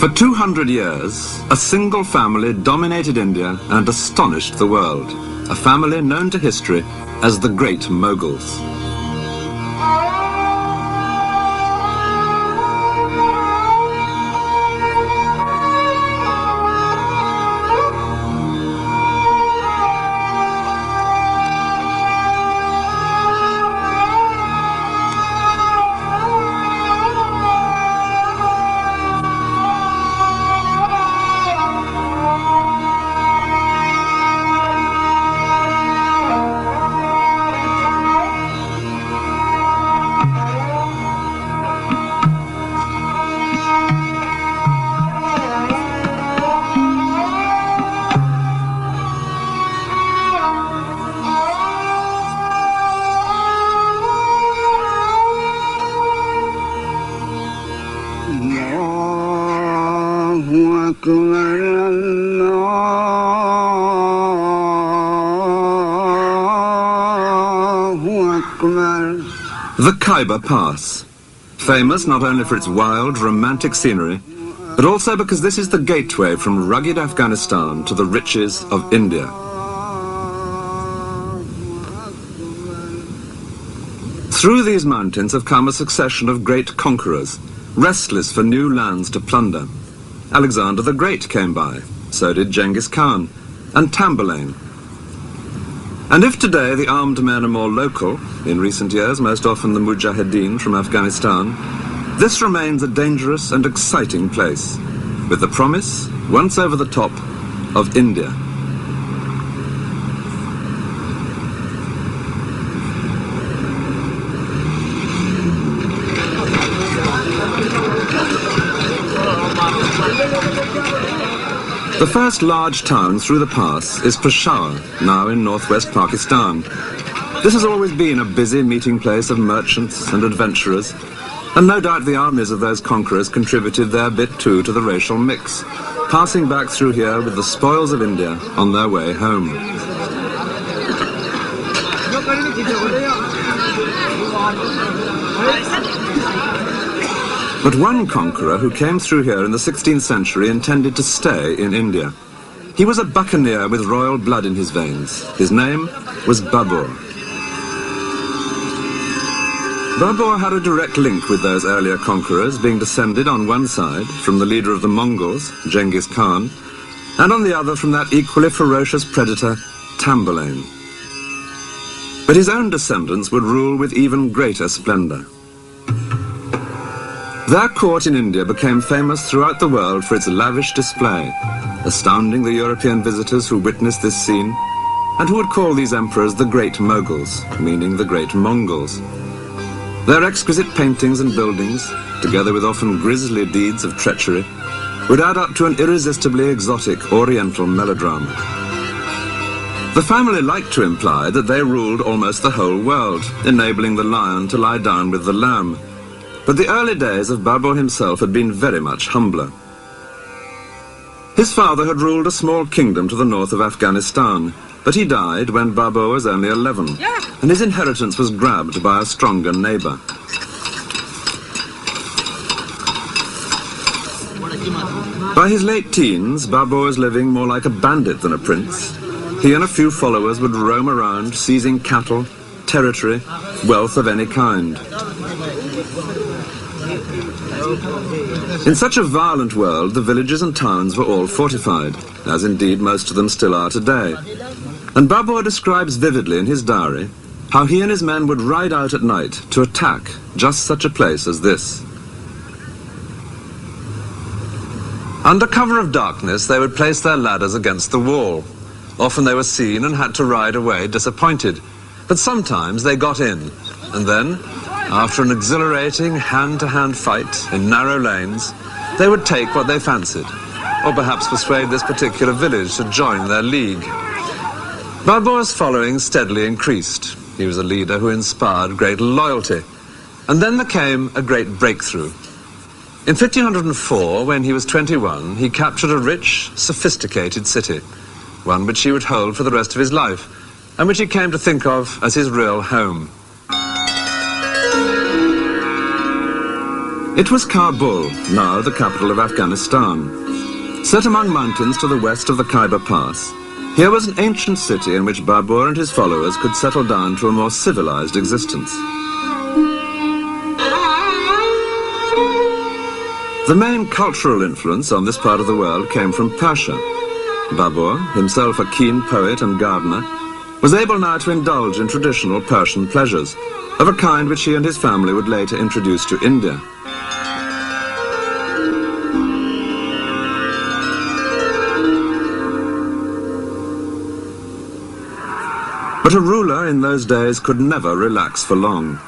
For 200 years, a single family dominated India and astonished the world. A family known to history as the Great Moghuls. The Khyber Pass, famous not only for its wild, romantic scenery, but also because this is the gateway from rugged Afghanistan to the riches of India. Through these mountains have come a succession of great conquerors, restless for new lands to plunder. Alexander the Great came by, so did Genghis Khan, and Tamburlaine. And if today the armed men are more local, in recent years most often the Mujahideen from Afghanistan, this remains a dangerous and exciting place, with the promise, once over the top, of India. The first large town through the pass is Peshawar, now in northwest Pakistan. This has always been a busy meeting place of merchants and adventurers, and no doubt the armies of those conquerors contributed their bit too to the racial mix, passing back through here with the spoils of India on their way home. But one conqueror who came through here in the 16th century intended to stay in India. He was a buccaneer with royal blood in his veins. His name was Babur. Babur had a direct link with those earlier conquerors, being descended on one side from the leader of the Mongols, Genghis Khan, and on the other from that equally ferocious predator, Tamburlaine. But his own descendants would rule with even greater splendor. Their court in India became famous throughout the world for its lavish display, astounding the European visitors who witnessed this scene, and who would call these emperors the Great Moguls, meaning the Great Mongols. Their exquisite paintings and buildings, together with often grisly deeds of treachery, would add up to an irresistibly exotic Oriental melodrama. The family liked to imply that they ruled almost the whole world, enabling the lion to lie down with the lamb. But the early days of Babur himself had been very much humbler. His father had ruled a small kingdom to the north of Afghanistan, but he died when Babur was only 11, and his inheritance was grabbed by a stronger neighbor. By his late teens, Babur was living more like a bandit than a prince. He and a few followers would roam around, seizing cattle, territory, wealth of any kind. In such a violent world, the villages and towns were all fortified, as indeed most of them still are today. And Babur describes vividly in his diary how he and his men would ride out at night to attack just such a place as this. Under cover of darkness, they would place their ladders against the wall. Often they were seen and had to ride away disappointed, but sometimes they got in, and then, after an exhilarating hand-to-hand fight in narrow lanes, they would take what they fancied, or perhaps persuade this particular village to join their league. Babur's following steadily increased. He was a leader who inspired great loyalty. And then there came a great breakthrough. In 1504, when he was 21, he captured a rich, sophisticated city, one which he would hold for the rest of his life, and which he came to think of as his real home. It was Kabul, now the capital of Afghanistan. Set among mountains to the west of the Khyber Pass, here was an ancient city in which Babur and his followers could settle down to a more civilized existence. The main cultural influence on this part of the world came from Persia. Babur, himself a keen poet and gardener, was able now to indulge in traditional Persian pleasures, of a kind which he and his family would later introduce to India. But a ruler in those days could never relax for long.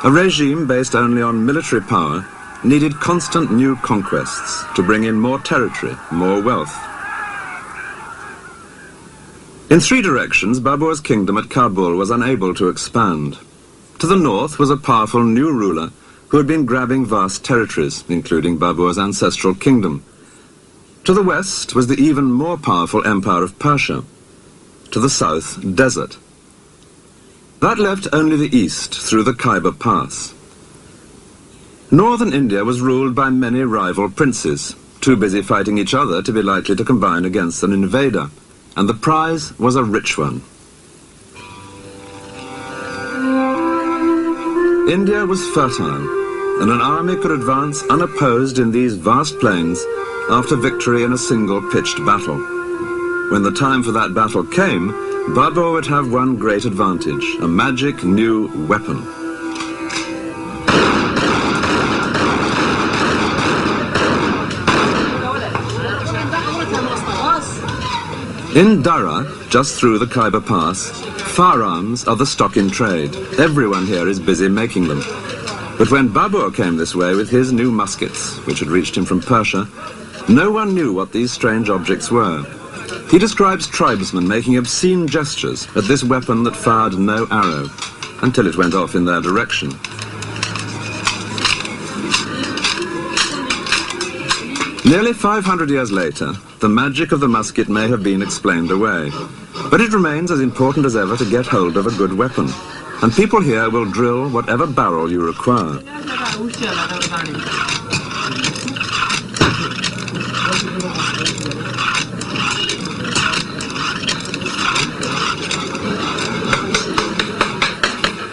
A regime based only on military power needed constant new conquests to bring in more territory, more wealth. In three directions, Babur's kingdom at Kabul was unable to expand. To the north was a powerful new ruler who had been grabbing vast territories, including Babur's ancestral kingdom. To the west was the even more powerful empire of Persia. To the south, desert. That left only the east through the Khyber Pass. Northern India was ruled by many rival princes, too busy fighting each other to be likely to combine against an invader, and the prize was a rich one. India was fertile, and an army could advance unopposed in these vast plains after victory in a single pitched battle. When the time for that battle came, Babur would have one great advantage, a magic new weapon. In Dara, just through the Khyber Pass, firearms are the stock in trade. Everyone here is busy making them. But when Babur came this way with his new muskets, which had reached him from Persia, no one knew what these strange objects were. He describes tribesmen making obscene gestures at this weapon that fired no arrow, until it went off in their direction. Nearly 500 years later, the magic of the musket may have been explained away, but it remains as important as ever to get hold of a good weapon, and people here will drill whatever barrel you require.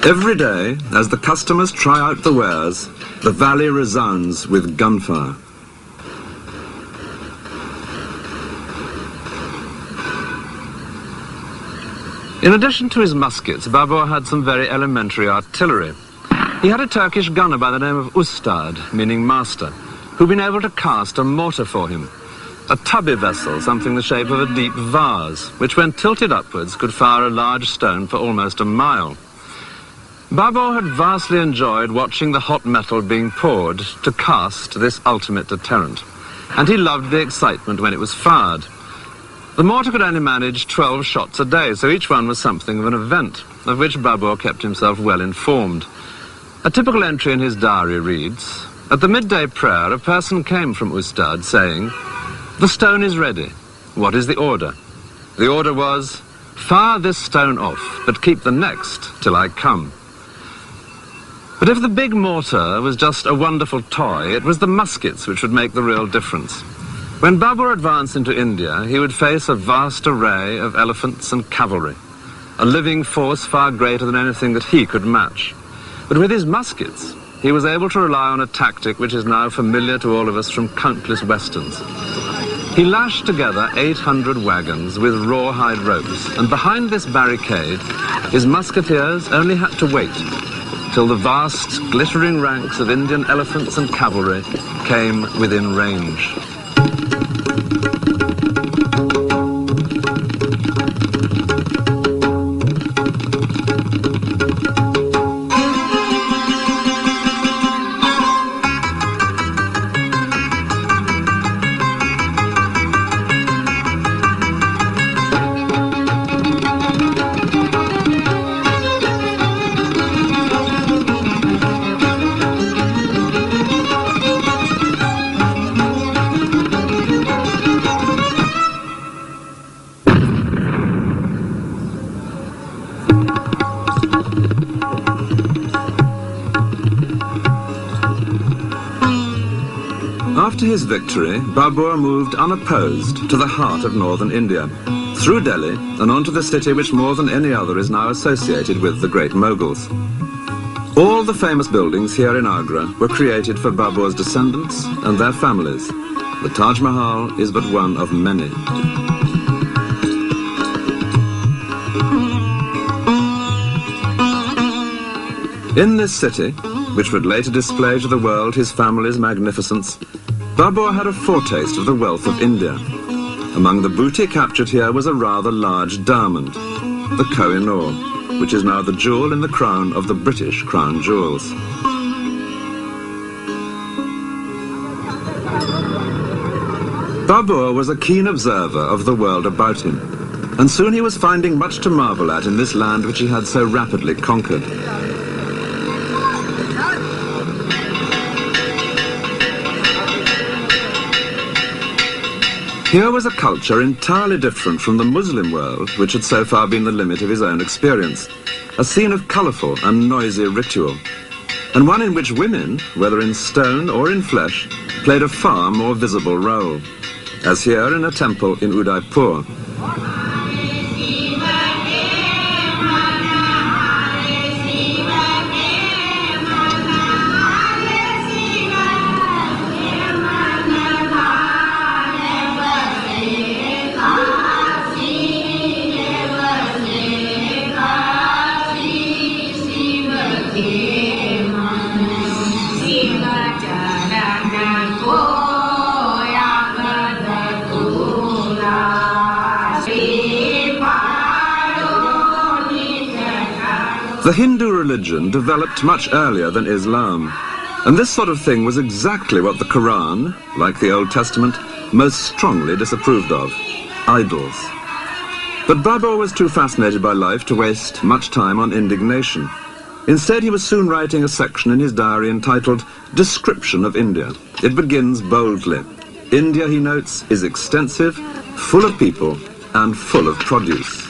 Every day, as the customers try out the wares, the valley resounds with gunfire. In addition to his muskets, Babur had some very elementary artillery. He had a Turkish gunner by the name of Ustad, meaning master, who'd been able to cast a mortar for him. A tubby vessel, something the shape of a deep vase, which when tilted upwards could fire a large stone for almost a mile. Babur had vastly enjoyed watching the hot metal being poured to cast this ultimate deterrent, and he loved the excitement when it was fired. The mortar could only manage 12 shots a day, so each one was something of an event, of which Babur kept himself well informed. A typical entry in his diary reads, "At the midday prayer, a person came from Ustad saying, 'The stone is ready. What is the order?' The order was, 'Fire this stone off, but keep the next till I come.'" But if the big mortar was just a wonderful toy, it was the muskets which would make the real difference. When Babur advanced into India, he would face a vast array of elephants and cavalry, a living force far greater than anything that he could match. But with his muskets, he was able to rely on a tactic which is now familiar to all of us from countless westerns. He lashed together 800 wagons with rawhide ropes, and behind this barricade, his musketeers only had to wait till the vast, glittering ranks of Indian elephants and cavalry came within range. After his victory, Babur moved unopposed to the heart of northern India, through Delhi and on to the city which more than any other is now associated with the great Moguls. All the famous buildings here in Agra were created for Babur's descendants and their families. The Taj Mahal is but one of many. In this city, which would later display to the world his family's magnificence, Babur had a foretaste of the wealth of India. Among the booty captured here was a rather large diamond, the Koh-i-Noor, which is now the jewel in the crown of the British crown jewels. Babur was a keen observer of the world about him, and soon he was finding much to marvel at in this land which he had so rapidly conquered. Here was a culture entirely different from the Muslim world, which had so far been the limit of his own experience. A scene of colourful and noisy ritual, and one in which women, whether in stone or in flesh, played a far more visible role, as here in a temple in Udaipur. The Hindu religion developed much earlier than Islam, and this sort of thing was exactly what the Quran, like the Old Testament, most strongly disapproved of: idols. But Babur was too fascinated by life to waste much time on indignation. Instead, he was soon writing a section in his diary entitled Description of India. It begins boldly. India, he notes, is extensive, full of people, and full of produce.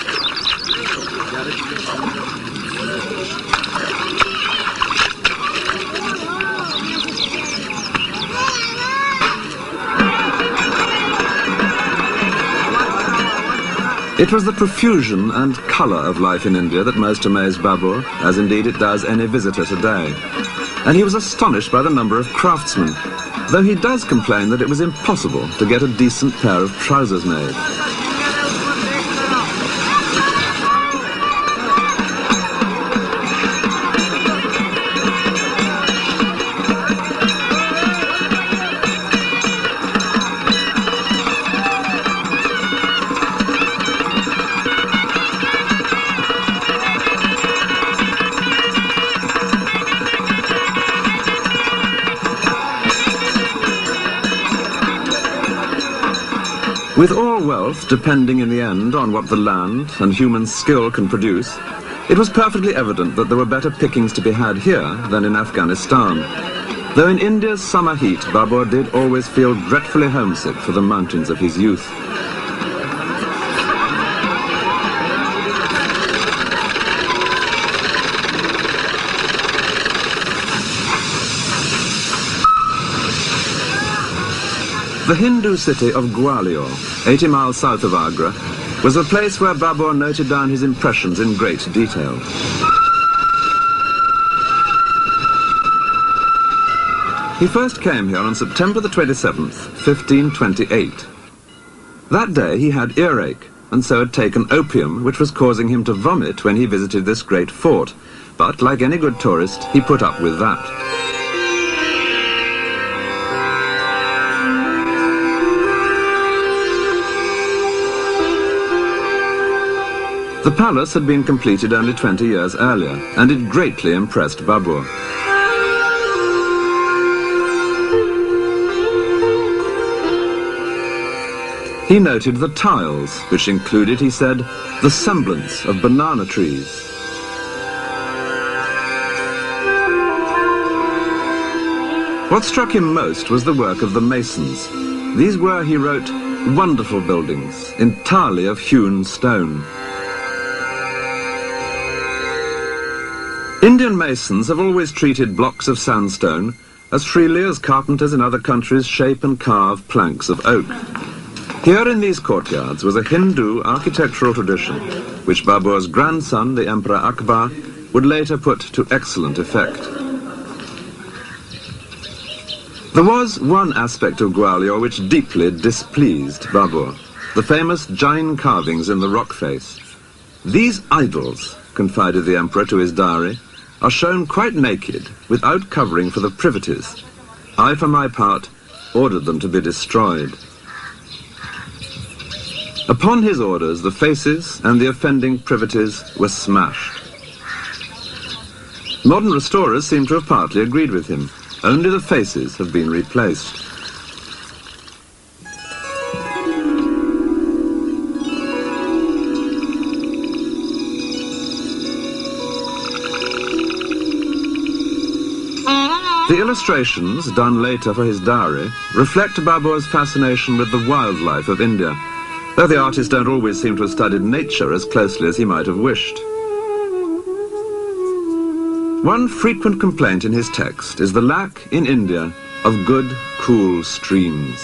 It was the profusion and colour of life in India that most amazed Babur, as indeed it does any visitor today. And he was astonished by the number of craftsmen, though he does complain that it was impossible to get a decent pair of trousers made. With all wealth depending in the end on what the land and human skill can produce, it was perfectly evident that there were better pickings to be had here than in Afghanistan. Though in India's summer heat, Babur did always feel dreadfully homesick for the mountains of his youth. The Hindu city of Gwalior, 80 miles south of Agra, was a place where Babur noted down his impressions in great detail. He first came here on September the 27th, 1528. That day he had earache, and so had taken opium, which was causing him to vomit when he visited this great fort. But, like any good tourist, he put up with that. The palace had been completed only 20 years earlier, and it greatly impressed Babur. He noted the tiles, which included, he said, the semblance of banana trees. What struck him most was the work of the masons. These were, he wrote, wonderful buildings, entirely of hewn stone. Indian masons have always treated blocks of sandstone as freely as carpenters in other countries shape and carve planks of oak. Here in these courtyards was a Hindu architectural tradition, which Babur's grandson, the Emperor Akbar, would later put to excellent effect. There was one aspect of Gwalior which deeply displeased Babur, the famous Jain carvings in the rock face. These idols, confided the emperor to his diary, are shown quite naked, without covering for the privities. I, for my part, ordered them to be destroyed. Upon his orders, the faces and the offending privities were smashed. Modern restorers seem to have partly agreed with him. Only the faces have been replaced. The illustrations, done later for his diary, reflect Babur's fascination with the wildlife of India, though the artists don't always seem to have studied nature as closely as he might have wished. One frequent complaint in his text is the lack in India of good, cool streams.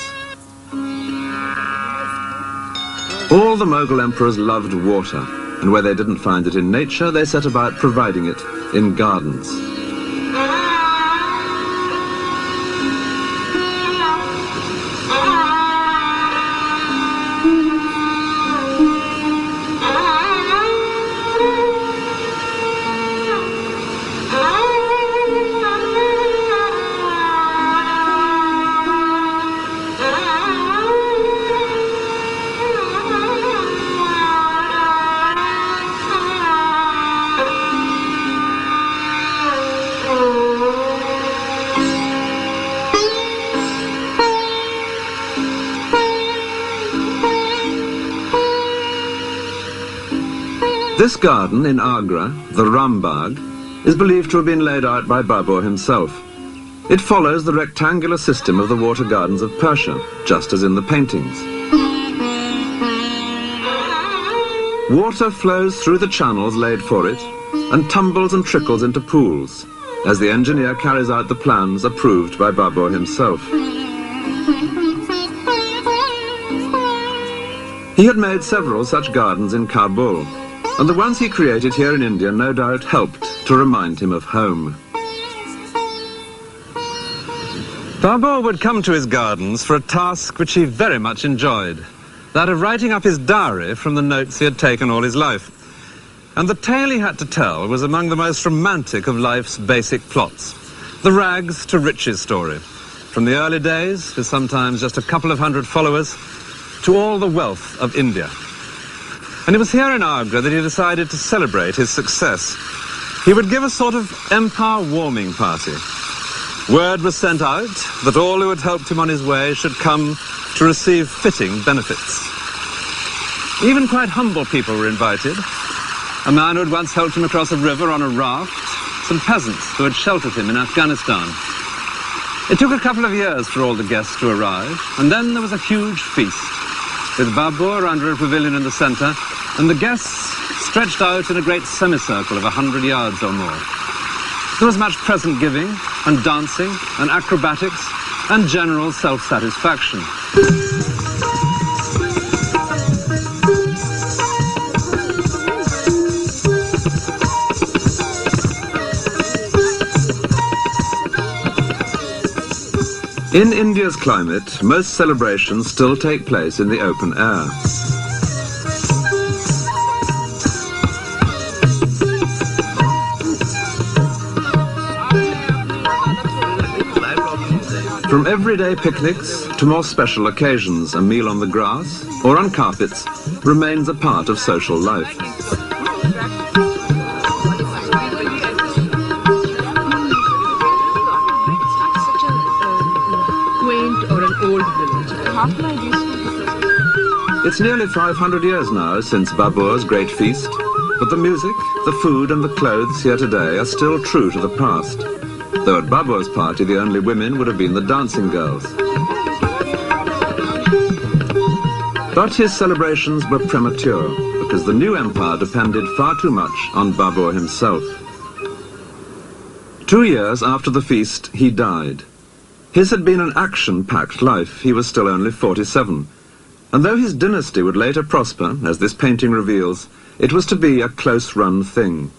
All the Mughal emperors loved water, and where they didn't find it in nature, they set about providing it in gardens. This garden in Agra, the Rambagh, is believed to have been laid out by Babur himself. It follows the rectangular system of the water gardens of Persia, just as in the paintings. Water flows through the channels laid for it and tumbles and trickles into pools, as the engineer carries out the plans approved by Babur himself. He had made several such gardens in Kabul, and the ones he created here in India no doubt helped to remind him of home. Babur would come to his gardens for a task which he very much enjoyed, that of writing up his diary from the notes he had taken all his life. And the tale he had to tell was among the most romantic of life's basic plots, the rags to riches story, from the early days, with sometimes just a couple of hundred followers, to all the wealth of India. And it was here in Agra that he decided to celebrate his success. He would give a sort of empire warming party. Word was sent out that all who had helped him on his way should come to receive fitting benefits. Even quite humble people were invited. A man who had once helped him across a river on a raft, some peasants who had sheltered him in Afghanistan. It took a couple of years for all the guests to arrive, and then there was a huge feast, with Babur under a pavilion in the center, and the guests stretched out in a great semicircle of 100 yards or more. There was much present giving, and dancing, and acrobatics, and general self-satisfaction. In India's climate, most celebrations still take place in the open air. From everyday picnics to more special occasions, a meal on the grass or on carpets remains a part of social life. It's nearly 500 years now since Babur's great feast, but the music, the food and the clothes here today are still true to the past, though at Babur's party the only women would have been the dancing girls. But his celebrations were premature, because the new empire depended far too much on Babur himself. 2 years after the feast, he died, His had been an action-packed life. He was still only 47. And though his dynasty would later prosper, as this painting reveals, it was to be a close-run thing.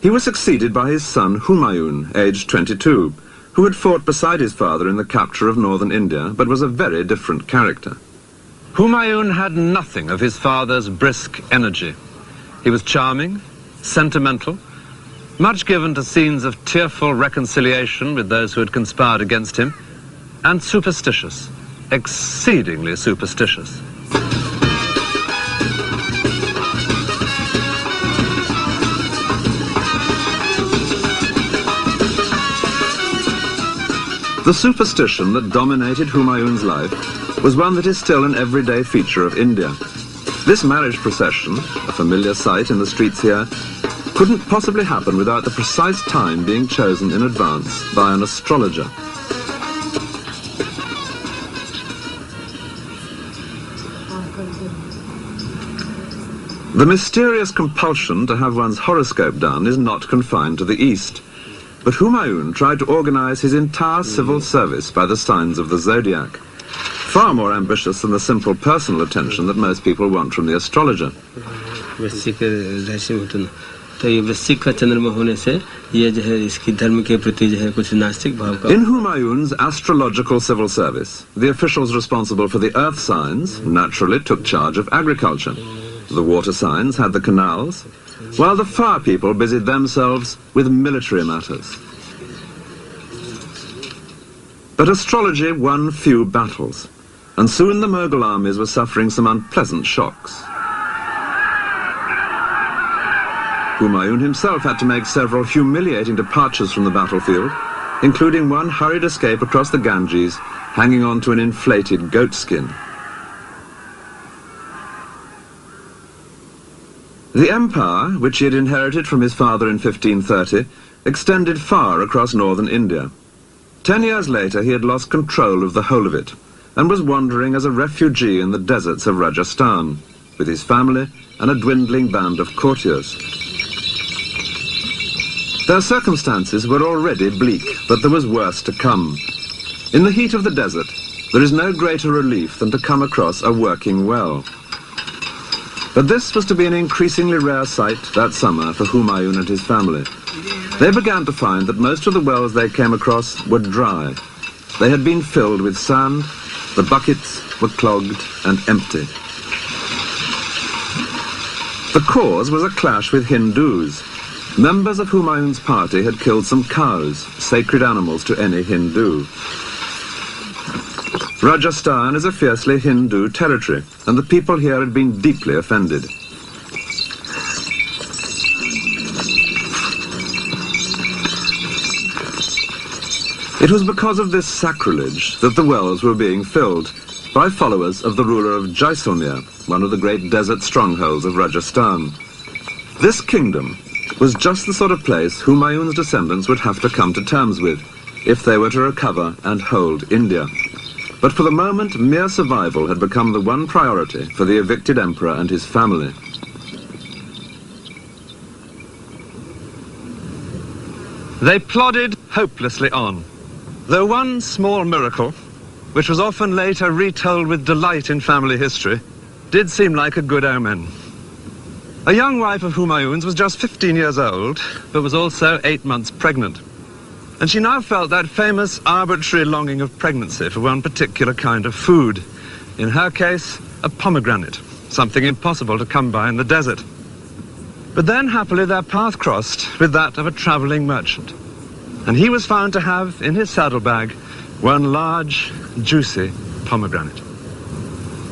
He was succeeded by his son Humayun, aged 22, who had fought beside his father in the capture of northern India, but was a very different character. Humayun had nothing of his father's brisk energy. He was charming, sentimental, much given to scenes of tearful reconciliation with those who had conspired against him, and superstitious, exceedingly superstitious. The superstition that dominated Humayun's life was one that is still an everyday feature of India. This marriage procession, a familiar sight in the streets here, couldn't possibly happen without the precise time being chosen in advance by an astrologer. The mysterious compulsion to have one's horoscope done is not confined to the East. But Humayun tried to organize his entire civil service by the signs of the zodiac, far more ambitious than the simple personal attention that most people want from the astrologer. In Humayun's astrological civil service, the officials responsible for the earth signs naturally took charge of agriculture. The water signs had the canals, while the fire people busied themselves with military matters. But astrology won few battles, and soon the Mughal armies were suffering some unpleasant shocks. Humayun himself had to make several humiliating departures from the battlefield, including one hurried escape across the Ganges, hanging on to an inflated goat skin. The empire, which he had inherited from his father in 1530, extended far across northern India. 10 years later, he had lost control of the whole of it, and was wandering as a refugee in the deserts of Rajasthan, with his family and a dwindling band of courtiers. Their circumstances were already bleak, but there was worse to come. In the heat of the desert, there is no greater relief than to come across a working well. But this was to be an increasingly rare sight that summer for Humayun and his family. They began to find that most of the wells they came across were dry. They had been filled with sand, the buckets were clogged and empty. The cause was a clash with Hindus. Members of Humayun's party had killed some cows, sacred animals to any Hindu. Rajasthan is a fiercely Hindu territory, and the people here had been deeply offended. It was because of this sacrilege that the wells were being filled by followers of the ruler of Jaisalmer, one of the great desert strongholds of Rajasthan. This kingdom was just the sort of place Humayun's descendants would have to come to terms with if they were to recover and hold India. But for the moment, mere survival had become the one priority for the evicted emperor and his family. They plodded hopelessly on, though one small miracle, which was often later retold with delight in family history, did seem like a good omen. A young wife of Humayun's was just 15 years old, but was also 8 months pregnant. And she now felt that famous arbitrary longing of pregnancy for one particular kind of food. In her case, a pomegranate, something impossible to come by in the desert. But then, happily, their path crossed with that of a travelling merchant. And he was found to have, in his saddlebag, one large, juicy pomegranate.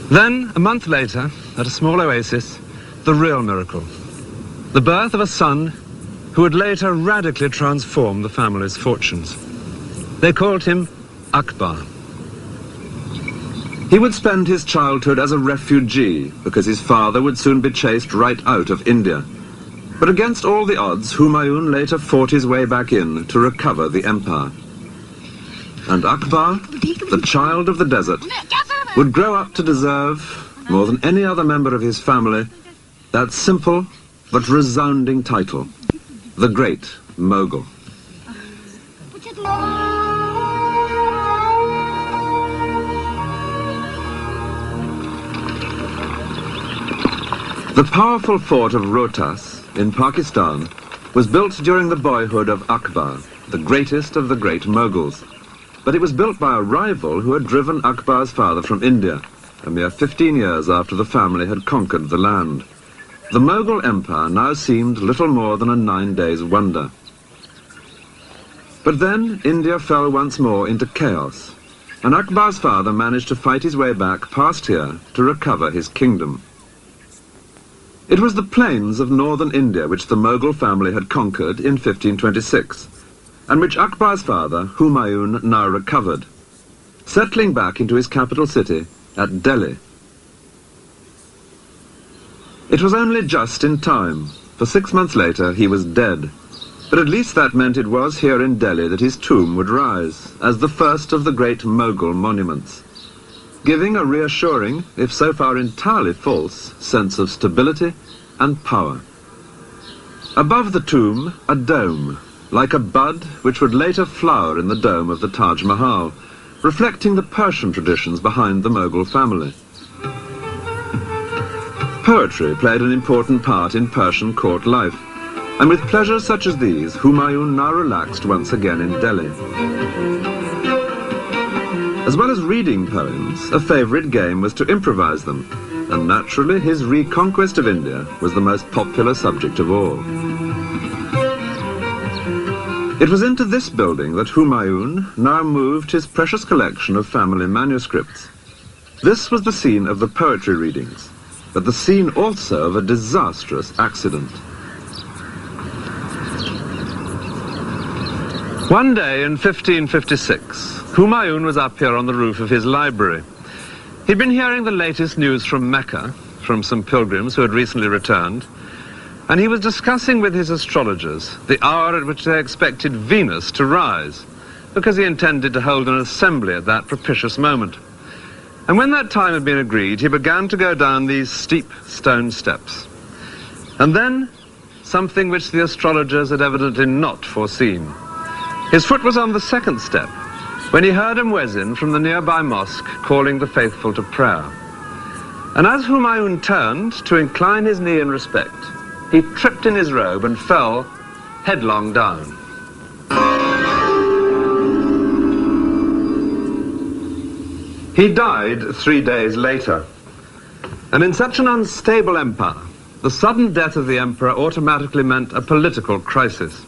Then, a month later, at a small oasis, the real miracle. The birth of a son who would later radically transform the family's fortunes. They called him Akbar. He would spend his childhood as a refugee because his father would soon be chased right out of India. But against all the odds, Humayun later fought his way back in to recover the empire. And Akbar, the child of the desert, would grow up to deserve, more than any other member of his family, that simple but resounding title, the Great Moghul. The powerful fort of Rohtas in Pakistan was built during the boyhood of Akbar, the greatest of the great Moguls. But it was built by a rival who had driven Akbar's father from India, a mere 15 years after the family had conquered the land. The Mughal Empire now seemed little more than a 9 days wonder. But then India fell once more into chaos, and Akbar's father managed to fight his way back past here to recover his kingdom. It was the plains of northern India which the Mughal family had conquered in 1526, and which Akbar's father, Humayun, now recovered, settling back into his capital city at Delhi. It was only just in time, for 6 months later he was dead, but at least that meant it was here in Delhi that his tomb would rise, as the first of the great Mughal monuments, giving a reassuring, if so far entirely false, sense of stability and power. Above the tomb, a dome, like a bud which would later flower in the dome of the Taj Mahal, reflecting the Persian traditions behind the Mughal family. Poetry played an important part in Persian court life, and with pleasures such as these, Humayun now relaxed once again in Delhi. As well as reading poems, a favourite game was to improvise them, and naturally his reconquest of India was the most popular subject of all. It was into this building that Humayun now moved his precious collection of family manuscripts. This was the scene of the poetry readings, but the scene also of a disastrous accident. One day in 1556, Humayun was up here on the roof of his library. He'd been hearing the latest news from Mecca, from some pilgrims who had recently returned, and he was discussing with his astrologers the hour at which they expected Venus to rise, because he intended to hold an assembly at that propitious moment. And when that time had been agreed, he began to go down these steep stone steps. And then, something which the astrologers had evidently not foreseen. His foot was on the second step, when he heard a muezzin from the nearby mosque calling the faithful to prayer. And as Humayun turned to incline his knee in respect, he tripped in his robe and fell headlong down. He died 3 days later. And in such an unstable empire, the sudden death of the emperor automatically meant a political crisis.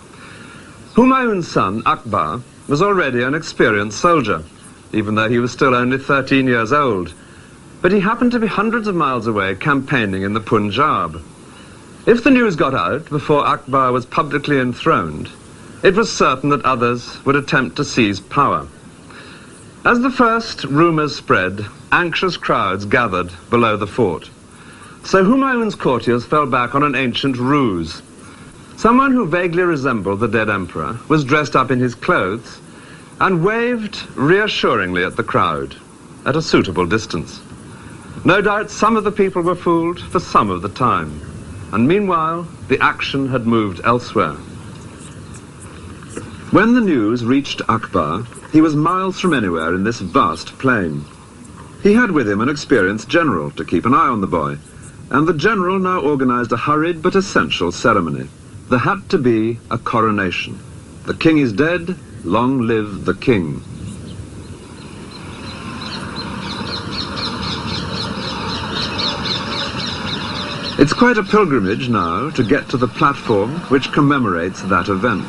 Humayun's son, Akbar, was already an experienced soldier, even though he was still only 13 years old. But he happened to be hundreds of miles away campaigning in the Punjab. If the news got out before Akbar was publicly enthroned, it was certain that others would attempt to seize power. As the first rumours spread, anxious crowds gathered below the fort. So Humayun's courtiers fell back on an ancient ruse. Someone who vaguely resembled the dead emperor was dressed up in his clothes and waved reassuringly at the crowd at a suitable distance. No doubt some of the people were fooled for some of the time, and meanwhile the action had moved elsewhere. When the news reached Akbar, he was miles from anywhere in this vast plain. He had with him an experienced general to keep an eye on the boy, and the general now organized a hurried but essential ceremony. There had to be a coronation. The king is dead, long live the king. It's quite a pilgrimage now to get to the platform which commemorates that event.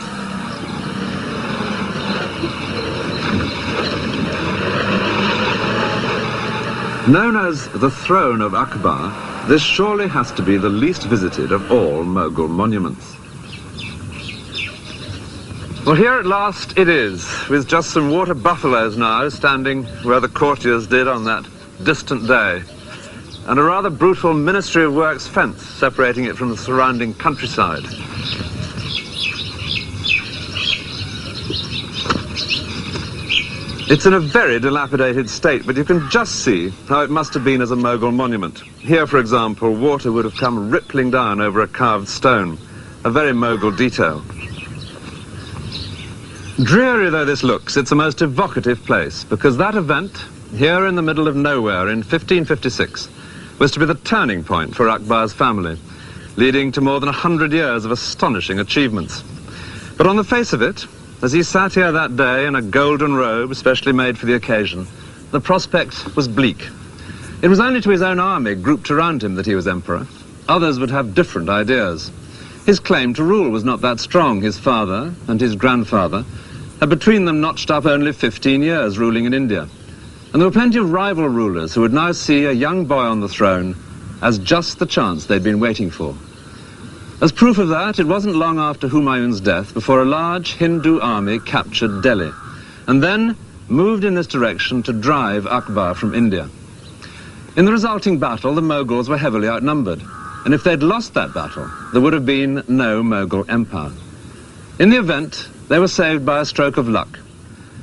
Known as the Throne of Akbar, this surely has to be the least visited of all Mughal monuments. Well, here at last it is, with just some water buffaloes now standing where the courtiers did on that distant day, and a rather brutal Ministry of Works fence separating it from the surrounding countryside. It's in a very dilapidated state, but you can just see how it must have been as a Mughal monument. Here, for example, water would have come rippling down over a carved stone, a very Mughal detail. Dreary though this looks, it's a most evocative place, because that event, here in the middle of nowhere in 1556, was to be the turning point for Akbar's family, leading to more than 100 years of astonishing achievements. But on the face of it, as he sat here that day in a golden robe specially made for the occasion, the prospect was bleak. It was only to his own army grouped around him that he was emperor. Others would have different ideas. His claim to rule was not that strong. His father and his grandfather had between them notched up only 15 years ruling in India. And there were plenty of rival rulers who would now see a young boy on the throne as just the chance they'd been waiting for. As proof of that, it wasn't long after Humayun's death before a large Hindu army captured Delhi, and then moved in this direction to drive Akbar from India. In the resulting battle, the Moghuls were heavily outnumbered, and if they'd lost that battle, there would have been no Mughal empire. In the event, they were saved by a stroke of luck.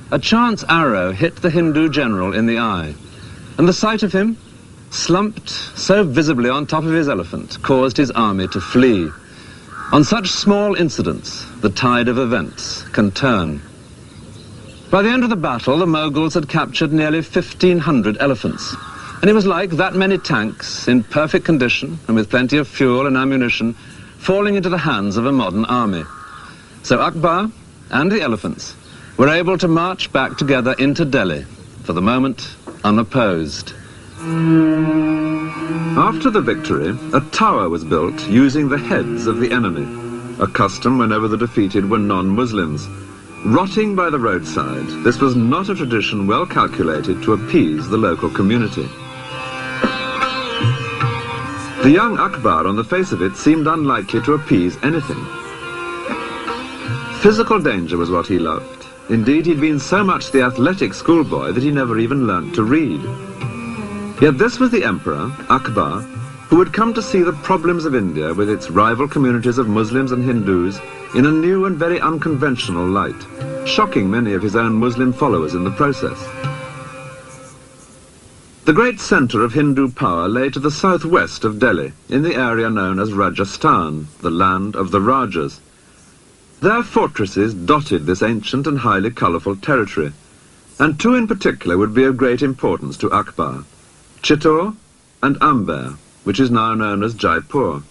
A chance arrow hit the Hindu general in the eye, and the sight of him, slumped so visibly on top of his elephant, caused his army to flee. On such small incidents, the tide of events can turn. By the end of the battle, the Moghuls had captured nearly 1,500 elephants, and it was like that many tanks, in perfect condition and with plenty of fuel and ammunition, falling into the hands of a modern army. So Akbar and the elephants were able to march back together into Delhi, for the moment unopposed. After the victory, a tower was built using the heads of the enemy, a custom whenever the defeated were non-Muslims. Rotting by the roadside, this was not a tradition well calculated to appease the local community. The young Akbar, on the face of it, seemed unlikely to appease anything. Physical danger was what he loved. Indeed, he'd been so much the athletic schoolboy that he never even learnt to read. Yet this was the emperor, Akbar, who had come to see the problems of India with its rival communities of Muslims and Hindus in a new and very unconventional light, shocking many of his own Muslim followers in the process. The great centre of Hindu power lay to the southwest of Delhi, in the area known as Rajasthan, the land of the Rajas. Their fortresses dotted this ancient and highly colourful territory, and two in particular would be of great importance to Akbar: Chittor and Amber, which is now known as Jaipur.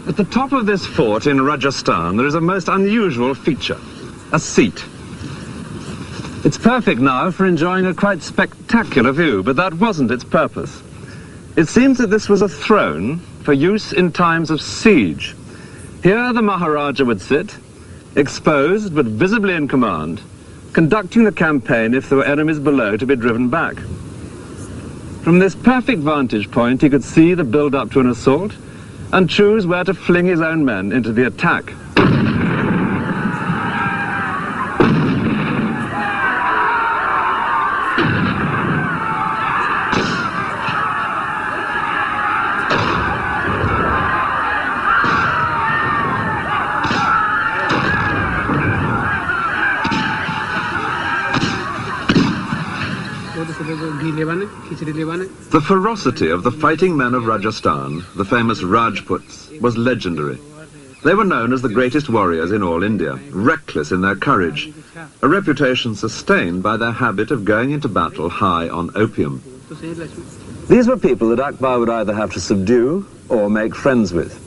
At the top of this fort in Rajasthan, there is a most unusual feature: a seat. It's perfect now for enjoying a quite spectacular view, but that wasn't its purpose. It seems that this was a throne for use in times of siege. Here the Maharaja would sit, exposed but visibly in command, conducting the campaign if there were enemies below to be driven back. From this perfect vantage point, he could see the build-up to an assault and choose where to fling his own men into the attack. The ferocity of the fighting men of Rajasthan, the famous Rajputs, was legendary. They were known as the greatest warriors in all India, reckless in their courage, a reputation sustained by their habit of going into battle high on opium. These were people that Akbar would either have to subdue or make friends with.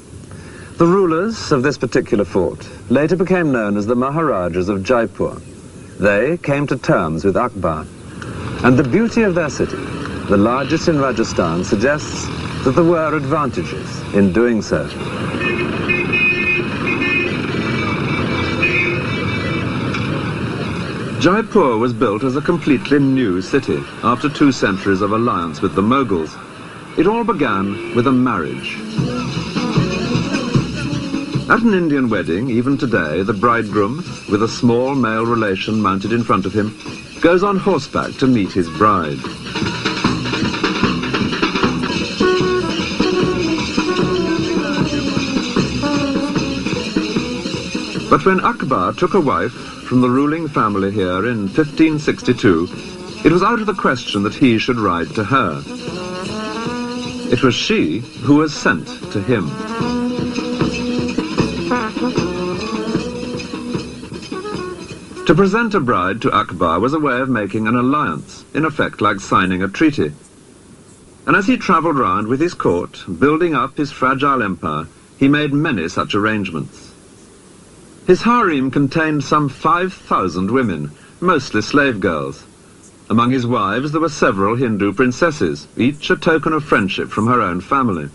The rulers of this particular fort later became known as the Maharajas of Jaipur. They came to terms with Akbar, and the beauty of their city, the largest in Rajasthan, suggests that there were advantages in doing so. Jaipur was built as a completely new city after 2 centuries of alliance with the Moghuls. It all began with a marriage. At an Indian wedding, even today, the bridegroom, with a small male relation mounted in front of him, goes on horseback to meet his bride. But when Akbar took a wife from the ruling family here in 1562, it was out of the question that he should ride to her. It was she who was sent to him. To present a bride to Akbar was a way of making an alliance, in effect like signing a treaty. And as he travelled round with his court, building up his fragile empire, he made many such arrangements. His harem contained some 5,000 women, mostly slave girls. Among his wives there were several Hindu princesses, each a token of friendship from her own family.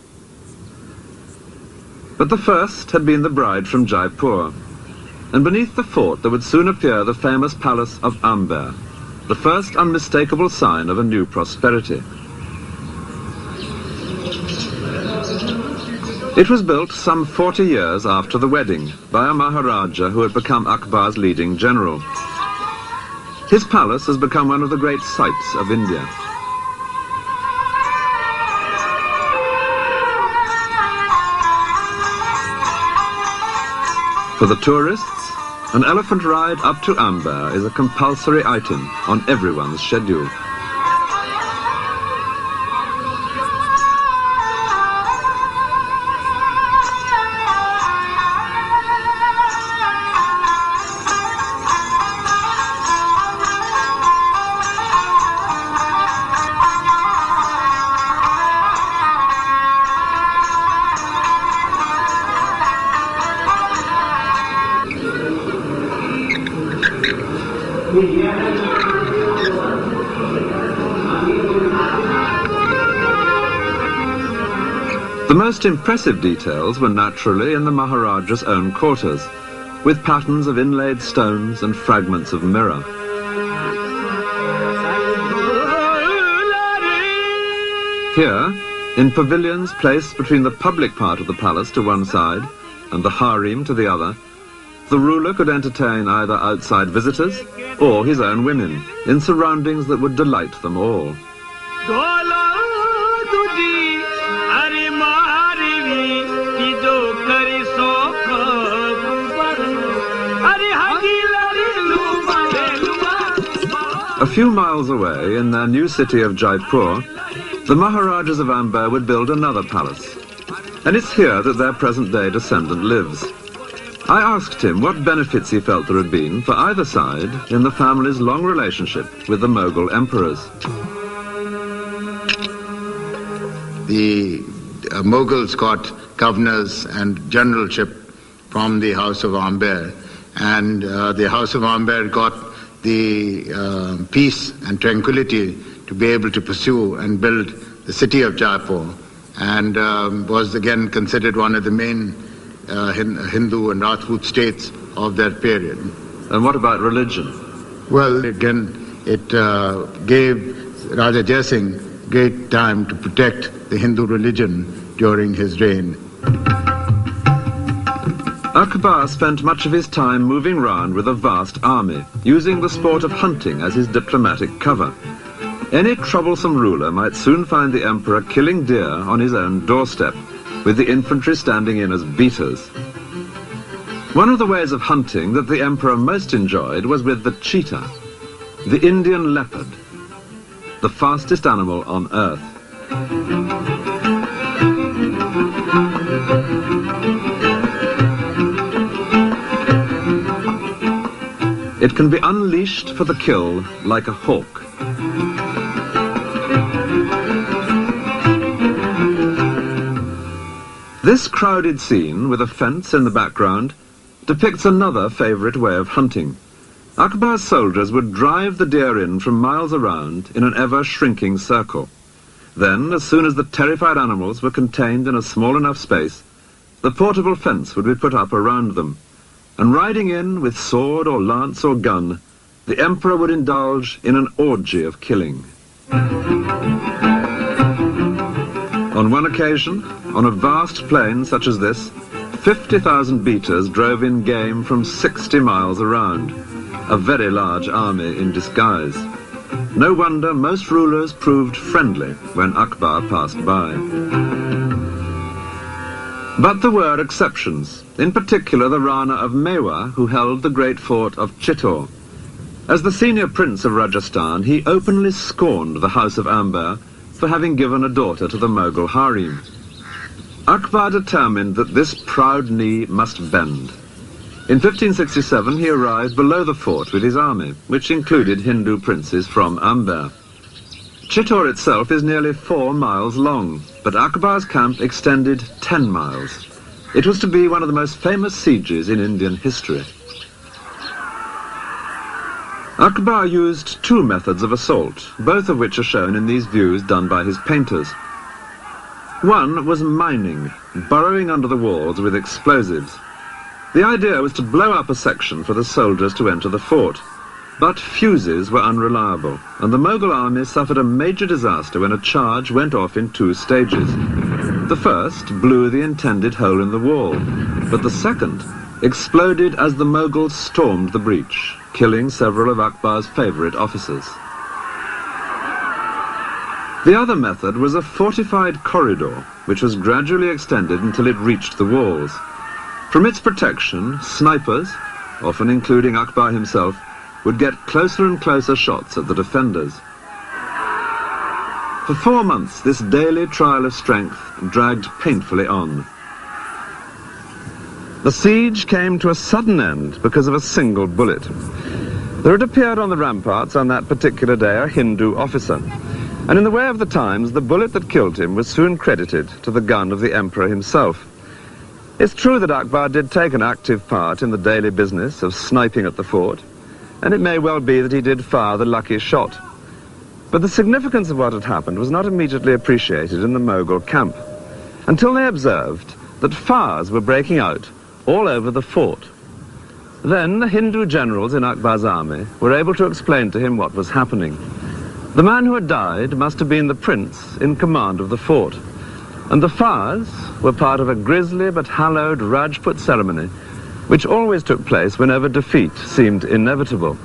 But the first had been the bride from Jaipur, and beneath the fort there would soon appear the famous palace of Amber, the first unmistakable sign of a new prosperity. It was built some 40 years after the wedding by a Maharaja who had become Akbar's leading general. His palace has become one of the great sights of India. For the tourists, an elephant ride up to Amber is a compulsory item on everyone's schedule. The most impressive details were naturally in the Maharaja's own quarters, with patterns of inlaid stones and fragments of mirror. Here, in pavilions placed between the public part of the palace to one side and the harem to the other, the ruler could entertain either outside visitors or his own women, in surroundings that would delight them all. A few miles away, in their new city of Jaipur, the Maharajas of Amber would build another palace. And it's here that their present-day descendant lives. I asked him what benefits he felt there had been for either side in the family's long relationship with the Mughal emperors. The Mughals got governors and generalship from the House of Amber, and the House of Amber got the peace and tranquility to be able to pursue and build the city of Jaipur, and was again considered one of the main Hindu and Rajput states of that period. And what about religion? Well, again, it gave Raja Jai Singh great time to protect the Hindu religion during his reign. Akbar spent much of his time moving round with a vast army, using the sport of hunting as his diplomatic cover. Any troublesome ruler might soon find the emperor killing deer on his own doorstep, with the infantry standing in as beaters. One of the ways of hunting that the emperor most enjoyed was with the cheetah, the Indian leopard. the fastest animal on earth. It can be unleashed for the kill like a hawk. This crowded scene, with a fence in the background, depicts another favourite way of hunting. Akbar's soldiers would drive the deer in from miles around in an ever-shrinking circle. Then, as soon as the terrified animals were contained in a small enough space, the portable fence would be put up around them, and riding in with sword or lance or gun, the emperor would indulge in an orgy of killing. On one occasion, on a vast plain such as this, 50,000 beaters drove in game from 60 miles around, a very large army in disguise. No wonder most rulers proved friendly when Akbar passed by. But there were exceptions, in particular the Rana of Mewa, who held the great fort of Chittor. As the senior prince of Rajasthan, he openly scorned the House of Amber for having given a daughter to the Mughal harem. Akbar determined that this proud knee must bend. In 1567 he arrived below the fort with his army, which included Hindu princes from Amber. Chittor itself is nearly 4 miles long, but Akbar's camp extended 10 miles. It was to be one of the most famous sieges in Indian history. Akbar used 2 methods of assault, both of which are shown in these views done by his painters. One was mining, burrowing under the walls with explosives. The idea was to blow up a section for the soldiers to enter the fort, but fuses were unreliable, and the Mughal army suffered a major disaster when a charge went off in 2 stages. The first blew the intended hole in the wall, but the second exploded as the Mughals stormed the breach, killing several of Akbar's favourite officers. The other method was a fortified corridor, which was gradually extended until it reached the walls. From its protection, snipers, often including Akbar himself, would get closer and closer shots at the defenders. For 4 months, this daily trial of strength dragged painfully on. The siege came to a sudden end because of a single bullet. There had appeared on the ramparts on that particular day a Hindu officer, and in the way of the times, the bullet that killed him was soon credited to the gun of the emperor himself. It's true that Akbar did take an active part in the daily business of sniping at the fort, and it may well be that he did fire the lucky shot. But the significance of what had happened was not immediately appreciated in the Mughal camp, until they observed that fires were breaking out all over the fort. Then the Hindu generals in Akbar's army were able to explain to him what was happening. The man who had died must have been the prince in command of the fort, and the fires were part of a grisly but hallowed Rajput ceremony, which always took place whenever defeat seemed inevitable.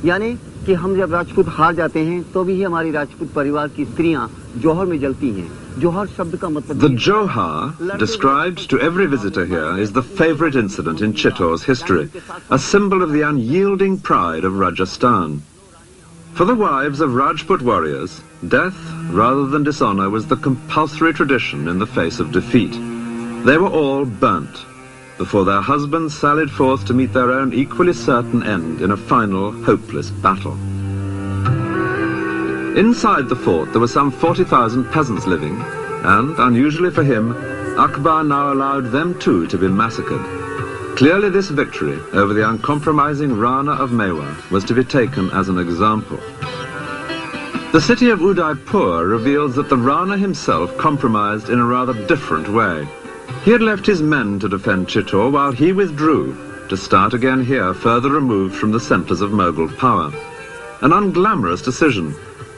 यानी कि हम जब राजपूत हार जाते हैं तो भी हमारी राजपूत परिवार की स्त्रियां जोहर में जलती हैं. जोहर शब्द का मतलब The Johar, described to every visitor here, is the favourite incident in Chittor's history, a symbol of the unyielding pride of Rajasthan. For the wives of Rajput warriors, death rather than dishonour was the compulsory tradition in the face of defeat. They were all burnt before their husbands sallied forth to meet their own equally certain end in a final, hopeless battle. Inside the fort there were some 40,000 peasants living, and, unusually for him, Akbar now allowed them too to be massacred. Clearly this victory over the uncompromising Rana of Mewa was to be taken as an example. The city of Udaipur reveals that the Rana himself compromised in a rather different way. He had left his men to defend Chittor while he withdrew to start again here, further removed from the centres of Mughal power. An unglamorous decision,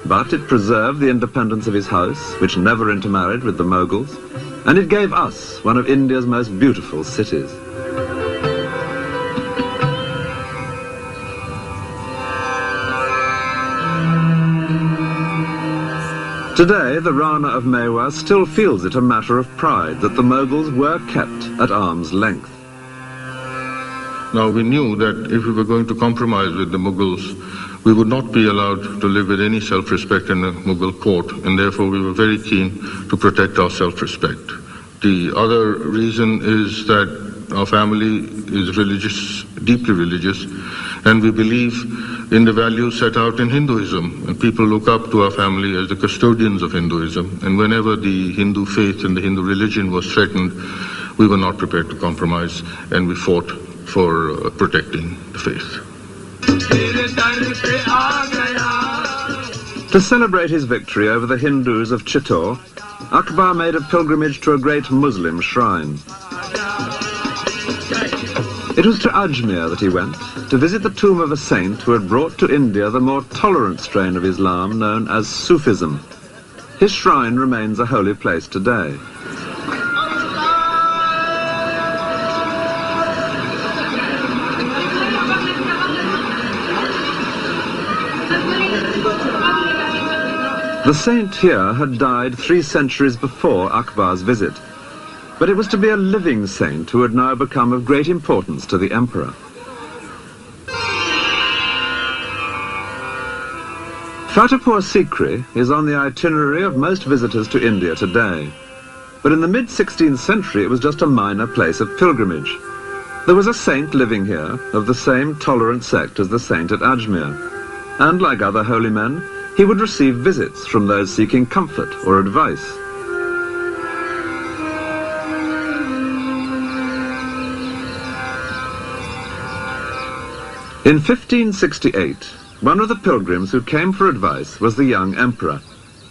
but it preserved the independence of his house, which never intermarried with the Mughals, and it gave us one of India's most beautiful cities. Today, the Rana of Mewa still feels it a matter of pride that the Mughals were kept at arm's length. Now, we knew that if we were going to compromise with the Mughals, we would not be allowed to live with any self-respect in a Mughal court, and therefore we were very keen to protect our self-respect. The other reason is that our family is religious, deeply religious, and we believe in the values set out in Hinduism. And people look up to our family as the custodians of Hinduism. And whenever the Hindu faith and the Hindu religion was threatened, we were not prepared to compromise, and we fought for protecting the faith. To celebrate his victory over the Hindus of Chittor, Akbar made a pilgrimage to a great Muslim shrine. It was to Ajmer that he went, to visit the tomb of a saint who had brought to India the more tolerant strain of Islam known as Sufism. His shrine remains a holy place today. The saint here had died 3 centuries before Akbar's visit, but it was to be a living saint who had now become of great importance to the emperor. Fatehpur Sikri is on the itinerary of most visitors to India today, but in the mid-16th century it was just a minor place of pilgrimage. There was a saint living here of the same tolerant sect as the saint at Ajmer, and like other holy men, he would receive visits from those seeking comfort or advice. In 1568, one of the pilgrims who came for advice was the young emperor,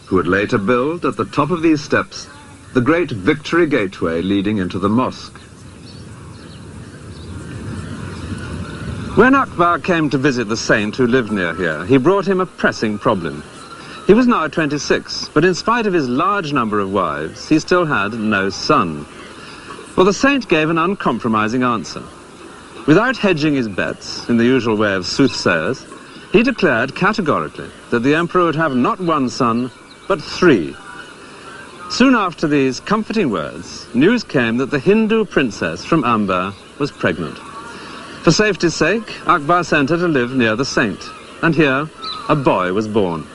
who would later build at the top of these steps the great Victory Gateway leading into the mosque. When Akbar came to visit the saint who lived near here, he brought him a pressing problem. He was now 26, but in spite of his large number of wives, he still had no son. Well, the saint gave an uncompromising answer. Without hedging his bets, in the usual way of soothsayers, he declared categorically that the emperor would have not 1 son, but 3. Soon after these comforting words, news came that the Hindu princess from Amber was pregnant. For safety's sake, Akbar sent her to live near the saint, and here a boy was born.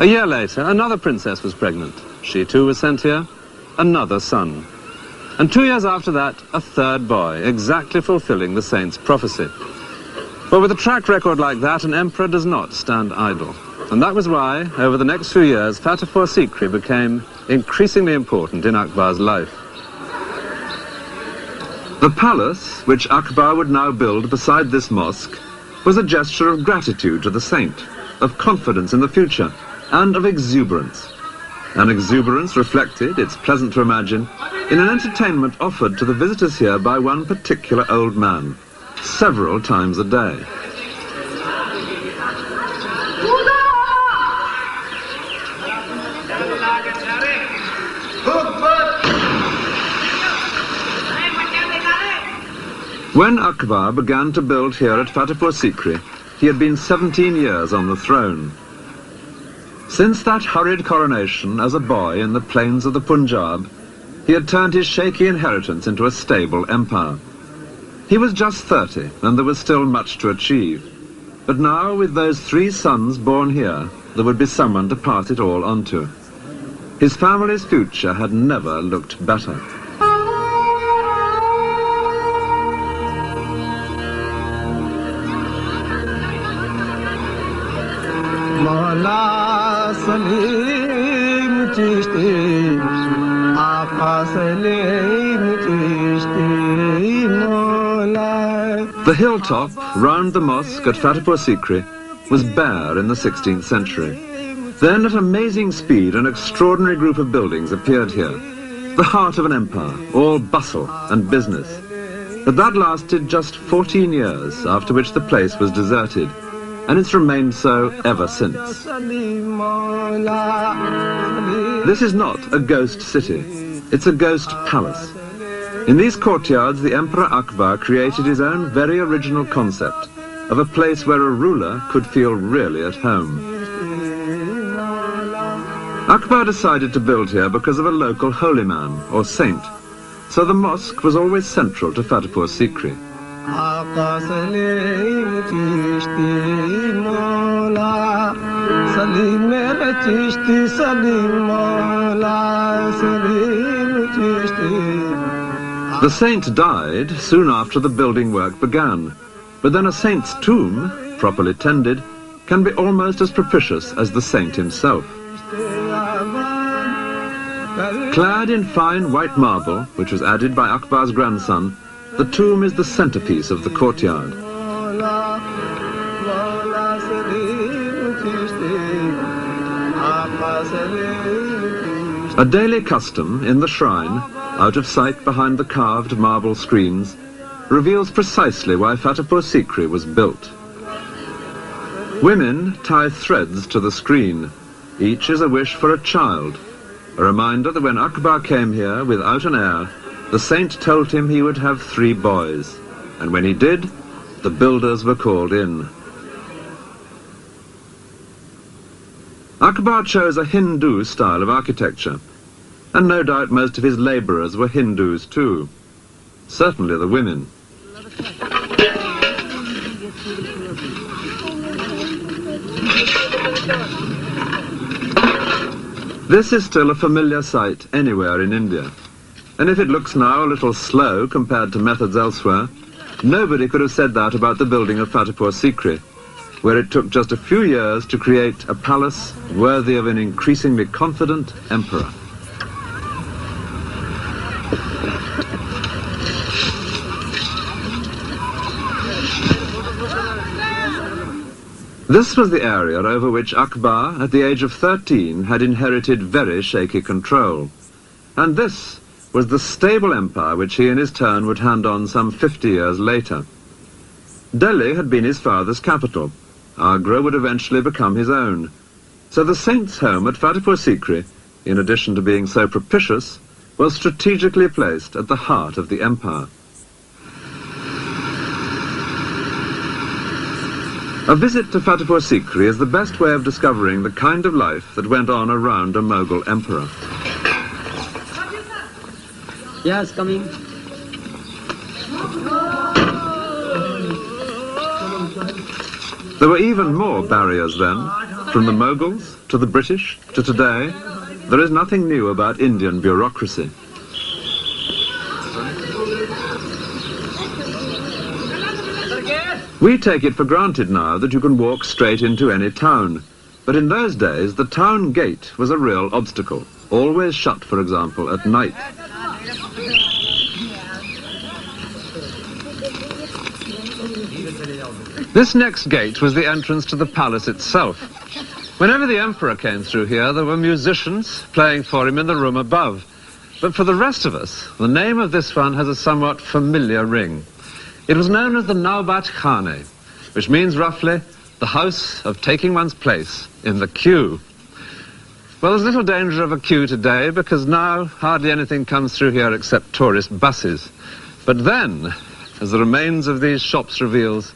A year later, another princess was pregnant. She too was sent here, another son. And 2 years after that, a third boy, exactly fulfilling the saint's prophecy. But with a track record like that, an emperor does not stand idle. And that was why, over the next few years, Fatehpur Sikri became increasingly important in Akbar's life. The palace, which Akbar would now build beside this mosque, was a gesture of gratitude to the saint, of confidence in the future, and of exuberance. An exuberance reflected, it's pleasant to imagine, in an entertainment offered to the visitors here by one particular old man, several times a day. When Akbar began to build here at Fatehpur Sikri, he had been 17 years on the throne. Since that hurried coronation as a boy in the plains of the Punjab, he had turned his shaky inheritance into a stable empire. He was just 30, and there was still much to achieve. But now, with those 3 sons born here, there would be someone to pass it all on to. His family's future had never looked better. The hilltop round the mosque at Fatehpur Sikri was bare in the 16th century. Then at amazing speed an extraordinary group of buildings appeared here, the heart of an empire, all bustle and business. But that lasted just 14 years, after which the place was deserted, and it's remained so ever since. This is not a ghost city, it's a ghost palace. In these courtyards, the Emperor Akbar created his own very original concept of a place where a ruler could feel really at home. Akbar decided to build here because of a local holy man, or saint, so the mosque was always central to Fatehpur Sikri. The saint died soon after the building work began, but then a saint's tomb, properly tended, can be almost as propitious as the saint himself. Clad in fine white marble, which was added by Akbar's grandson, the tomb is the centerpiece of the courtyard. A daily custom in the shrine, out of sight behind the carved marble screens, reveals precisely why Fatehpur Sikri was built. Women tie threads to the screen. Each is a wish for a child, a reminder that when Akbar came here without an heir, the saint told him he would have 3 boys, and when he did, the builders were called in. Akbar chose a Hindu style of architecture, and no doubt most of his labourers were Hindus too. Certainly the women. This is still a familiar sight anywhere in India, and if it looks now a little slow compared to methods elsewhere, nobody could have said that about the building of Fatehpur Sikri, where it took just a few years to create a palace worthy of an increasingly confident emperor. This was the area over which Akbar, at the age of 13, had inherited very shaky control. And this was the stable empire which he in his turn would hand on some 50 years later. Delhi had been his father's capital. Agra would eventually become his own. So the saint's home at Fatehpur Sikri, in addition to being so propitious, was strategically placed at the heart of the empire. A visit to Fatehpur Sikri is the best way of discovering the kind of life that went on around a Mughal emperor. Yes, coming. There were even more barriers then. From the Mughals to the British to today, there is nothing new about Indian bureaucracy. We take it for granted now that you can walk straight into any town. But in those days, the town gate was a real obstacle, always shut, for example, at night. This next gate was the entrance to the palace itself. Whenever the emperor came through here, there were musicians playing for him in the room above. But for the rest of us, the name of this one has a somewhat familiar ring. It was known as the Naubat Khane, which means roughly the house of taking one's place in the queue. Well, there's little danger of a queue today because now hardly anything comes through here except tourist buses. But then, as the remains of these shops reveals,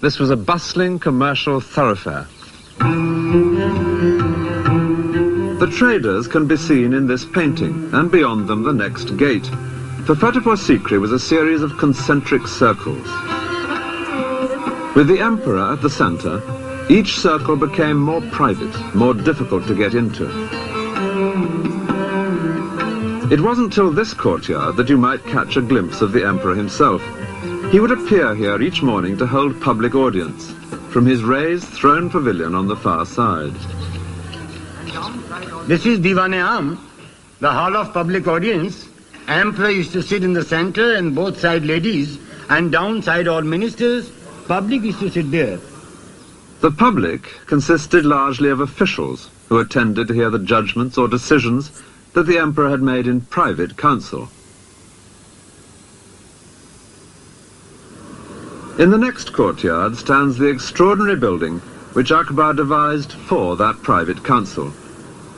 this was a bustling commercial thoroughfare. The traders can be seen in this painting, and beyond them the next gate. For Fatehpur Sikri was a series of concentric circles. With the emperor at the center, each circle became more private, more difficult to get into. It wasn't till this courtyard that you might catch a glimpse of the emperor himself. He would appear here each morning to hold public audience from his raised throne pavilion on the far side. This is Diwan-e-Am, the hall of public audience. Emperor used to sit in the center and both side ladies, and downside all ministers. Public used to sit there. The public consisted largely of officials who attended to hear the judgments or decisions that the emperor had made in private council. In the next courtyard stands the extraordinary building which Akbar devised for that private council.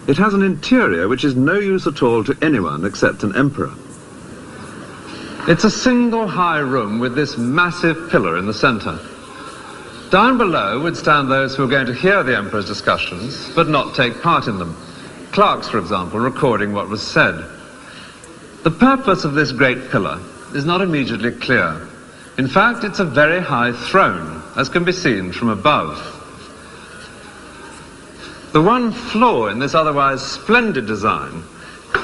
It has an interior which is no use at all to anyone except an emperor. It's a single high room with this massive pillar in the center. Down below would stand those who were going to hear the emperor's discussions, but not take part in them. Clerks, for example, recording what was said. The purpose of this great pillar is not immediately clear. In fact, it's a very high throne, as can be seen from above. The one flaw in this otherwise splendid design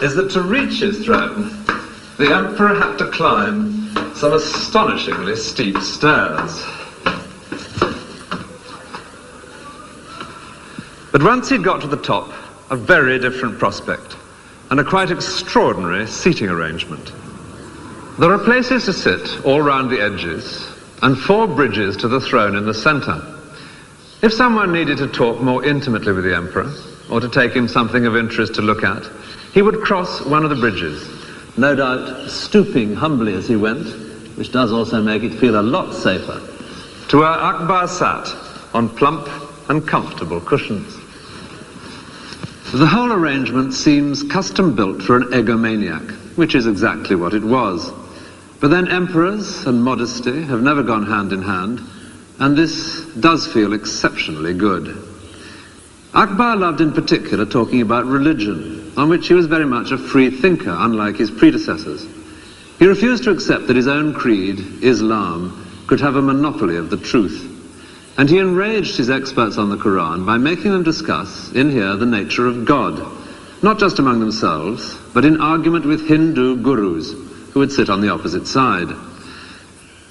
is that to reach his throne, the emperor had to climb some astonishingly steep stairs. But once he'd got to the top, a very different prospect, and a quite extraordinary seating arrangement. There are places to sit all round the edges, and 4 bridges to the throne in the centre. If someone needed to talk more intimately with the emperor, or to take him something of interest to look at, he would cross one of the bridges, no doubt stooping humbly as he went, which does also make it feel a lot safer, to where Akbar sat on plump and comfortable cushions. The whole arrangement seems custom-built for an egomaniac, which is exactly what it was. But then emperors and modesty have never gone hand in hand, and this does feel exceptionally good. Akbar loved in particular talking about religion, on which he was very much a free thinker, unlike his predecessors. He refused to accept that his own creed, Islam, could have a monopoly of the truth. And he enraged his experts on the Quran by making them discuss, in here, the nature of God, not just among themselves, but in argument with Hindu gurus, who would sit on the opposite side.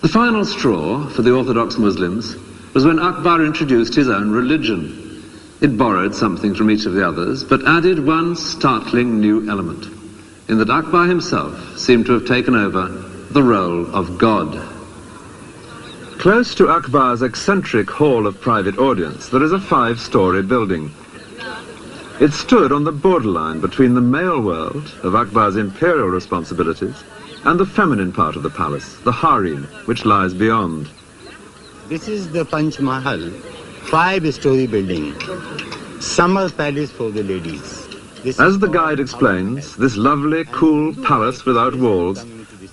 The final straw for the orthodox Muslims was when Akbar introduced his own religion. It borrowed something from each of the others, but added one startling new element, in that Akbar himself seemed to have taken over the role of God. Close to Akbar's eccentric hall of private audience, there is a 5-story building. It stood on the borderline between the male world of Akbar's imperial responsibilities and the feminine part of the palace, the harem, which lies beyond. This is the Panch Mahal, 5-story building. Summer palace for the ladies. As the guide explains, this lovely, cool palace without walls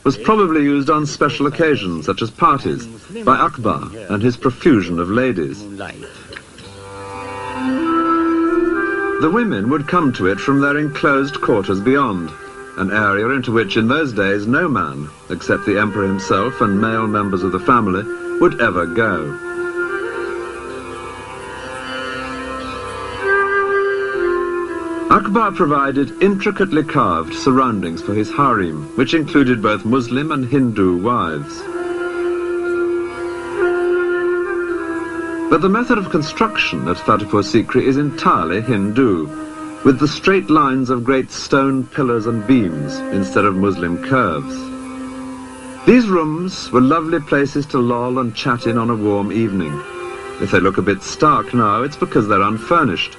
was probably used on special occasions, such as parties, by Akbar and his profusion of ladies. The women would come to it from their enclosed quarters beyond, an area into which in those days no man, except the emperor himself and male members of the family, would ever go. Akbar provided intricately carved surroundings for his harem, which included both Muslim and Hindu wives. But the method of construction at Fatehpur Sikri is entirely Hindu, with the straight lines of great stone pillars and beams instead of Muslim curves. These rooms were lovely places to loll and chat in on a warm evening. If they look a bit stark now, it's because they're unfurnished.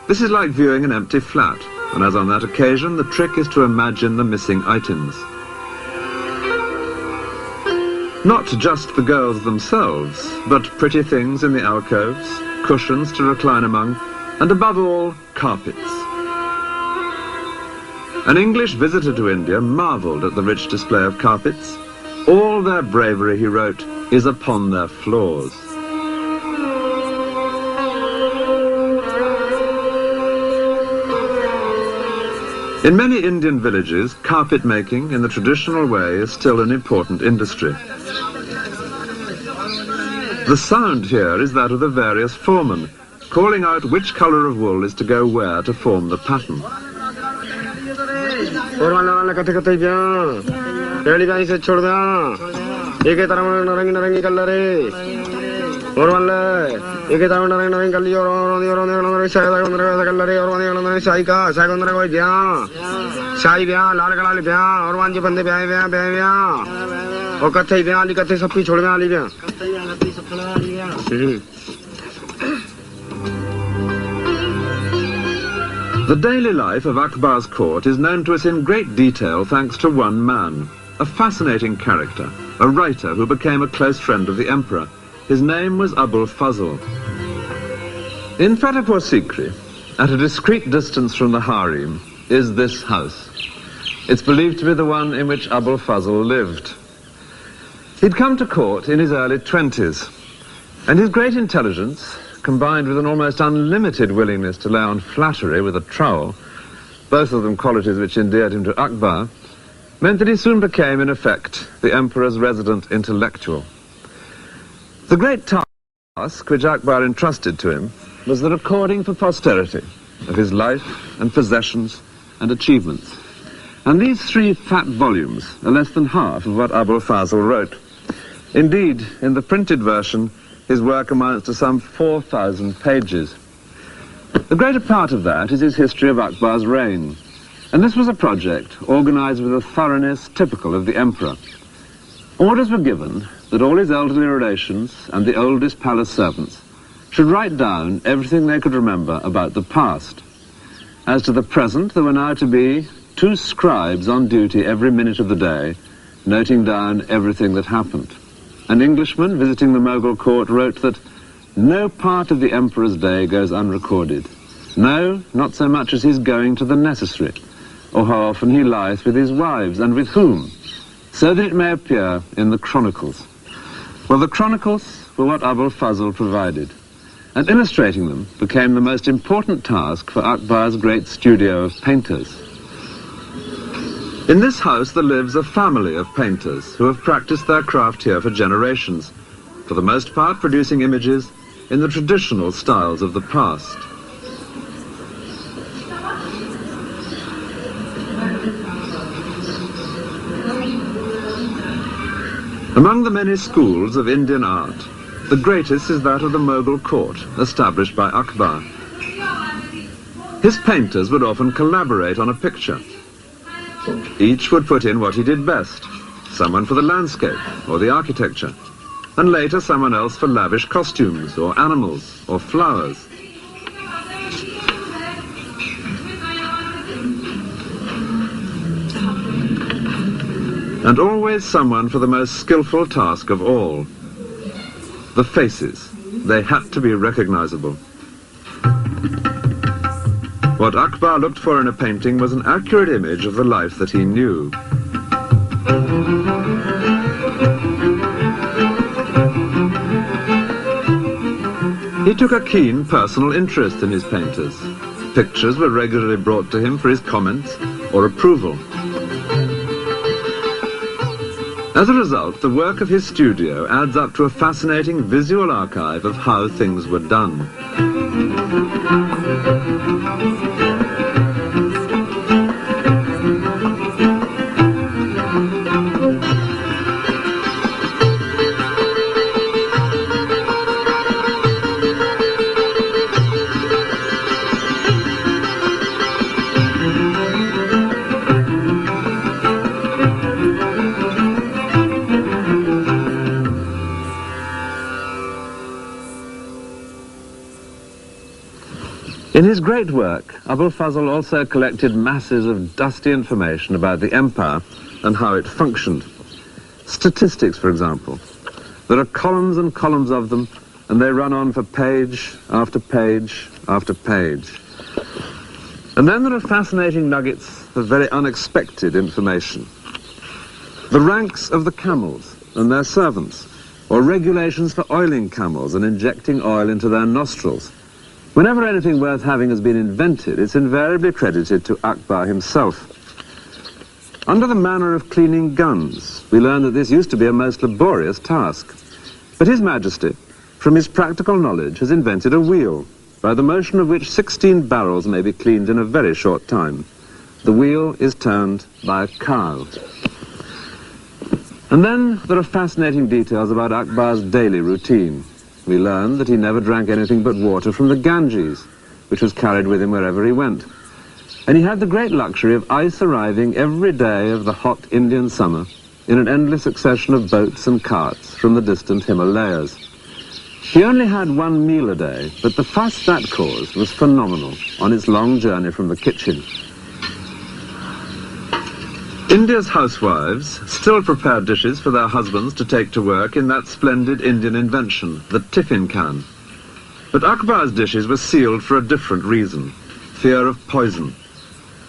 This is like viewing an empty flat, and as on that occasion, the trick is to imagine the missing items. Not just the girls themselves, but pretty things in the alcoves, cushions to recline among, and above all, carpets. An English visitor to India marvelled at the rich display of carpets. All their bravery, he wrote, is upon their floors. In many Indian villages, carpet making in the traditional way is still an important industry. The sound here is that of the various foremen, calling out which colour of wool is to go where to form the pattern. The daily life of Akbar's court is known to us in great detail thanks to one man, a fascinating character, a writer who became a close friend of the emperor. His name was Abul Fazl. In Fatehpur Sikri, at a discreet distance from the harem, is this house. It's believed to be the one in which Abul Fazl lived. He'd come to court in his early 20s, and his great intelligence, combined with an almost unlimited willingness to lay on flattery with a trowel, both of them qualities which endeared him to Akbar, meant that he soon became, in effect, the emperor's resident intellectual. The great task which Akbar entrusted to him was the recording for posterity of his life and possessions and achievements. And these 3 fat volumes are less than half of what Abul Fazl wrote. Indeed, in the printed version, his work amounts to some 4,000 pages. The greater part of that is his history of Akbar's reign. And this was a project organized with a thoroughness typical of the emperor. Orders were given that all his elderly relations and the oldest palace servants should write down everything they could remember about the past. As to the present, there were now to be 2 scribes on duty every minute of the day, noting down everything that happened. An Englishman visiting the Mughal court wrote that no part of the emperor's day goes unrecorded. No, not so much as his going to the necessary, or how often he lieth with his wives, and with whom, so that it may appear in the chronicles. Well, the chronicles were what Abul Fazl provided, and illustrating them became the most important task for Akbar's great studio of painters. In this house there lives a family of painters who have practiced their craft here for generations, for the most part producing images in the traditional styles of the past. Among the many schools of Indian art, the greatest is that of the Mughal court, established by Akbar. His painters would often collaborate on a picture. Each would put in what he did best, someone for the landscape or the architecture, and later someone else for lavish costumes or animals or flowers. And always someone for the most skillful task of all, the faces. They had to be recognizable. What Akbar looked for in a painting was an accurate image of the life that he knew. He took a keen personal interest in his painters. Pictures were regularly brought to him for his comments or approval. As a result, the work of his studio adds up to a fascinating visual archive of how things were done. In his great work, Abul Fazl also collected masses of dusty information about the empire and how it functioned. Statistics, for example. There are columns and columns of them, and they run on for page after page after page. And then there are fascinating nuggets of very unexpected information. The ranks of the camels and their servants, or regulations for oiling camels and injecting oil into their nostrils. Whenever anything worth having has been invented, it's invariably credited to Akbar himself. Under the manner of cleaning guns, we learn that this used to be a most laborious task. But His Majesty, from his practical knowledge, has invented a wheel, by the motion of which 16 barrels may be cleaned in a very short time. The wheel is turned by a cow. And then there are fascinating details about Akbar's daily routine. We learn that he never drank anything but water from the Ganges, which was carried with him wherever he went. And he had the great luxury of ice arriving every day of the hot Indian summer in an endless succession of boats and carts from the distant Himalayas. He only had one meal a day, but the fuss that caused was phenomenal on its long journey from the kitchen. India's housewives still prepare dishes for their husbands to take to work in that splendid Indian invention, the tiffin can. But Akbar's dishes were sealed for a different reason, fear of poison.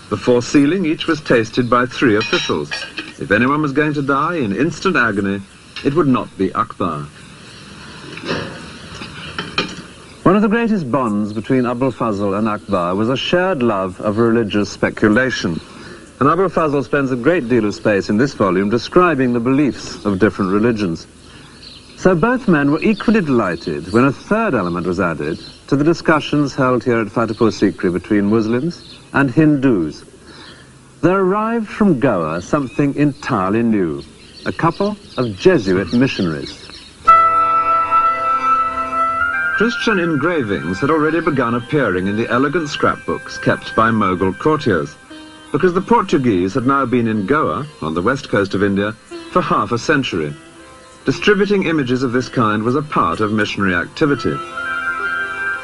Before sealing, each was tasted by 3 officials. If anyone was going to die in instant agony, it would not be Akbar. One of the greatest bonds between Abul Fazl and Akbar was a shared love of religious speculation. And Abul Fazl spends a great deal of space in this volume describing the beliefs of different religions. So both men were equally delighted when a third element was added to the discussions held here at Fatehpur Sikri between Muslims and Hindus. There arrived from Goa something entirely new, a couple of Jesuit missionaries. Christian engravings had already begun appearing in the elegant scrapbooks kept by Mughal courtiers, because the Portuguese had now been in Goa, on the west coast of India, for half a century. Distributing images of this kind was a part of missionary activity.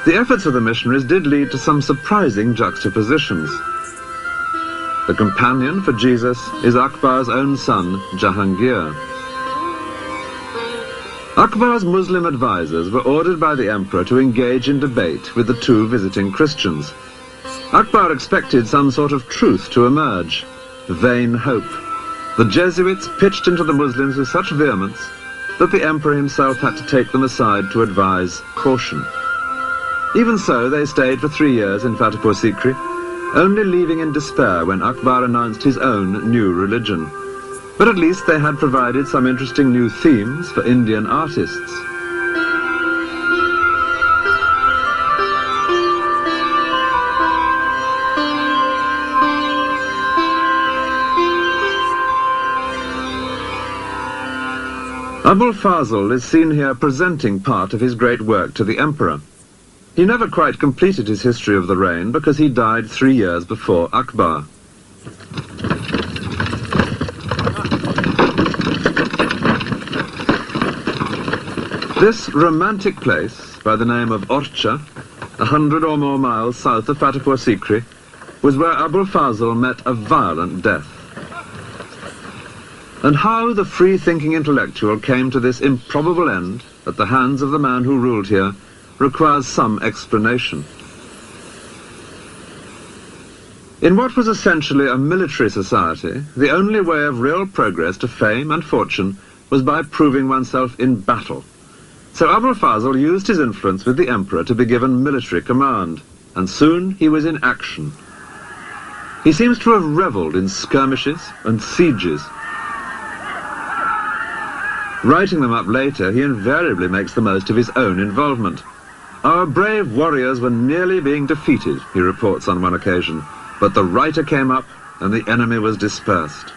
The efforts of the missionaries did lead to some surprising juxtapositions. The companion for Jesus is Akbar's own son, Jahangir. Akbar's Muslim advisors were ordered by the emperor to engage in debate with the two visiting Christians. Akbar expected some sort of truth to emerge. Vain hope. The Jesuits pitched into the Muslims with such vehemence that the emperor himself had to take them aside to advise caution. Even so, they stayed for 3 years in Fatehpur Sikri, only leaving in despair when Akbar announced his own new religion. But at least they had provided some interesting new themes for Indian artists. Abul Fazl is seen here presenting part of his great work to the emperor. He never quite completed his history of the reign because he died 3 years before Akbar. This romantic place, by the name of Orcha, 100 or more miles south of Fatehpur Sikri, was where Abul Fazl met a violent death. And how the free-thinking intellectual came to this improbable end at the hands of the man who ruled here requires some explanation. In what was essentially a military society, the only way of real progress to fame and fortune was by proving oneself in battle. So Abul Fazl used his influence with the emperor to be given military command, and soon he was in action. He seems to have revelled in skirmishes and sieges. Writing them up later, he invariably makes the most of his own involvement. Our brave warriors were nearly being defeated, he reports on one occasion, but the writer came up and the enemy was dispersed.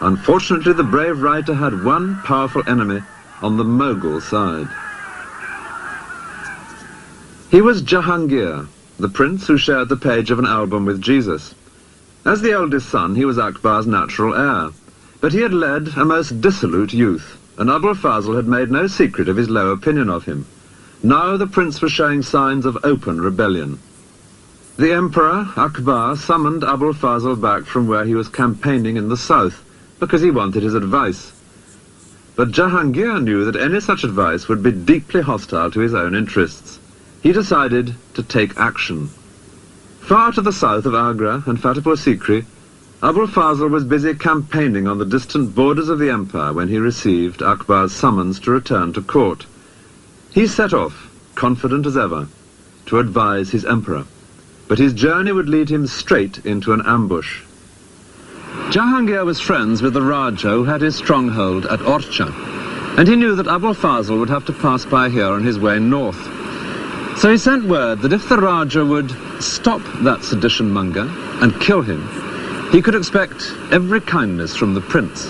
Unfortunately, the brave writer had one powerful enemy on the Mughal side. He was Jahangir, the prince who shared the page of an album with Jesus. As the eldest son, he was Akbar's natural heir, but he had led a most dissolute youth, and Abul Fazl had made no secret of his low opinion of him. Now the prince was showing signs of open rebellion. The emperor, Akbar, summoned Abul Fazl back from where he was campaigning in the south, because he wanted his advice. But Jahangir knew that any such advice would be deeply hostile to his own interests. He decided to take action. Far to the south of Agra and Fatehpur Sikri, Abul Fazl was busy campaigning on the distant borders of the empire when he received Akbar's summons to return to court. He set off, confident as ever, to advise his emperor. But his journey would lead him straight into an ambush. Jahangir was friends with the Raja who had his stronghold at Orcha, and he knew that Abul Fazl would have to pass by here on his way north. So he sent word that if the Raja would stop that sedition monger and kill him, he could expect every kindness from the prince.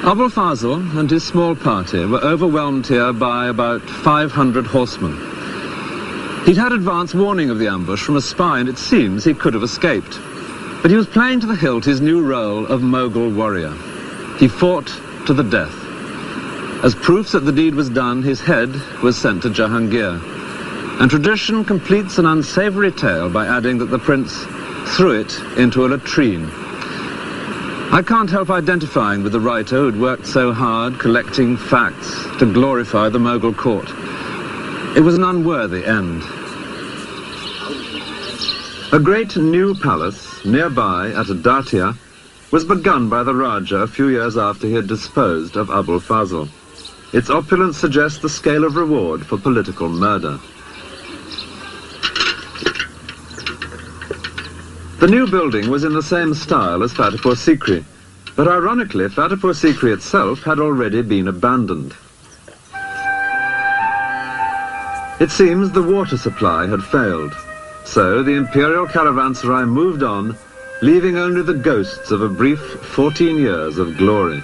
Abul Fazl and his small party were overwhelmed here by about 500 horsemen. He'd had advance warning of the ambush from a spy, and it seems he could have escaped. But he was playing to the hilt his new role of Mughal warrior. He fought to the death. As proofs that the deed was done, his head was sent to Jahangir. And tradition completes an unsavory tale by adding that the prince threw it into a latrine. I can't help identifying with the writer who'd worked so hard collecting facts to glorify the Mughal court. It was an unworthy end. A great new palace nearby at Datia was begun by the Raja a few years after he had disposed of Abul Fazl. Its opulence suggests the scale of reward for political murder. The new building was in the same style as Fatehpur Sikri, but ironically, Fatehpur Sikri itself had already been abandoned. It seems the water supply had failed, so the imperial caravanserai moved on, leaving only the ghosts of a brief 14 years of glory.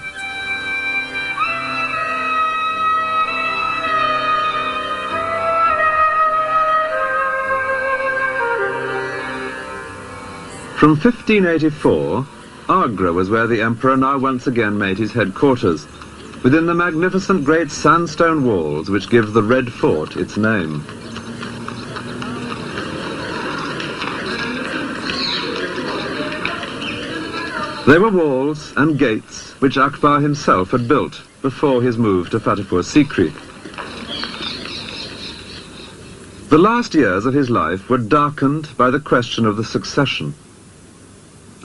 From 1584, Agra was where the emperor now once again made his headquarters, within the magnificent great sandstone walls which give the Red Fort its name. They were walls and gates which Akbar himself had built before his move to Fatehpur Sikri. The last years of his life were darkened by the question of the succession.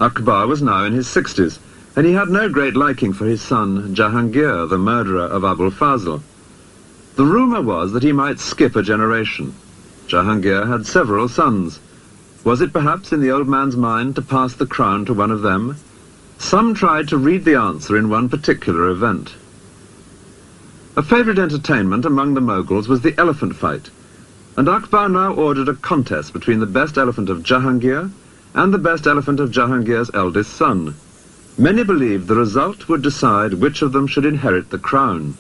Akbar was now in his 60s, and he had no great liking for his son Jahangir, the murderer of Abul Fazl. The rumour was that he might skip a generation. Jahangir had several sons. Was it perhaps in the old man's mind to pass the crown to one of them? Some tried to read the answer in one particular event. A favourite entertainment among the Moghuls was the elephant fight, and Akbar now ordered a contest between the best elephant of Jahangir and the best elephant of Jahangir's eldest son. Many believed the result would decide which of them should inherit the crown.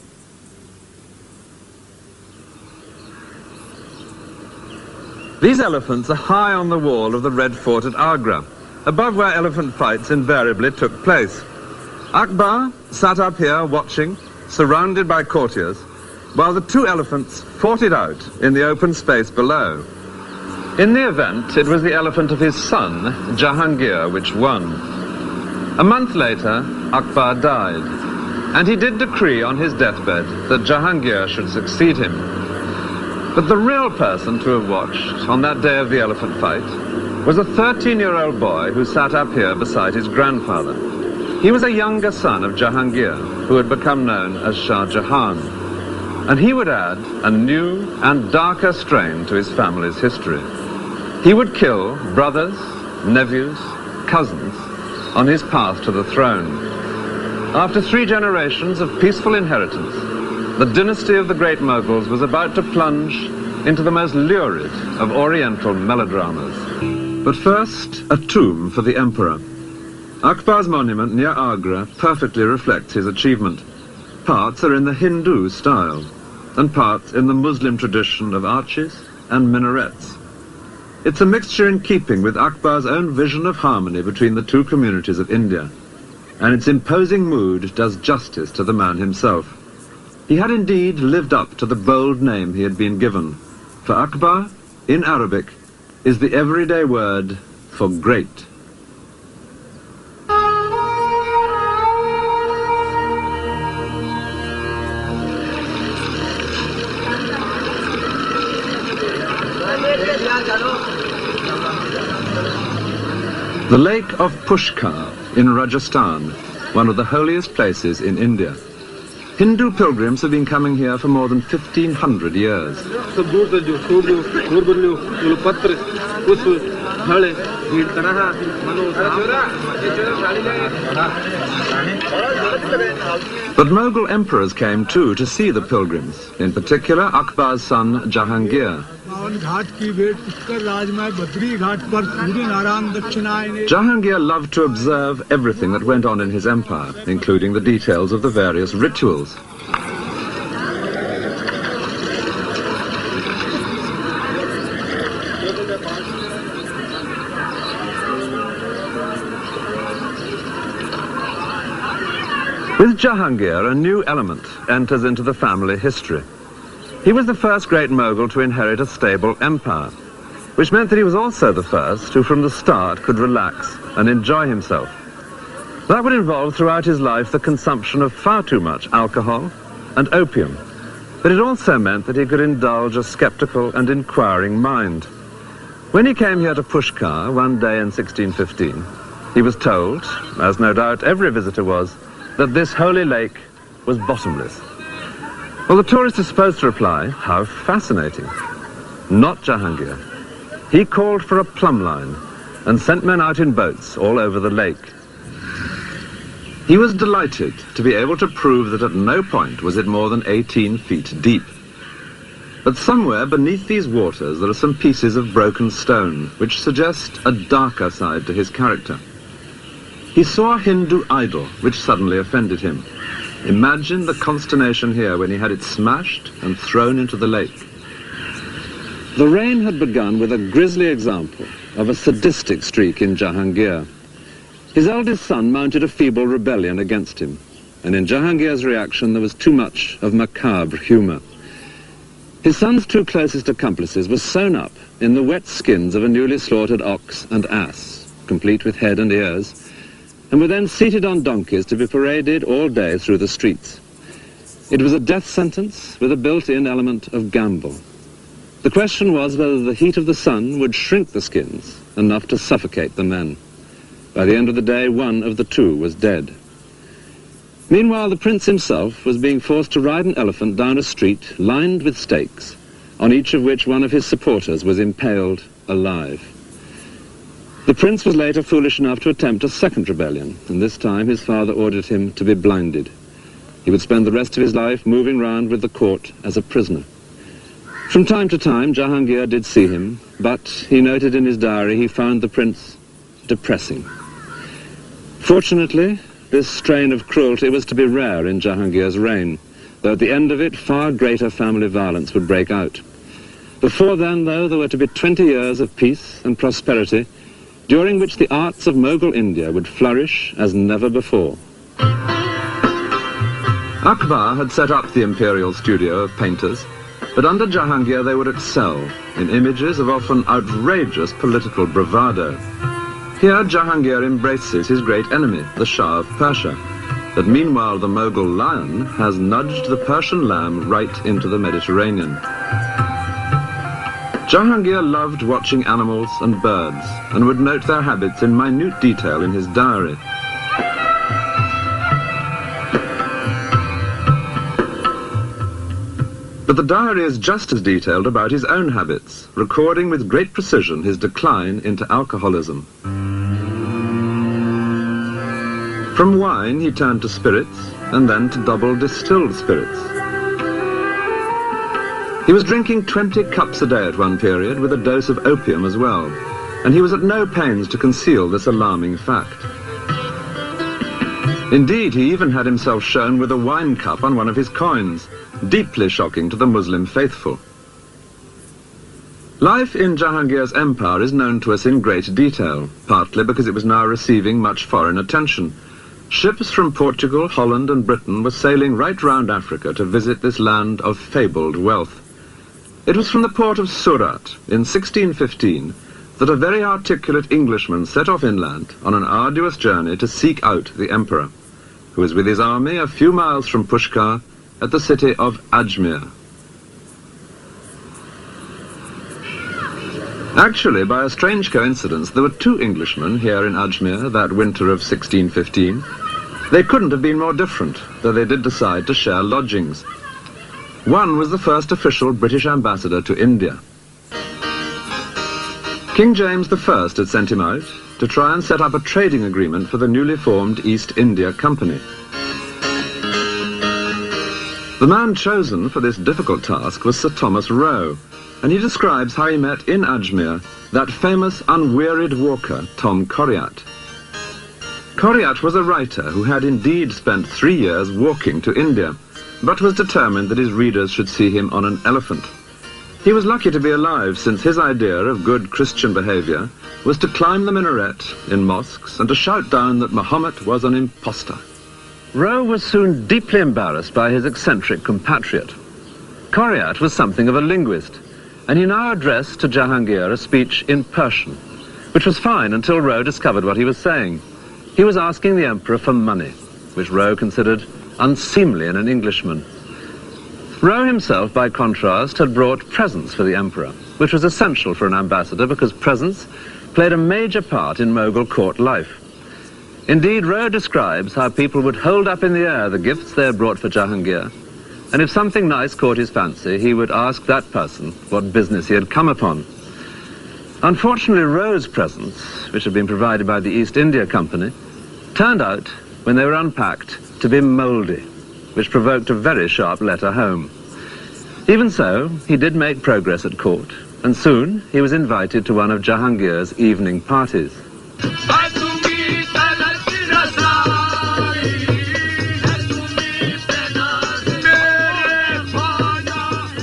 These elephants are high on the wall of the Red Fort at Agra, above where elephant fights invariably took place. Akbar sat up here watching, surrounded by courtiers, while the two elephants fought it out in the open space below. In the event, it was the elephant of his son, Jahangir, which won. A month later, Akbar died, and he did decree on his deathbed that Jahangir should succeed him. But the real person to have watched on that day of the elephant fight was a 13-year-old boy who sat up here beside his grandfather. He was a younger son of Jahangir, who had become known as Shah Jahan, and he would add a new and darker strain to his family's history. He would kill brothers, nephews, cousins on his path to the throne. After 3 generations of peaceful inheritance, the dynasty of the great Moghuls was about to plunge into the most lurid of Oriental melodramas. But first, a tomb for the emperor. Akbar's monument near Agra perfectly reflects his achievement. Parts are in the Hindu style, and parts in the Muslim tradition of arches and minarets. It's a mixture in keeping with Akbar's own vision of harmony between the two communities of India, and its imposing mood does justice to the man himself. He had indeed lived up to the bold name he had been given, for Akbar, in Arabic, is the everyday word for great. The Lake of Pushkar in Rajasthan, one of the holiest places in India. Hindu pilgrims have been coming here for more than 1,500 years. But Mughal emperors came too to see the pilgrims, in particular Akbar's son Jahangir. Jahangir loved to observe everything that went on in his empire, including the details of the various rituals. With Jahangir, a new element enters into the family history. He was the first great Mughal to inherit a stable empire, which meant that he was also the first who from the start could relax and enjoy himself. That would involve throughout his life the consumption of far too much alcohol and opium, but it also meant that he could indulge a skeptical and inquiring mind. When he came here to Pushkar one day in 1615, he was told, as no doubt every visitor was, that this holy lake was bottomless. Well, the tourist is supposed to reply, how fascinating. Not Jahangir. He called for a plumb line and sent men out in boats all over the lake. He was delighted to be able to prove that at no point was it more than 18 feet deep. But somewhere beneath these waters there are some pieces of broken stone which suggest a darker side to his character. He saw a Hindu idol which suddenly offended him. Imagine the consternation here when he had it smashed and thrown into the lake. The reign had begun with a grisly example of a sadistic streak in Jahangir. His eldest son mounted a feeble rebellion against him, and in Jahangir's reaction there was too much of macabre humour. His son's two closest accomplices were sewn up in the wet skins of a newly slaughtered ox and ass, complete with head and ears, and were then seated on donkeys to be paraded all day through the streets. It was a death sentence with a built-in element of gamble. The question was whether the heat of the sun would shrink the skins enough to suffocate the men. By the end of the day, one of the two was dead. Meanwhile, the prince himself was being forced to ride an elephant down a street lined with stakes, on each of which one of his supporters was impaled alive. The prince was later foolish enough to attempt a second rebellion, and this time his father ordered him to be blinded. He would spend the rest of his life moving round with the court as a prisoner. From time to time, Jahangir did see him, but he noted in his diary he found the prince depressing. Fortunately, this strain of cruelty was to be rare in Jahangir's reign, though at the end of it far greater family violence would break out. Before then, though, there were to be 20 years of peace and prosperity, during which the arts of Mughal India would flourish as never before. Akbar had set up the imperial studio of painters, but under Jahangir they would excel in images of often outrageous political bravado. Here Jahangir embraces his great enemy, the Shah of Persia, but meanwhile the Mughal lion has nudged the Persian lamb right into the Mediterranean. Jahangir loved watching animals and birds and would note their habits in minute detail in his diary. But the diary is just as detailed about his own habits, recording with great precision his decline into alcoholism. From wine he turned to spirits, and then to double distilled spirits. He was drinking 20 cups a day at one period, with a dose of opium as well, and he was at no pains to conceal this alarming fact. Indeed, he even had himself shown with a wine cup on one of his coins, deeply shocking to the Muslim faithful. Life in Jahangir's empire is known to us in great detail, partly because it was now receiving much foreign attention. Ships from Portugal, Holland and Britain were sailing right round Africa to visit this land of fabled wealth. It was from the port of Surat in 1615 that a very articulate Englishman set off inland on an arduous journey to seek out the emperor, who was with his army a few miles from Pushkar at the city of Ajmer. Actually, by a strange coincidence, there were two Englishmen here in Ajmer that winter of 1615. They couldn't have been more different, though they did decide to share lodgings. One was the first official British ambassador to India. King James I had sent him out to try and set up a trading agreement for the newly formed East India Company. The man chosen for this difficult task was Sir Thomas Roe, and he describes how he met in Ajmer that famous unwearied walker, Tom Coriat. Coriat was a writer who had indeed spent 3 years walking to India, but was determined that his readers should see him on an elephant. He was lucky to be alive, since his idea of good Christian behavior was to climb the minaret in mosques and to shout down that Muhammad was an impostor. Roe was soon deeply embarrassed by his eccentric compatriot. Coriat was something of a linguist, and he now addressed to Jahangir a speech in Persian, which was fine until Roe discovered what he was saying. He was asking the emperor for money, which Roe considered unseemly in an Englishman. Roe himself, by contrast, had brought presents for the emperor, which was essential for an ambassador because presents played a major part in Mughal court life. Indeed, Roe describes how people would hold up in the air the gifts they had brought for Jahangir, and if something nice caught his fancy, he would ask that person what business he had come upon. Unfortunately, Roe's presents, which had been provided by the East India Company, turned out, when they were unpacked, to be mouldy, which provoked a very sharp letter home. Even so, he did make progress at court, and soon he was invited to one of Jahangir's evening parties.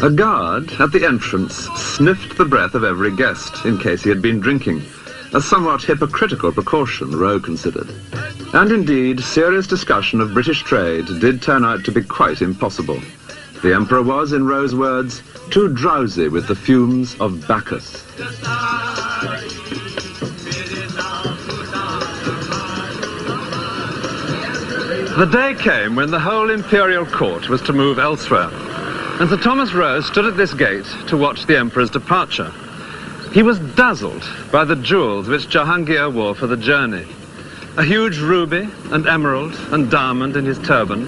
A guard at the entrance sniffed the breath of every guest in case he had been drinking, a somewhat hypocritical precaution, Rowe considered. And indeed, serious discussion of British trade did turn out to be quite impossible. The Emperor was, in Rowe's words, too drowsy with the fumes of Bacchus. The day came when the whole imperial court was to move elsewhere, and Sir Thomas Rowe stood at this gate to watch the Emperor's departure. He was dazzled by the jewels which Jahangir wore for the journey. A huge ruby and emerald and diamond in his turban,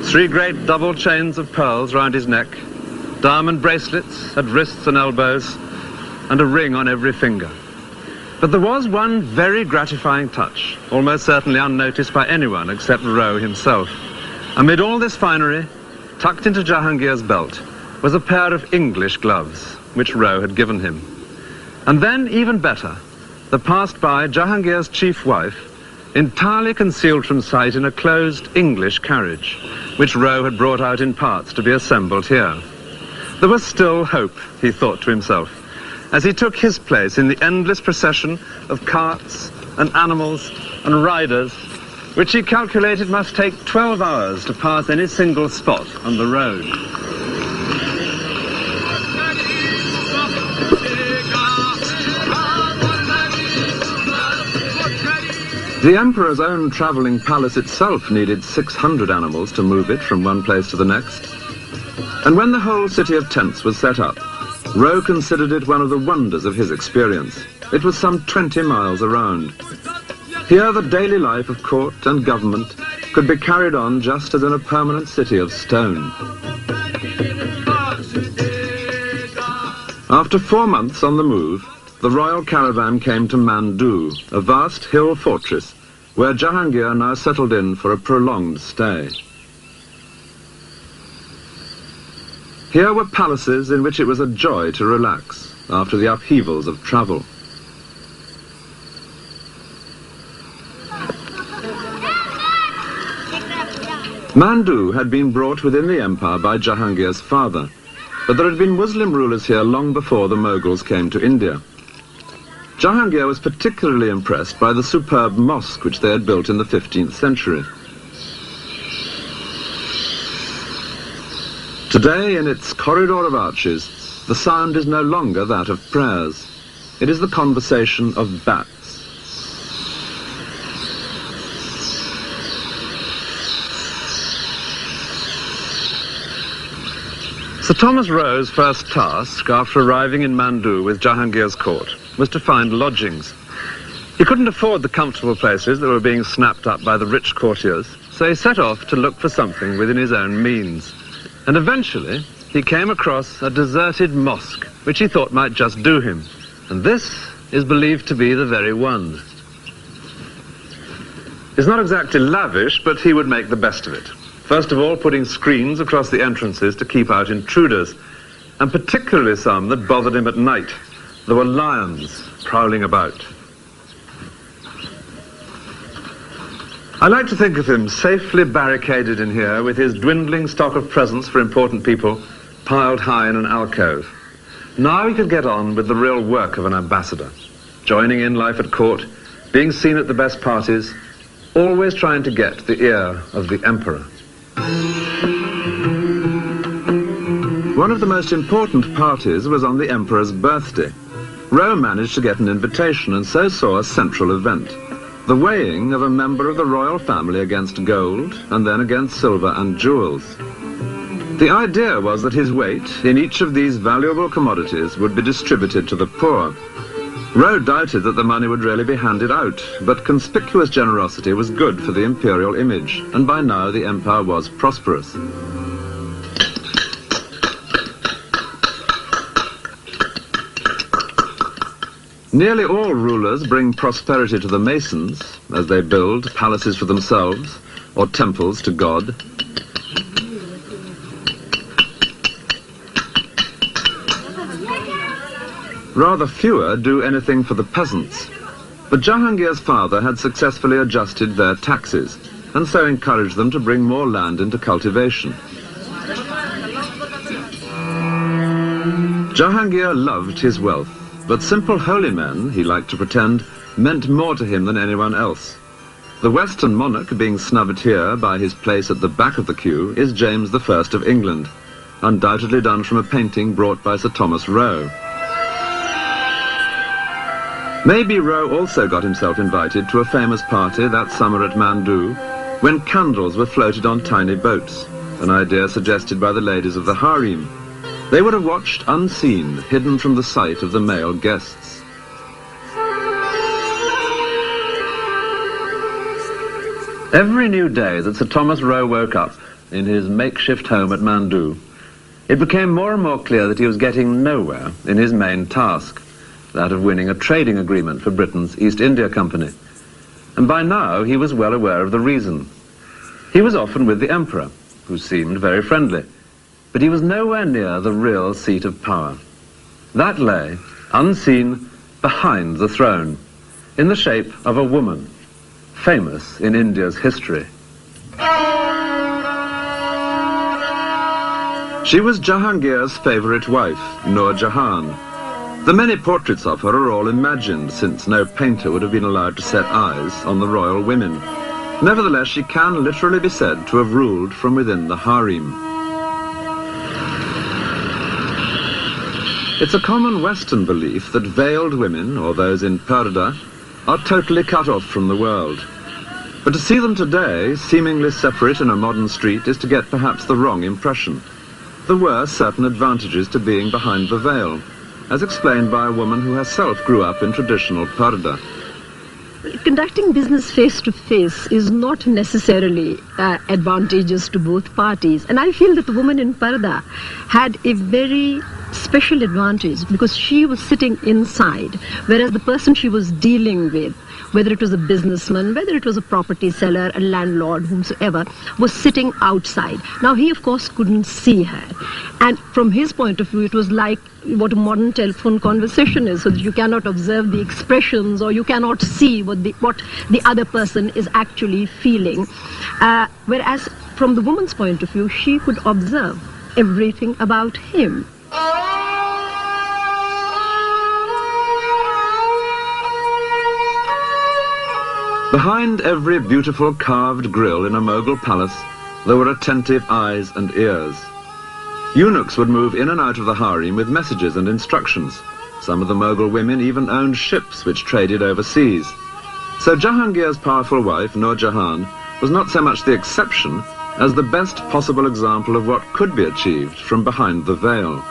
3 great double chains of pearls round his neck, diamond bracelets at wrists and elbows, and a ring on every finger. But there was one very gratifying touch, almost certainly unnoticed by anyone except Rowe himself. Amid all this finery, tucked into Jahangir's belt, was a pair of English gloves, which Rowe had given him. And then, even better, there passed by Jahangir's chief wife, entirely concealed from sight in a closed English carriage, which Rowe had brought out in parts to be assembled here. There was still hope, he thought to himself, as he took his place in the endless procession of carts and animals and riders, which he calculated must take 12 hours to pass any single spot on the road. The Emperor's own travelling palace itself needed 600 animals to move it from one place to the next. And when the whole city of tents was set up, Rowe considered it one of the wonders of his experience. It was some 20 miles around. Here the daily life of court and government could be carried on just as in a permanent city of stone. After 4 months on the move, the royal caravan came to Mandu, a vast hill fortress where Jahangir now settled in for a prolonged stay. Here were palaces in which it was a joy to relax after the upheavals of travel. Mandu had been brought within the empire by Jahangir's father, but there had been Muslim rulers here long before the Moghuls came to India. Jahangir was particularly impressed by the superb mosque which they had built in the 15th century. Today, in its corridor of arches, the sound is no longer that of prayers. It is the conversation of bats. Sir Thomas Rowe's first task after arriving in Mandu with Jahangir's court was to find lodgings. He couldn't afford the comfortable places that were being snapped up by the rich courtiers, so he set off to look for something within his own means. And eventually, he came across a deserted mosque, which he thought might just do him. And this is believed to be the very one. It's not exactly lavish, but he would make the best of it. First of all, putting screens across the entrances to keep out intruders, and particularly some that bothered him at night. There were lions prowling about. I like to think of him safely barricaded in here with his dwindling stock of presents for important people piled high in an alcove. Now he could get on with the real work of an ambassador, joining in life at court, being seen at the best parties, always trying to get the ear of the emperor. One of the most important parties was on the emperor's birthday. Rowe managed to get an invitation and so saw a central event, the weighing of a member of the royal family against gold and then against silver and jewels. The idea was that his weight in each of these valuable commodities would be distributed to the poor. Rowe doubted that the money would really be handed out, but conspicuous generosity was good for the imperial image, and by now the empire was prosperous. Nearly all rulers bring prosperity to the Masons as they build palaces for themselves or temples to God. Rather fewer do anything for the peasants. But Jahangir's father had successfully adjusted their taxes, and so encouraged them to bring more land into cultivation. Jahangir loved his wealth, but simple holy men, he liked to pretend, meant more to him than anyone else. The Western monarch being snubbed here by his place at the back of the queue is James I of England, undoubtedly done from a painting brought by Sir Thomas Roe. Maybe Roe also got himself invited to a famous party that summer at Mandu, when candles were floated on tiny boats, an idea suggested by the ladies of the harem. They would have watched unseen, hidden from the sight of the male guests. Every new day that Sir Thomas Roe woke up in his makeshift home at Mandu, it became more and more clear that he was getting nowhere in his main task, that of winning a trading agreement for Britain's East India Company. And by now he was well aware of the reason. He was often with the Emperor, who seemed very friendly, but he was nowhere near the real seat of power. That lay, unseen, behind the throne, in the shape of a woman, famous in India's history. She was Jahangir's favourite wife, Nur Jahan. The many portraits of her are all imagined, since no painter would have been allowed to set eyes on the royal women. Nevertheless, she can literally be said to have ruled from within the harem. It's a common Western belief that veiled women, or those in purdah, are totally cut off from the world. But to see them today, seemingly separate in a modern street, is to get perhaps the wrong impression. There were certain advantages to being behind the veil, as explained by a woman who herself grew up in traditional purdah. Conducting business face-to-face is not necessarily advantageous to both parties. And I feel that the woman in Parda had a very special advantage because she was sitting inside, whereas the person she was dealing with, whether it was a businessman, whether it was a property seller, a landlord, whomsoever, was sitting outside. Now he, of course, couldn't see her. And from his point of view, it was like what a modern telephone conversation is, so that you cannot observe the expressions or you cannot see what the other person is actually feeling. Whereas from the woman's point of view, she could observe everything about him. Behind every beautiful carved grille in a Mughal palace, there were attentive eyes and ears. Eunuchs would move in and out of the harem with messages and instructions. Some of the Mughal women even owned ships which traded overseas. So Jahangir's powerful wife, Nur Jahan, was not so much the exception as the best possible example of what could be achieved from behind the veil.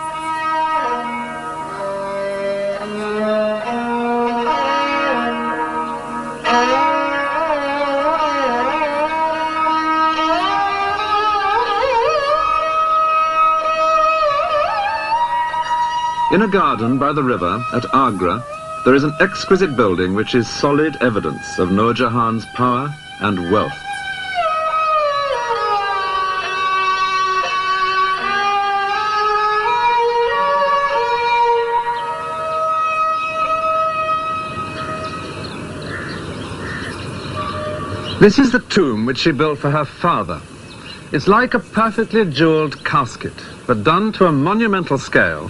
In a garden by the river at Agra, there is an exquisite building which is solid evidence of Nur Jahan's power and wealth. This is the tomb which she built for her father. It's like a perfectly jewelled casket, but done to a monumental scale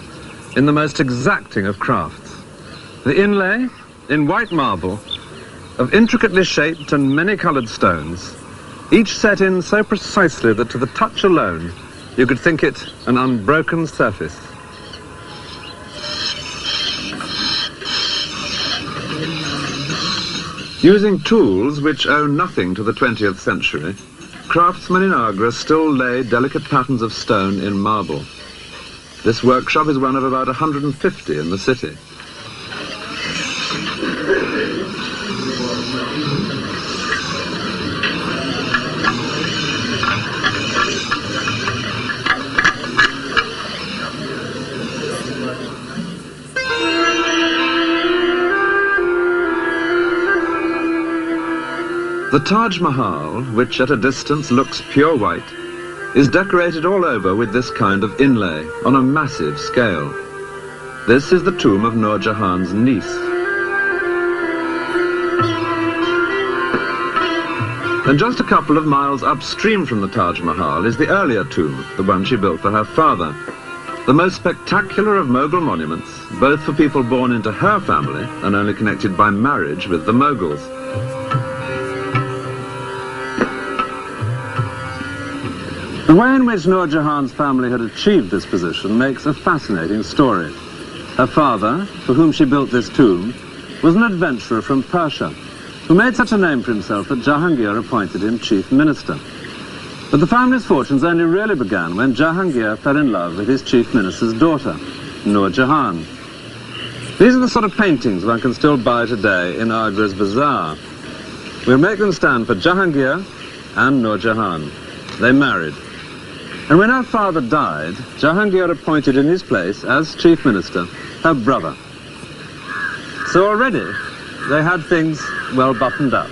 in the most exacting of crafts. The inlay, in white marble, of intricately shaped and many-coloured stones, each set in so precisely that to the touch alone you could think it an unbroken surface. Using tools which owe nothing to the 20th century, craftsmen in Agra still lay delicate patterns of stone in marble. This workshop is one of about 150 in the city. The Taj Mahal, which at a distance looks pure white, is decorated all over with this kind of inlay on a massive scale. This is the tomb of Nur Jahan's niece. And just a couple of miles upstream from the Taj Mahal is the earlier tomb, the one she built for her father. The most spectacular of Mughal monuments, both for people born into her family and only connected by marriage with the Moghuls. The way in which Nur Jahan's family had achieved this position makes a fascinating story. Her father, for whom she built this tomb, was an adventurer from Persia, who made such a name for himself that Jahangir appointed him chief minister. But the family's fortunes only really began when Jahangir fell in love with his chief minister's daughter, Nur Jahan. These are the sort of paintings one can still buy today in Agra's bazaar. We'll make them stand for Jahangir and Nur Jahan. They married. And when her father died, Jahangir appointed in his place, as chief minister, her brother. So already, they had things well buttoned up.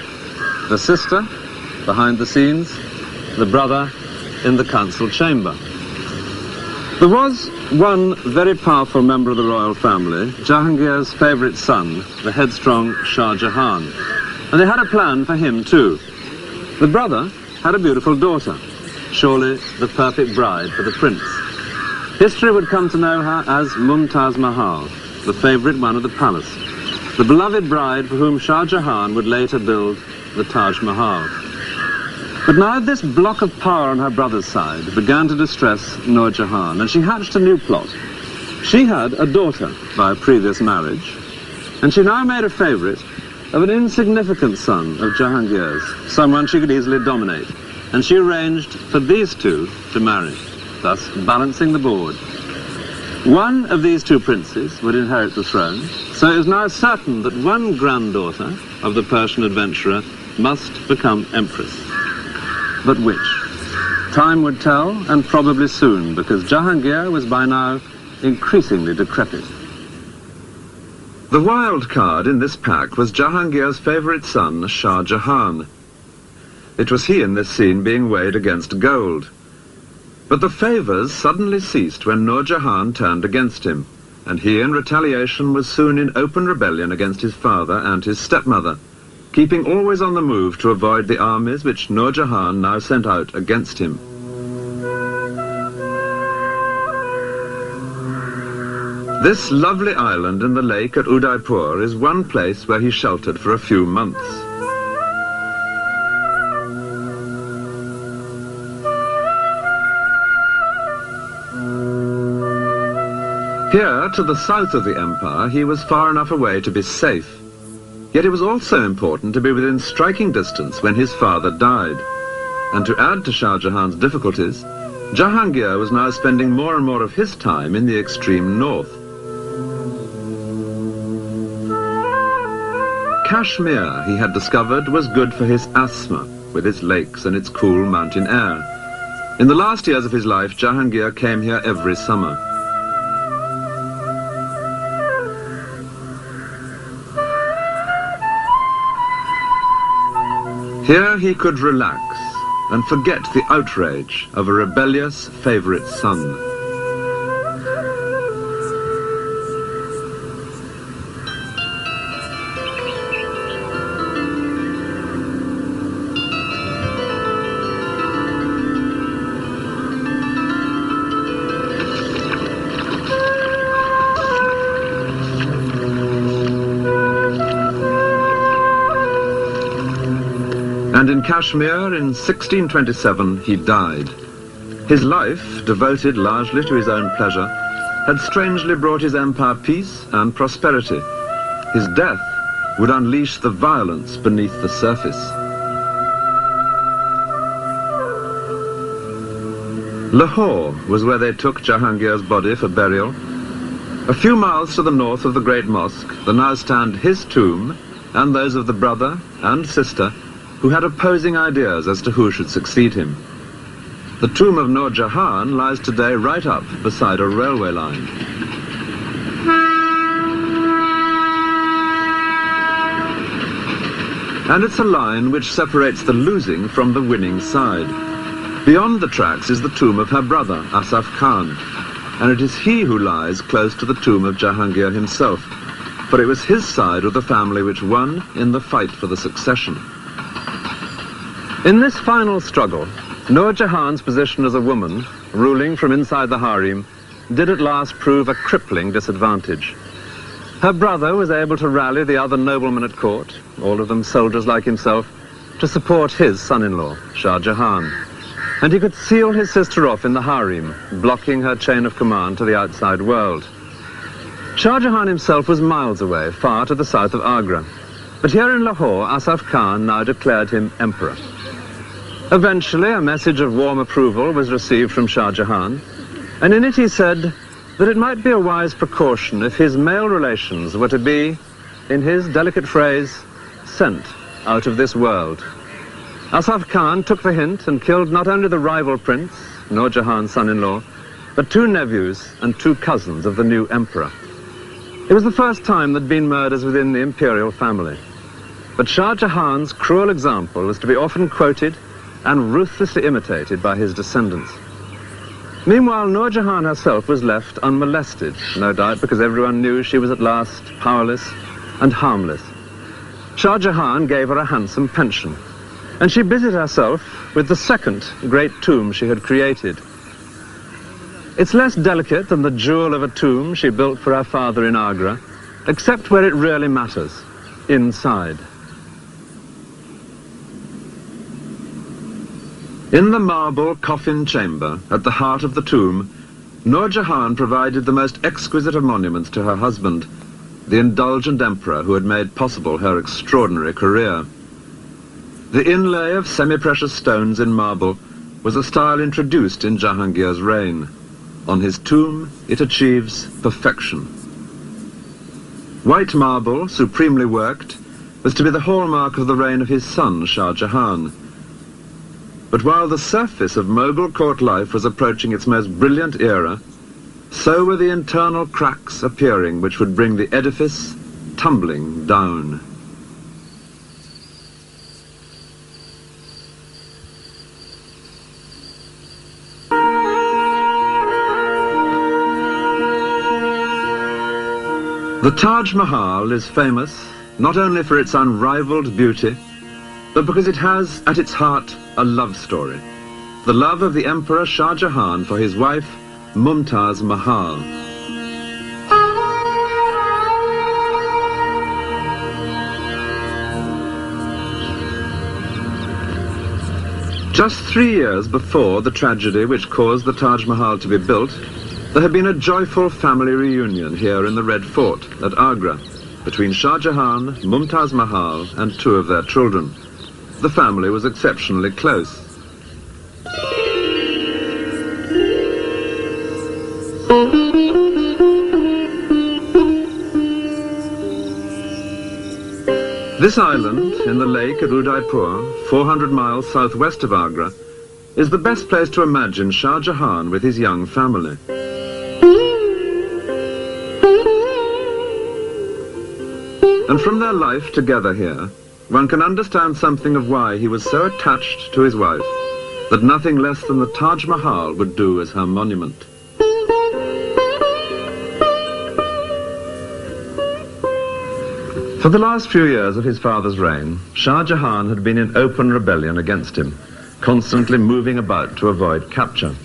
The sister, behind the scenes, the brother in the council chamber. There was one very powerful member of the royal family, Jahangir's favourite son, the headstrong Shah Jahan. And they had a plan for him too. The brother had a beautiful daughter, surely the perfect bride for the prince. History would come to know her as Mumtaz Mahal, the favourite one of the palace, the beloved bride for whom Shah Jahan would later build the Taj Mahal. But now this block of power on her brother's side began to distress Nur Jahan, and she hatched a new plot. She had a daughter by a previous marriage, and she now made a favourite of an insignificant son of Jahangir's, someone she could easily dominate, and she arranged for these two to marry, thus balancing the board. One of these two princes would inherit the throne, so it was now certain that one granddaughter of the Persian adventurer must become empress. But which? Time would tell, and probably soon, because Jahangir was by now increasingly decrepit. The wild card in this pack was Jahangir's favourite son, Shah Jahan. It was he in this scene being weighed against gold. But the favours suddenly ceased when Nur Jahan turned against him, and he in retaliation was soon in open rebellion against his father and his stepmother, keeping always on the move to avoid the armies which Nur Jahan now sent out against him. This lovely island in the lake at Udaipur is one place where he sheltered for a few months. Here, to the south of the empire, he was far enough away to be safe. Yet it was also important to be within striking distance when his father died. And to add to Shah Jahan's difficulties, Jahangir was now spending more and more of his time in the extreme north. Kashmir, he had discovered, was good for his asthma, with its lakes and its cool mountain air. In the last years of his life, Jahangir came here every summer. Here he could relax and forget the outrage of a rebellious favourite son. And in Kashmir, in 1627, he died. His life, devoted largely to his own pleasure, had strangely brought his empire peace and prosperity. His death would unleash the violence beneath the surface. Lahore was where they took Jahangir's body for burial. A few miles to the north of the great mosque, there now stand his tomb and those of the brother and sister who had opposing ideas as to who should succeed him. The tomb of Nur Jahan lies today right up beside a railway line. And it's a line which separates the losing from the winning side. Beyond the tracks is the tomb of her brother, Asaf Khan. and it is he who lies close to the tomb of Jahangir himself, for it was his side of the family which won in the fight for the succession. In this final struggle, Nur Jahan's position as a woman, ruling from inside the harem, did at last prove a crippling disadvantage. Her brother was able to rally the other noblemen at court, all of them soldiers like himself, to support his son-in-law, Shah Jahan. And he could seal his sister off in the harem, blocking her chain of command to the outside world. Shah Jahan himself was miles away, far to the south of Agra. But here in Lahore, Asaf Khan now declared him emperor. Eventually, a message of warm approval was received from Shah Jahan, and in it he said that it might be a wise precaution if his male relations were to be, in his delicate phrase, sent out of this world. Asaf Khan took the hint and killed not only the rival prince, Nur Jahan's son-in-law, but 2 nephews and 2 cousins of the new emperor. It was the first time there'd been murders within the imperial family. But Shah Jahan's cruel example was to be often quoted and ruthlessly imitated by his descendants. Meanwhile, Nur Jahan herself was left unmolested, no doubt because everyone knew she was at last powerless and harmless. Shah Jahan gave her a handsome pension, and she busied herself with the second great tomb she had created. It's less delicate than the jewel of a tomb she built for her father in Agra, except where it really matters, inside. In the marble coffin chamber at the heart of the tomb, Nur Jahan provided the most exquisite of monuments to her husband, the indulgent emperor who had made possible her extraordinary career. The inlay of semi-precious stones in marble was a style introduced in Jahangir's reign. On his tomb, it achieves perfection. White marble, supremely worked, was to be the hallmark of the reign of his son, Shah Jahan. But while the surface of Mughal court life was approaching its most brilliant era, so were the internal cracks appearing which would bring the edifice tumbling down. The Taj Mahal is famous not only for its unrivaled beauty, but because it has at its heart a love story. The love of the Emperor Shah Jahan for his wife, Mumtaz Mahal. Just 3 years before the tragedy which caused the Taj Mahal to be built, there had been a joyful family reunion here in the Red Fort at Agra between Shah Jahan, Mumtaz Mahal and 2 of their children. The family was exceptionally close. This island in the lake at Udaipur, 400 miles southwest of Agra, is the best place to imagine Shah Jahan with his young family. And from their life together here, one can understand something of why he was so attached to his wife that nothing less than the Taj Mahal would do as her monument. For the last few years of his father's reign, Shah Jahan had been in open rebellion against him, constantly moving about to avoid capture.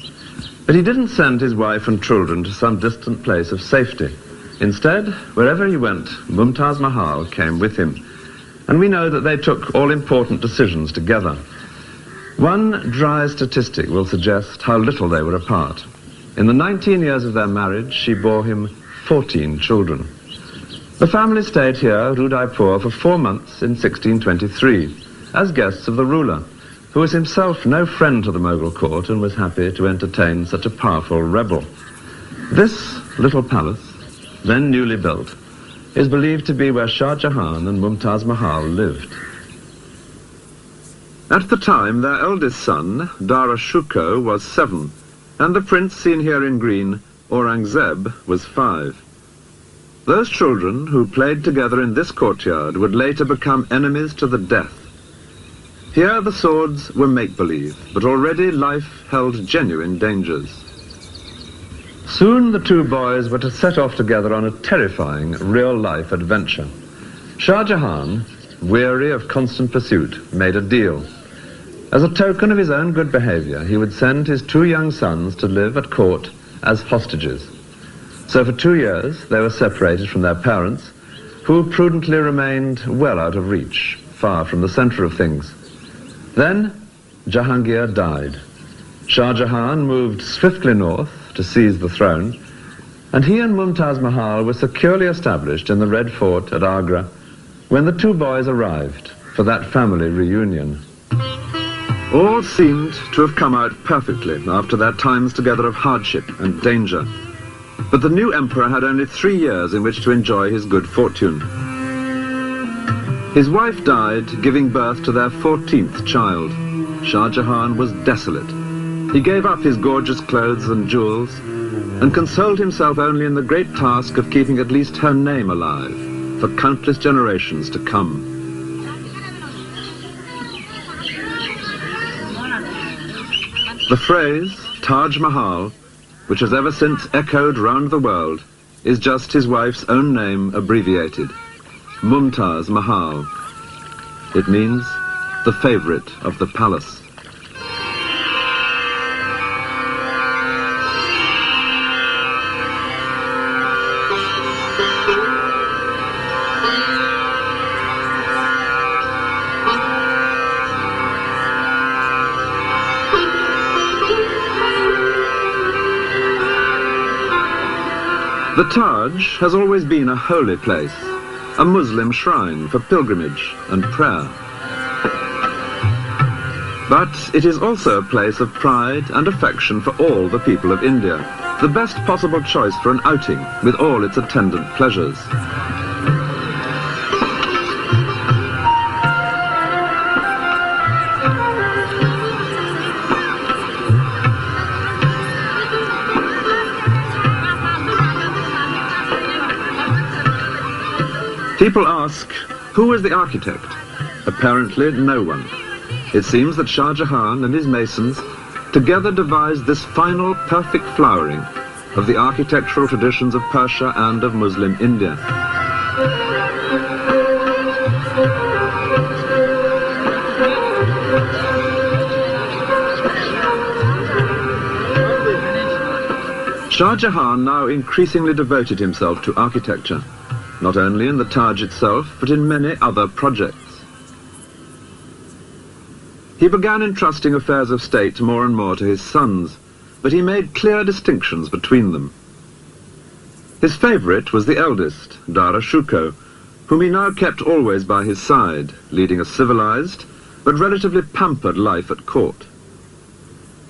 But he didn't send his wife and children to some distant place of safety. Instead, wherever he went, Mumtaz Mahal came with him. And we know that they took all important decisions together. One dry statistic will suggest how little they were apart. In the 19 years of their marriage, she bore him 14 children. The family stayed here at Udaipur for 4 months in 1623, as guests of the ruler, who was himself no friend to the Mughal court and was happy to entertain such a powerful rebel. This little palace, then newly built, is believed to be where Shah Jahan and Mumtaz Mahal lived. At the time, their eldest son, Dara Shikoh, was 7, and the prince seen here in green, Aurangzeb, was 5. Those children who played together in this courtyard would later become enemies to the death. Here the swords were make-believe, but already life held genuine dangers. Soon the two boys were to set off together on a terrifying real-life adventure. Shah Jahan, weary of constant pursuit, made a deal. As a token of his own good behavior, he would send his two young sons to live at court as hostages. So for 2 years they were separated from their parents, who prudently remained well out of reach, far from the center of things. Then Jahangir died. Shah Jahan moved swiftly north to seize the throne, and he and Mumtaz Mahal were securely established in the Red Fort at Agra when the two boys arrived for that family reunion. All seemed to have come out perfectly after their times together of hardship and danger. But the new emperor had only 3 years in which to enjoy his good fortune. His wife died, giving birth to their 14th child. Shah Jahan was desolate. He gave up his gorgeous clothes and jewels and consoled himself only in the great task of keeping at least her name alive for countless generations to come. The phrase Taj Mahal, which has ever since echoed round the world, is just his wife's own name abbreviated, Mumtaz Mahal. It means the favorite of the palace. The Taj has always been a holy place, a Muslim shrine for pilgrimage and prayer. But it is also a place of pride and affection for all the people of India, the best possible choice for an outing with all its attendant pleasures. People ask, who was the architect? Apparently no one. It seems that Shah Jahan and his masons together devised this final perfect flowering of the architectural traditions of Persia and of Muslim India. Shah Jahan now increasingly devoted himself to architecture, not only in the Taj itself, but in many other projects. He began entrusting affairs of state more and more to his sons, but he made clear distinctions between them. His favorite was the eldest, Dara Shuko, whom he now kept always by his side, leading a civilized but relatively pampered life at court.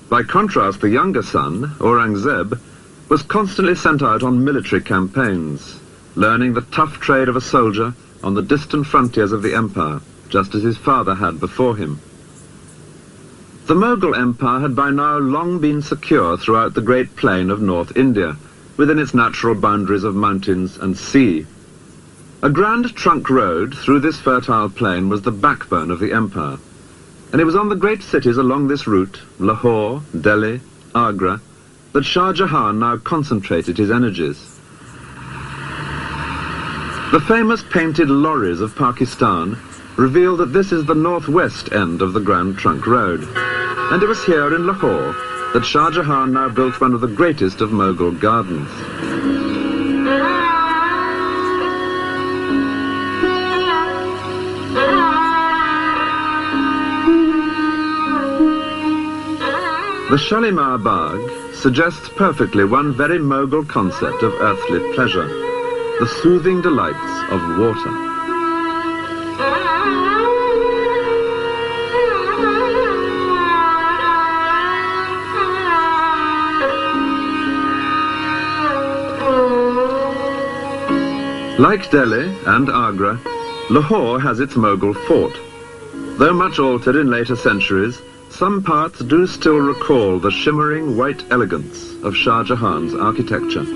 By contrast, the younger son, Aurangzeb, was constantly sent out on military campaigns, learning the tough trade of a soldier on the distant frontiers of the empire, just as his father had before him. The Mughal Empire had by now long been secure throughout the great plain of North India, within its natural boundaries of mountains and sea. A grand trunk road through this fertile plain was the backbone of the empire, and it was on the great cities along this route, Lahore, Delhi, Agra, that Shah Jahan now concentrated his energies. The famous painted lorries of Pakistan reveal that this is the northwest end of the Grand Trunk Road, and it was here in Lahore that Shah Jahan now built one of the greatest of Mughal gardens. The Shalimar Bagh suggests perfectly one very Mughal concept of earthly pleasure, the soothing delights of water. Like Delhi and Agra, Lahore has its Mughal fort. Though much altered in later centuries, some parts do still recall the shimmering white elegance of Shah Jahan's architecture.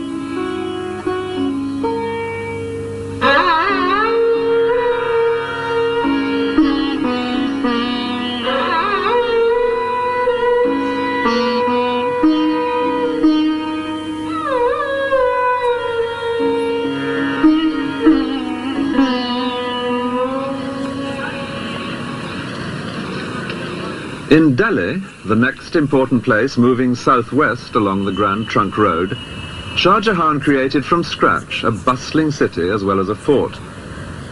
In Delhi, the next important place moving southwest along the Grand Trunk Road, Shah Jahan created from scratch a bustling city as well as a fort.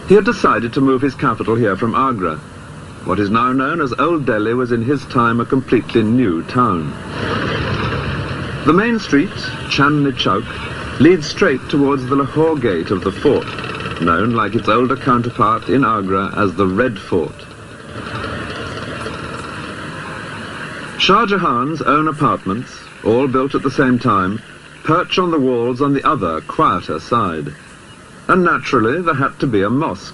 He had decided to move his capital here from Agra. What is now known as Old Delhi was in his time a completely new town. The main street, Chandni Chowk, leads straight towards the Lahore gate of the fort, known like its older counterpart in Agra as the Red Fort. Shah Jahan's own apartments, all built at the same time, perch on the walls on the other, quieter side. And naturally, there had to be a mosque.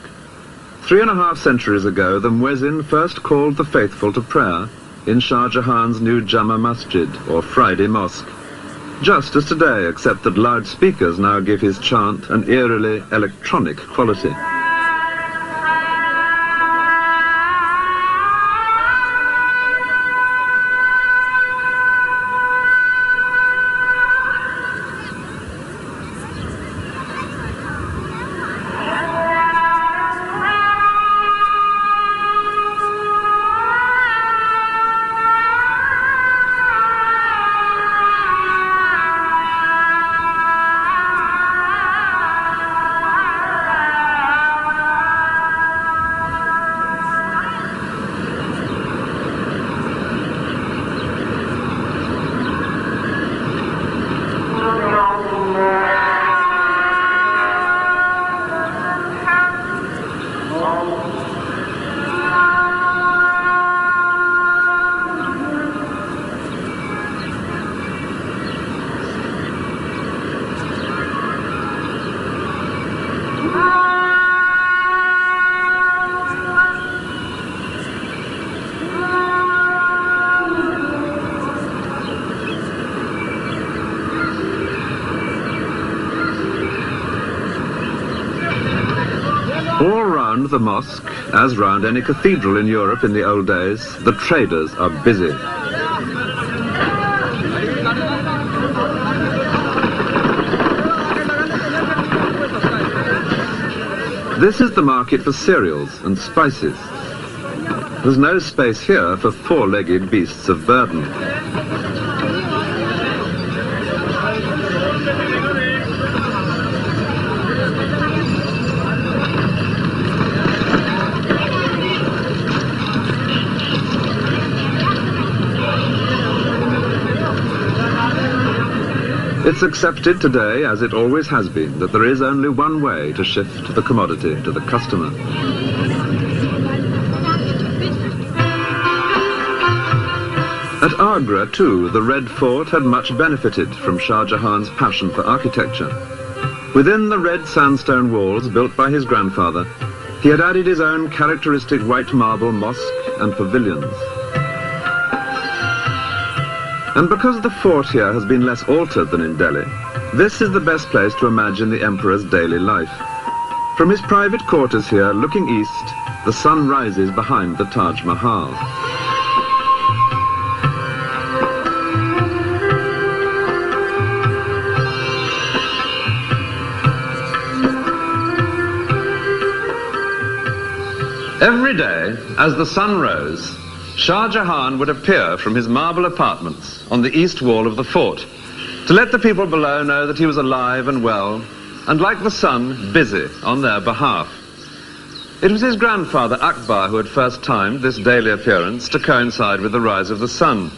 3.5 centuries ago, the muezzin first called the faithful to prayer in Shah Jahan's new Jama Masjid, or Friday Mosque. Just as today, except that loudspeakers now give his chant an eerily electronic quality. All round the mosque, as round any cathedral in Europe in the old days, the traders are busy. This is the market for cereals and spices. There's no space here for four-legged beasts of burden. It's accepted today, as it always has been, that there is only one way to shift the commodity to the customer. At Agra, too, the Red Fort had much benefited from Shah Jahan's passion for architecture. Within the red sandstone walls built by his grandfather, he had added his own characteristic white marble mosque and pavilions. And because the fort here has been less altered than in Delhi, this is the best place to imagine the emperor's daily life. From his private quarters here, looking east, the sun rises behind the Taj Mahal. Every day, as the sun rose, Shah Jahan would appear from his marble apartments on the east wall of the fort to let the people below know that he was alive and well, and like the sun, busy on their behalf. It was his grandfather Akbar who had first timed this daily appearance to coincide with the rise of the sun.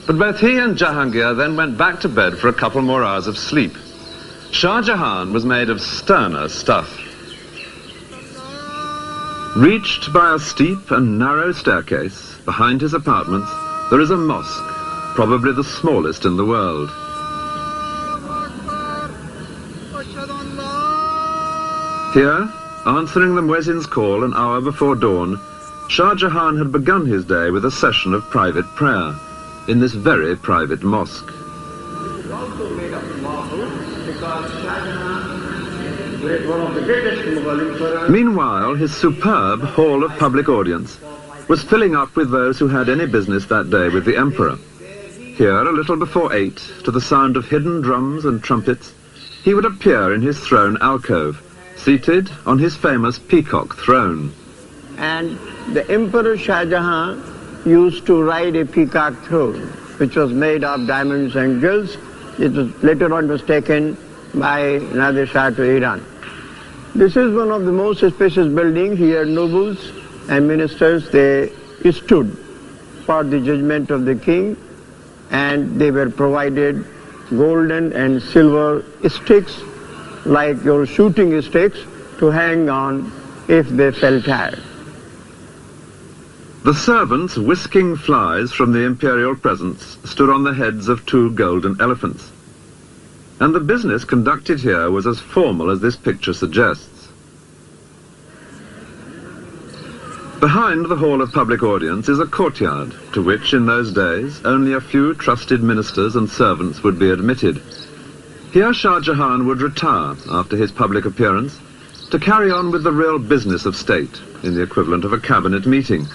But both he and Jahangir then went back to bed for a couple more hours of sleep. Shah Jahan was made of sterner stuff. Reached by a steep and narrow staircase, behind his apartments, there is a mosque, probably the smallest in the world. Here, answering the muezzin's call an hour before dawn, Shah Jahan had begun his day with a session of private prayer in this very private mosque. It's also made of marble because Shah Jahan was one of the greatest Mughal emperors. Meanwhile, his superb hall of public audience was filling up with those who had any business that day with the emperor. Here, a little before 8, to the sound of hidden drums and trumpets, he would appear in his throne alcove, seated on his famous peacock throne. And the Emperor Shah Jahan used to ride a peacock throne, which was made of diamonds and jewels. It was later on was taken by Nadir Shah to Iran. This is one of the most spacious buildings. Here nobles and ministers, they stood for the judgment of the king, and they were provided golden and silver sticks, like your shooting sticks, to hang on if they felt tired. The servants whisking flies from the imperial presence stood on the heads of 2 golden elephants. And the business conducted here was as formal as this picture suggests. Behind the hall of public audience is a courtyard, to which in those days only a few trusted ministers and servants would be admitted. Here Shah Jahan would retire after his public appearance to carry on with the real business of state in the equivalent of a cabinet meeting.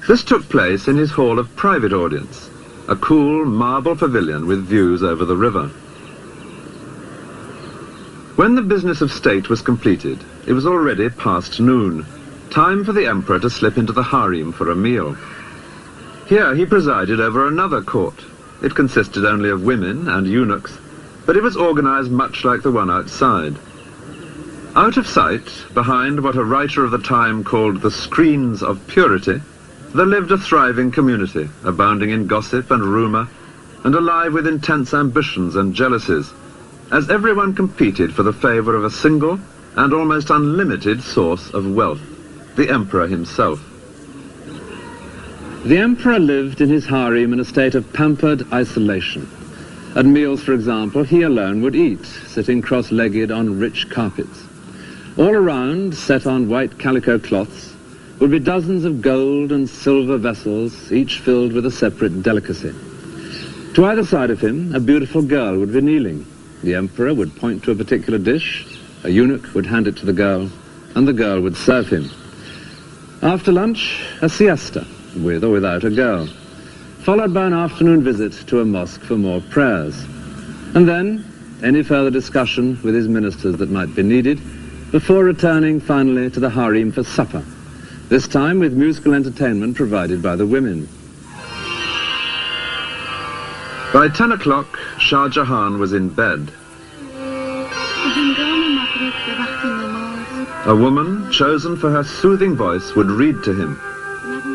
This took place in his hall of private audience, a cool marble pavilion with views over the river. When the business of state was completed, it was already past noon, time for the emperor to slip into the harem for a meal. Here he presided over another court. It consisted only of women and eunuchs, but it was organized much like the one outside. Out of sight, behind what a writer of the time called the screens of purity, there lived a thriving community, abounding in gossip and rumor, and alive with intense ambitions and jealousies, as everyone competed for the favor of a single and almost unlimited source of wealth, the emperor himself. The emperor lived in his harem in a state of pampered isolation. At meals, for example, he alone would eat, sitting cross-legged on rich carpets. All around, set on white calico cloths, would be dozens of gold and silver vessels, each filled with a separate delicacy. To either side of him, a beautiful girl would be kneeling. The emperor would point to a particular dish, a eunuch would hand it to the girl, and the girl would serve him. After lunch, a siesta, with or without a girl, followed by an afternoon visit to a mosque for more prayers. And then, any further discussion with his ministers that might be needed, before returning finally to the harem for supper, this time with musical entertainment provided by the women. By 10 o'clock, Shah Jahan was in bed. A woman, chosen for her soothing voice, would read to him.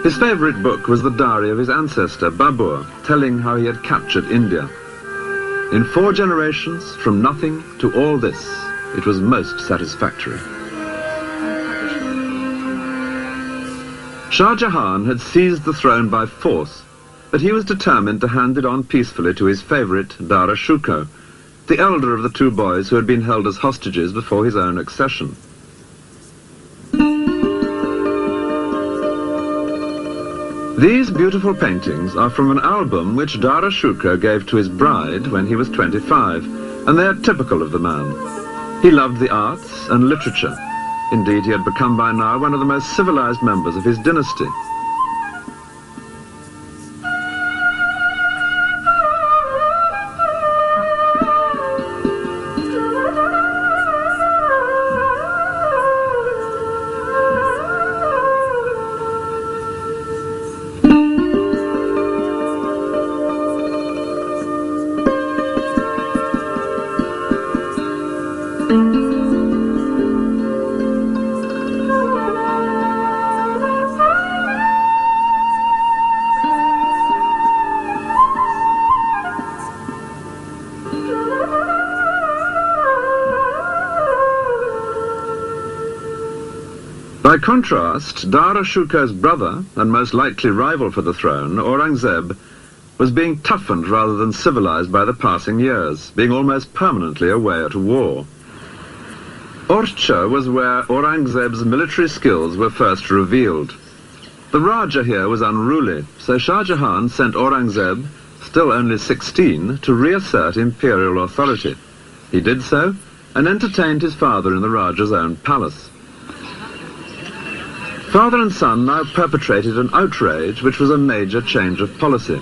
His favorite book was the diary of his ancestor, Babur, telling how he had captured India. In 4 generations, from nothing to all this, it was most satisfactory. Shah Jahan had seized the throne by force, but he was determined to hand it on peacefully to his favorite, Dara Shuko, the elder of the 2 boys who had been held as hostages before his own accession. These beautiful paintings are from an album which Dara Shuko gave to his bride when he was 25, and they are typical of the man. He loved the arts and literature. Indeed, he had become by now one of the most civilized members of his dynasty. By contrast, Dara Shuko's brother, and most likely rival for the throne, Aurangzeb, was being toughened rather than civilized by the passing years, being almost permanently away at war. Orcha was where Aurangzeb's military skills were first revealed. The Raja here was unruly, so Shah Jahan sent Aurangzeb, still only 16, to reassert imperial authority. He did so, and entertained his father in the Raja's own palace. Father and son now perpetrated an outrage which was a major change of policy.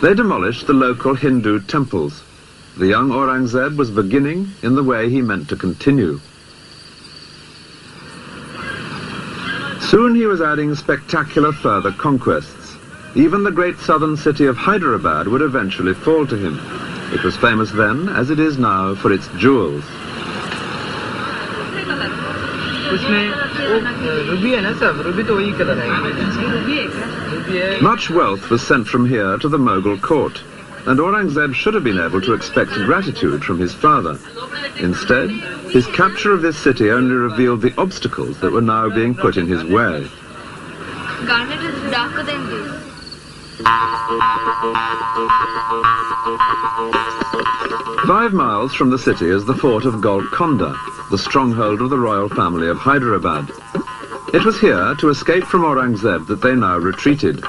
They demolished the local Hindu temples. The young Aurangzeb was beginning in the way he meant to continue. Soon he was adding spectacular further conquests. Even the great southern city of Hyderabad would eventually fall to him. It was famous then, as it is now, for its jewels. Much wealth was sent from here to the Mughal court, and Aurangzeb should have been able to expect gratitude from his father. Instead, his capture of this city only revealed the obstacles that were now being put in his way. Garnet is darker than this. 5 miles from the city is the fort of Golconda, the stronghold of the royal family of Hyderabad. It was here, to escape from Aurangzeb, that they now retreated.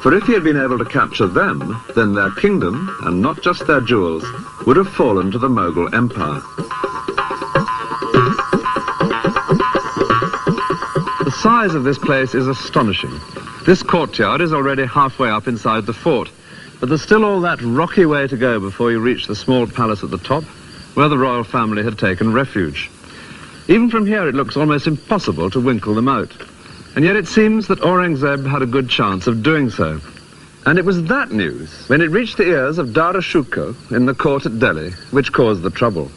For if he had been able to capture them, then their kingdom, and not just their jewels, would have fallen to the Mughal Empire. The size of this place is astonishing. This courtyard is already halfway up inside the fort, but there's still all that rocky way to go before you reach the small palace at the top, where the royal family had taken refuge. Even from here it looks almost impossible to winkle them out. And yet it seems that Aurangzeb had a good chance of doing so. And it was that news, when it reached the ears of Dara Shikoh in the court at Delhi, which caused the trouble.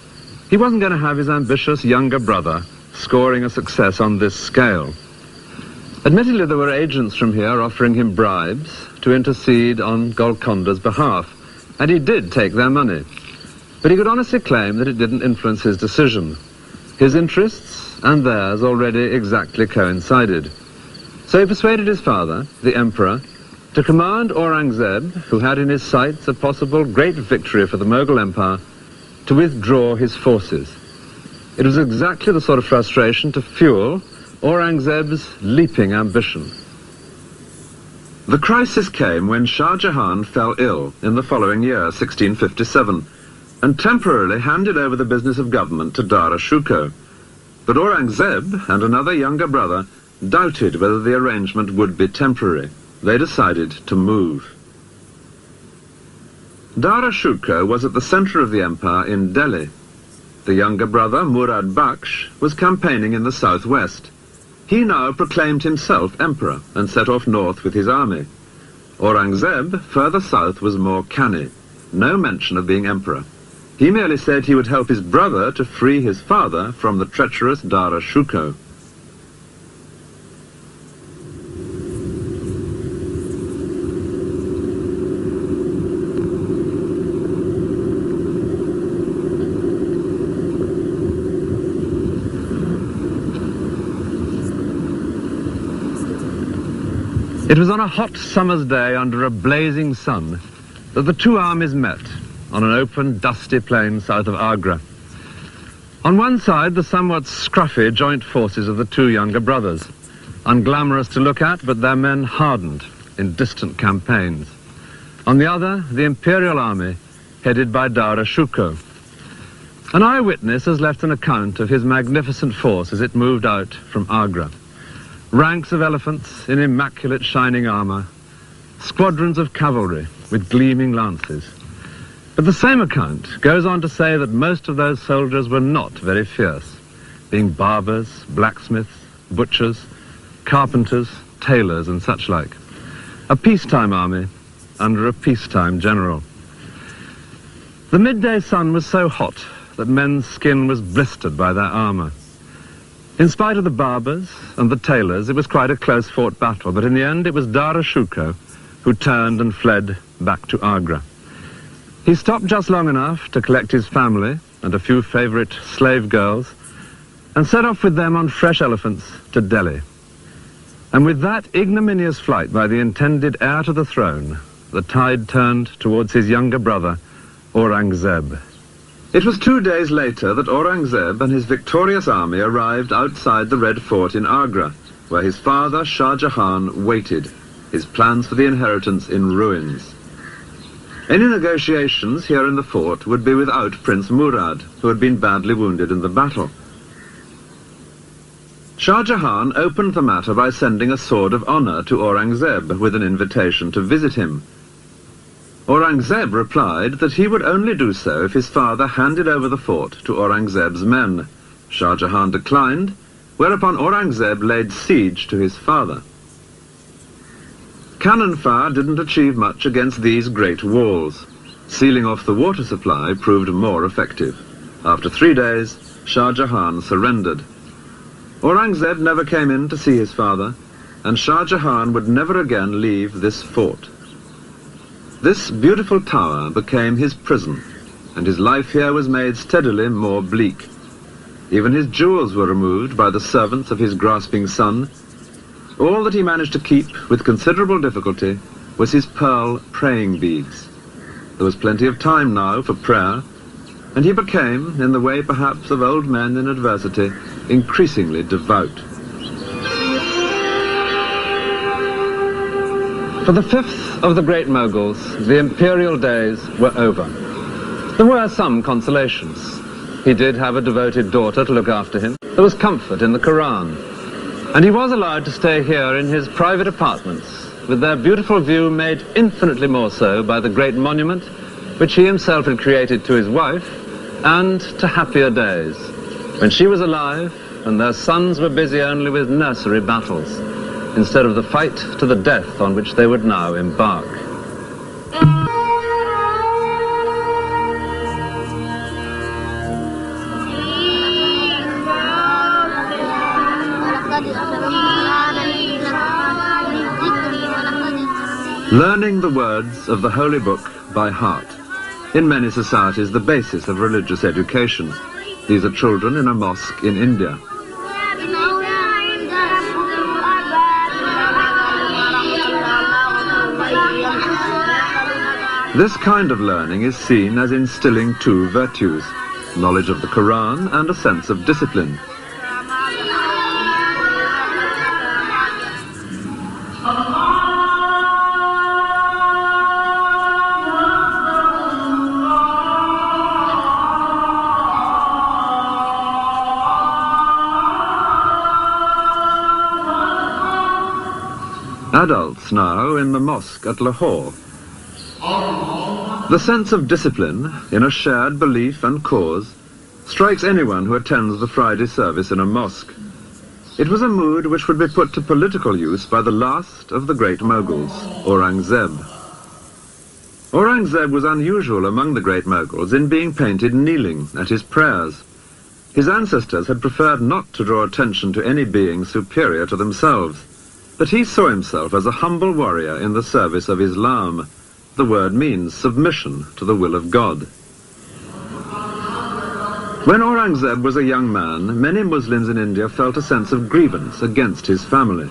He wasn't going to have his ambitious younger brother scoring a success on this scale. Admittedly, there were agents from here offering him bribes to intercede on Golconda's behalf, and he did take their money. But he could honestly claim that it didn't influence his decision. His interests and theirs already exactly coincided. So he persuaded his father, the emperor, to command Aurangzeb, who had in his sights a possible great victory for the Mughal Empire, to withdraw his forces. It was exactly the sort of frustration to fuel Aurangzeb's leaping ambition. The crisis came when Shah Jahan fell ill in the following year, 1657, and temporarily handed over the business of government to Dara Shikoh. But Aurangzeb and another younger brother doubted whether the arrangement would be temporary. They decided to move. Dara Shikoh was at the center of the empire in Delhi. The younger brother, Murad Bakhsh, was campaigning in the southwest. He now proclaimed himself emperor and set off north with his army. Aurangzeb, further south, was more canny. No mention of being emperor. He merely said he would help his brother to free his father from the treacherous Dara Shikoh. It was on a hot summer's day under a blazing sun that the two armies met on an open, dusty plain south of Agra. On one side, the somewhat scruffy joint forces of the two younger brothers, unglamorous to look at, but their men hardened in distant campaigns. On the other, the imperial army, headed by Dara Shikoh. An eyewitness has left an account of his magnificent force as it moved out from Agra. Ranks of elephants in immaculate shining armor, squadrons of cavalry with gleaming lances. But the same account goes on to say that most of those soldiers were not very fierce, being barbers, blacksmiths, butchers, carpenters, tailors and such like. A peacetime army under a peacetime general. The midday sun was so hot that men's skin was blistered by their armor. In spite of the barbers and the tailors, it was quite a close-fought battle, but in the end it was Dara Shikoh who turned and fled back to Agra. He stopped just long enough to collect his family and a few favorite slave girls and set off with them on fresh elephants to Delhi. And with that ignominious flight by the intended heir to the throne, the tide turned towards his younger brother, Aurangzeb. It was 2 days later that Aurangzeb and his victorious army arrived outside the Red Fort in Agra, where his father, Shah Jahan, waited, his plans for the inheritance in ruins. Any negotiations here in the fort would be without Prince Murad, who had been badly wounded in the battle. Shah Jahan opened the matter by sending a sword of honor to Aurangzeb with an invitation to visit him. Aurangzeb replied that he would only do so if his father handed over the fort to Aurangzeb's men. Shah Jahan declined, whereupon Aurangzeb laid siege to his father. Cannon fire didn't achieve much against these great walls. Sealing off the water supply proved more effective. After 3 days, Shah Jahan surrendered. Aurangzeb never came in to see his father, and Shah Jahan would never again leave this fort. This beautiful tower became his prison, and his life here was made steadily more bleak. Even his jewels were removed by the servants of his grasping son. All that he managed to keep with considerable difficulty was his pearl praying beads. There was plenty of time now for prayer, and he became, in the way perhaps of old men in adversity, increasingly devout. For the fifth of the great Moguls, the imperial days were over. There were some consolations. He did have a devoted daughter to look after him. There was comfort in the Quran. And he was allowed to stay here in his private apartments, with their beautiful view made infinitely more so by the great monument which he himself had created to his wife, and to happier days, when she was alive and their sons were busy only with nursery battles, instead of the fight to the death on which they would now embark. Learning the words of the Holy Book by heart. In many societies, the basis of religious education. These are children in a mosque in India. This kind of learning is seen as instilling two virtues, knowledge of the Quran and a sense of discipline. Adults now in the mosque at Lahore. The sense of discipline in a shared belief and cause strikes anyone who attends the Friday service in a mosque. It was a mood which would be put to political use by the last of the great Moguls, Aurangzeb. Aurangzeb was unusual among the great Moguls in being painted kneeling at his prayers. His ancestors had preferred not to draw attention to any being superior to themselves, but he saw himself as a humble warrior in the service of Islam. The word means submission to the will of God. When Aurangzeb was a young man, many Muslims in India felt a sense of grievance against his family.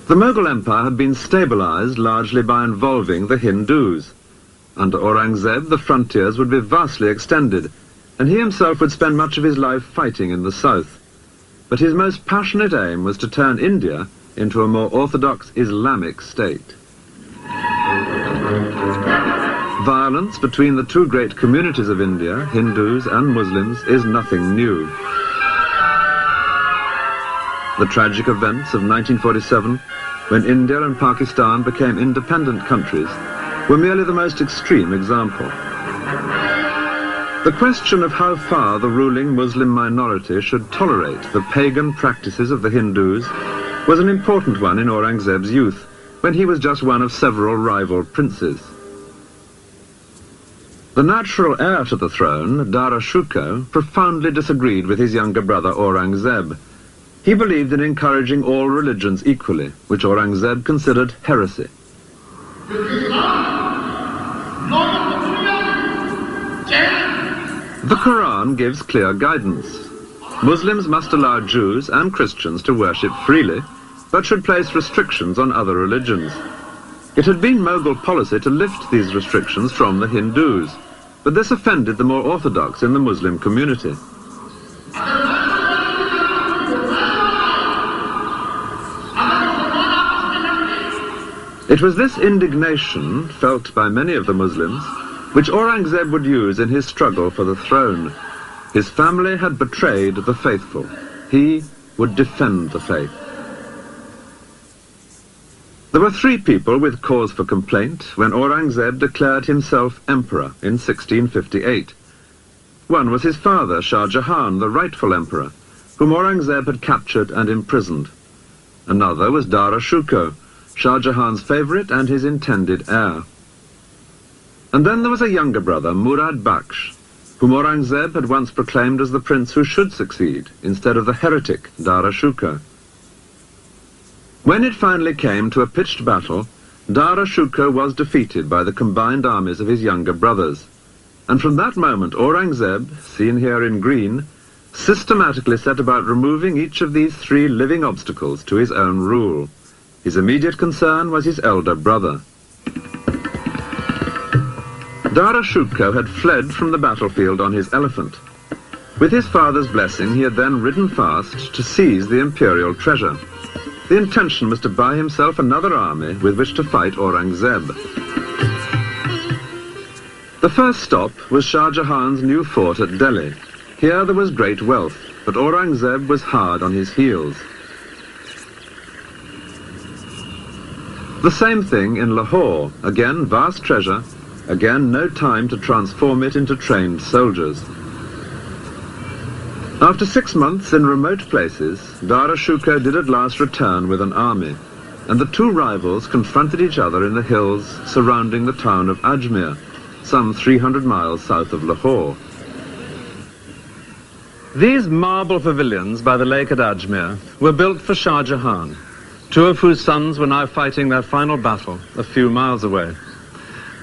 The Mughal Empire had been stabilized largely by involving the Hindus. Under Aurangzeb, the frontiers would be vastly extended, and he himself would spend much of his life fighting in the south. But his most passionate aim was to turn India into a more orthodox Islamic state. Violence between the two great communities of India, Hindus and Muslims, is nothing new. The tragic events of 1947, when India and Pakistan became independent countries, were merely the most extreme example. The question of how far the ruling Muslim minority should tolerate the pagan practices of the Hindus was an important one in Aurangzeb's youth, when he was just one of several rival princes. The natural heir to the throne, Dara Shikoh, profoundly disagreed with his younger brother Aurangzeb. He believed in encouraging all religions equally, which Aurangzeb considered heresy. The Quran gives clear guidance. Muslims must allow Jews and Christians to worship freely, but should place restrictions on other religions. It had been Mughal policy to lift these restrictions from the Hindus, but this offended the more orthodox in the Muslim community. It was this indignation, felt by many of the Muslims, which Aurangzeb would use in his struggle for the throne. His family had betrayed the faithful. He would defend the faith. There were 3 people with cause for complaint when Aurangzeb declared himself emperor in 1658. One was his father, Shah Jahan, the rightful emperor, whom Aurangzeb had captured and imprisoned. Another was Dara Shikoh, Shah Jahan's favourite and his intended heir. And then there was a younger brother, Murad Bakhsh, whom Aurangzeb had once proclaimed as the prince who should succeed, instead of the heretic Dara Shukar. When it finally came to a pitched battle, Dara Shukar was defeated by the combined armies of his younger brothers. And from that moment, Aurangzeb, seen here in green, systematically set about removing each of these three living obstacles to his own rule. His immediate concern was his elder brother. Dara Shukar had fled from the battlefield on his elephant. With his father's blessing, he had then ridden fast to seize the imperial treasure. The intention was to buy himself another army with which to fight Aurangzeb. The first stop was Shah Jahan's new fort at Delhi. Here there was great wealth, but Aurangzeb was hard on his heels. The same thing in Lahore. Again, vast treasure. Again, no time to transform it into trained soldiers. After 6 months in remote places, Dara Shukar did at last return with an army, and the two rivals confronted each other in the hills surrounding the town of Ajmer, some 300 miles south of Lahore. These marble pavilions by the lake at Ajmer were built for Shah Jahan, two of whose sons were now fighting their final battle a few miles away.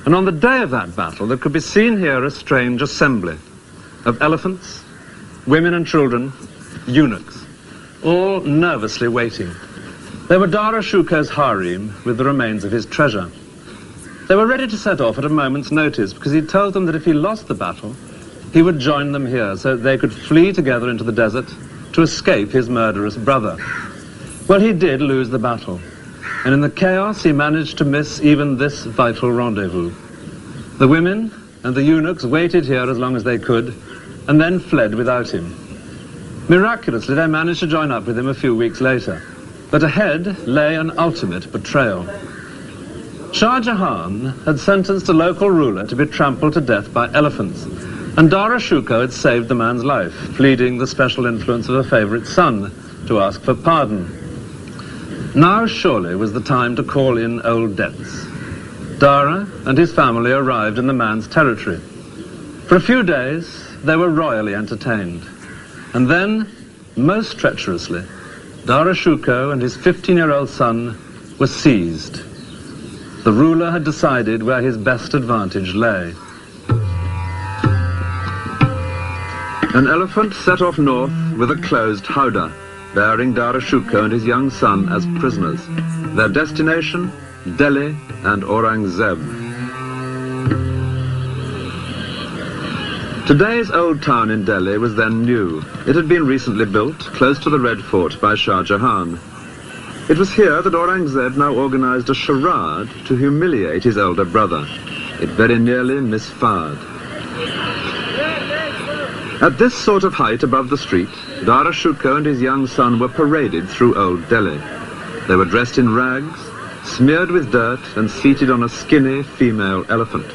And on the day of that battle, there could be seen here a strange assembly of elephants, women and children, eunuchs, all nervously waiting. They were Dara Shukar's harem with the remains of his treasure. They were ready to set off at a moment's notice because he told them that if he lost the battle, he would join them here so that they could flee together into the desert to escape his murderous brother. Well, he did lose the battle, and in the chaos he managed to miss even this vital rendezvous. The women and the eunuchs waited here as long as they could, and then fled without him. Miraculously, they managed to join up with him a few weeks later, but ahead lay an ultimate betrayal. Shah Jahan had sentenced a local ruler to be trampled to death by elephants, and Dara Shukar had saved the man's life, pleading the special influence of a favourite son to ask for pardon. Now surely was the time to call in old debts. Dara and his family arrived in the man's territory. For a few days, they were royally entertained. And then, most treacherously, Dara Shukar and his 15-year-old son were seized. The ruler had decided where his best advantage lay. An elephant set off north with a closed howdah, bearing Dara Shukar and his young son as prisoners. Their destination, Delhi and Aurangzeb. Today's old town in Delhi was then new. It had been recently built, close to the Red Fort by Shah Jahan. It was here that Aurangzeb now organized a charade to humiliate his elder brother. It very nearly misfired. At this sort of height above the street, Dara Shukar and his young son were paraded through Old Delhi. They were dressed in rags, smeared with dirt, and seated on a skinny female elephant.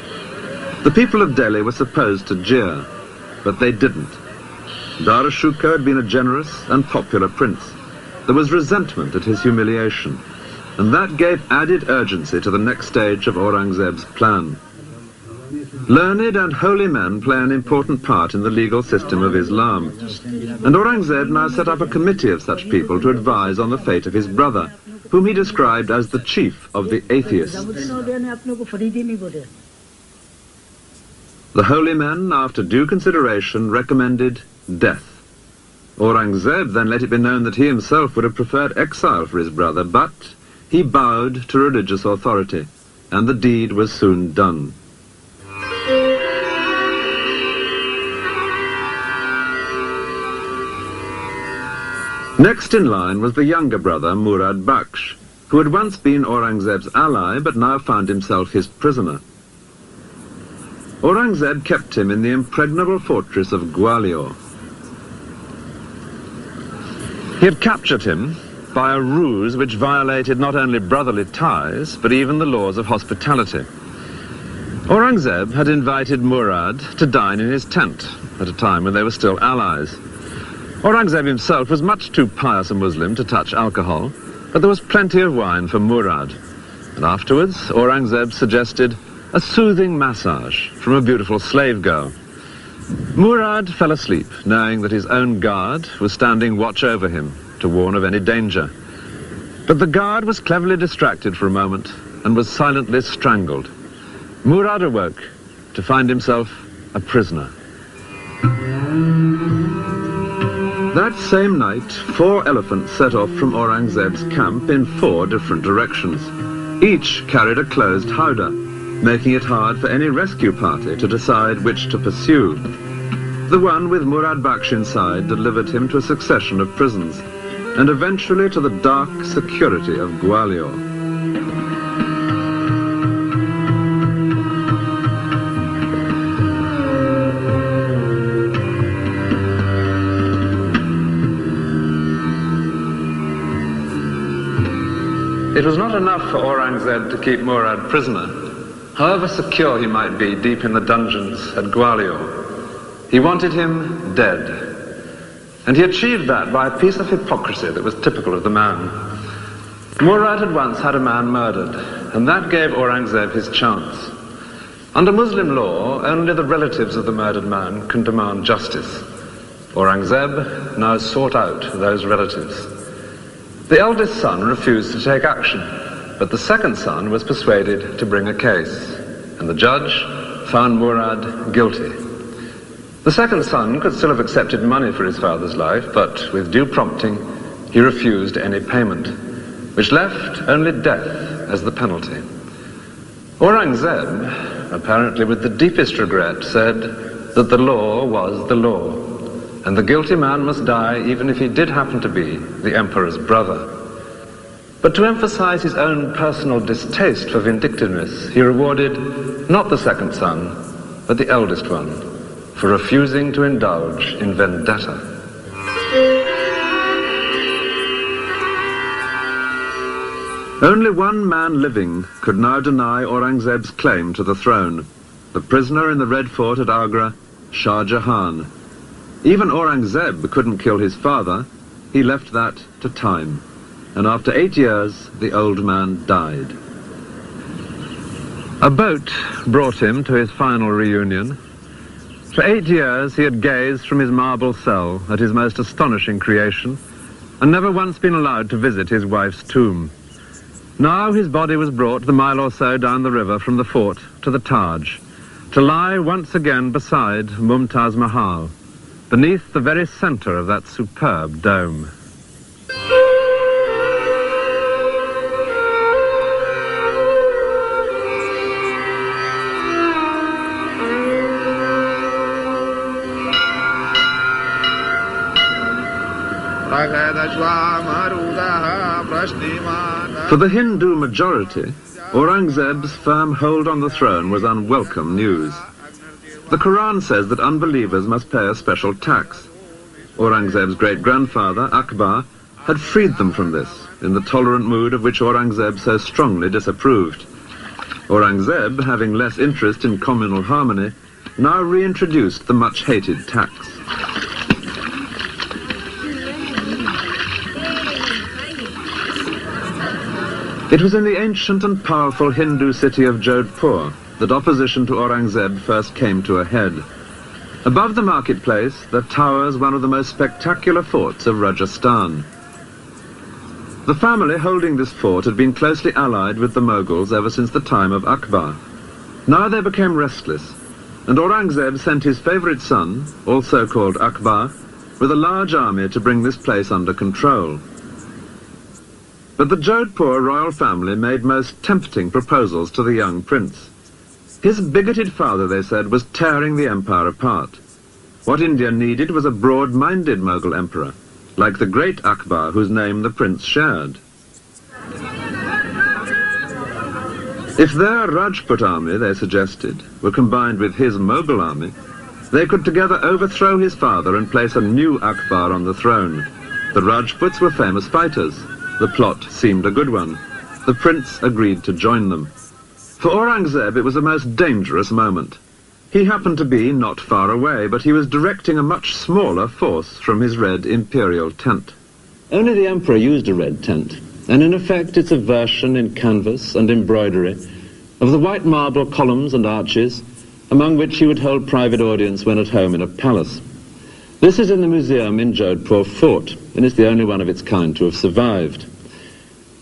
The people of Delhi were supposed to jeer, but they didn't. Dara Shukar had been a generous and popular prince. There was resentment at his humiliation, and that gave added urgency to the next stage of Aurangzeb's plan. Learned and holy men play an important part in the legal system of Islam, and Aurangzeb now set up a committee of such people to advise on the fate of his brother, whom he described as the chief of the atheists. The holy men, after due consideration, recommended death. Aurangzeb then let it be known that he himself would have preferred exile for his brother, but he bowed to religious authority, and the deed was soon done. Next in line was the younger brother, Murad Bakhsh, who had once been Aurangzeb's ally, but now found himself his prisoner. Aurangzeb kept him in the impregnable fortress of Gwalior. He had captured him by a ruse which violated not only brotherly ties, but even the laws of hospitality. Aurangzeb had invited Murad to dine in his tent at a time when they were still allies. Aurangzeb himself was much too pious a Muslim to touch alcohol, But there was plenty of wine for Murad, and afterwards Aurangzeb suggested a soothing massage from a beautiful slave girl. Murad fell asleep, knowing that his own guard was standing watch over him to warn of any danger. But the guard was cleverly distracted for a moment and was silently strangled. Murad awoke to find himself a prisoner. That same night, 4 elephants set off from Aurangzeb's camp in 4 different directions. Each carried a closed howdah, making it hard for any rescue party to decide which to pursue. The one with Murad Baksh inside delivered him to a succession of prisons, and eventually to the dark security of Gwalior. It was not enough for Aurangzeb to keep Murad prisoner, however secure he might be deep in the dungeons at Gwalior. He wanted him dead, and he achieved that by a piece of hypocrisy that was typical of the man. Murad had once had a man murdered, and that gave Aurangzeb his chance. Under Muslim law, only the relatives of the murdered man can demand justice. Aurangzeb now sought out those relatives. The eldest son refused to take action, but the second son was persuaded to bring a case, and the judge found Murad guilty. The second son could still have accepted money for his father's life, but with due prompting, he refused any payment, which left only death as the penalty. Aurangzeb, apparently with the deepest regret, said that the law was the law, and the guilty man must die even if he did happen to be the emperor's brother. But to emphasize his own personal distaste for vindictiveness, he rewarded not the second son, but the eldest one, for refusing to indulge in vendetta. Only one man living could now deny Aurangzeb's claim to the throne, the prisoner in the Red Fort at Agra, Shah Jahan. Even Aurangzeb couldn't kill his father. He left that to time. And after 8 years, the old man died. A boat brought him to his final reunion. For 8 years, he had gazed from his marble cell at his most astonishing creation, and never once been allowed to visit his wife's tomb. Now his body was brought the mile or so down the river from the fort to the Taj, to lie once again beside Mumtaz Mahal, beneath the very center of that superb dome. For the Hindu majority, Aurangzeb's firm hold on the throne was unwelcome news. The Quran says that unbelievers must pay a special tax. Aurangzeb's great-grandfather, Akbar, had freed them from this, in the tolerant mood of which Aurangzeb so strongly disapproved. Aurangzeb, having less interest in communal harmony, now reintroduced the much-hated tax. It was in the ancient and powerful Hindu city of Jodhpur that opposition to Aurangzeb first came to a head. Above the marketplace, there towers one of the most spectacular forts of Rajasthan. The family holding this fort had been closely allied with the Moghuls ever since the time of Akbar. Now they became restless, and Aurangzeb sent his favorite son, also called Akbar, with a large army to bring this place under control. But the Jodhpur royal family made most tempting proposals to the young prince. His bigoted father, they said, was tearing the empire apart. What India needed was a broad-minded Mughal emperor, like the great Akbar, whose name the prince shared. If their Rajput army, they suggested, were combined with his Mughal army, they could together overthrow his father and place a new Akbar on the throne. The Rajputs were famous fighters. The plot seemed a good one. The prince agreed to join them. For Aurangzeb, it was a most dangerous moment. He happened to be not far away, but he was directing a much smaller force from his red imperial tent. Only the emperor used a red tent, and in effect it's a version in canvas and embroidery of the white marble columns and arches among which he would hold private audience when at home in a palace. This is in the museum in Jodhpur Fort, and is the only one of its kind to have survived.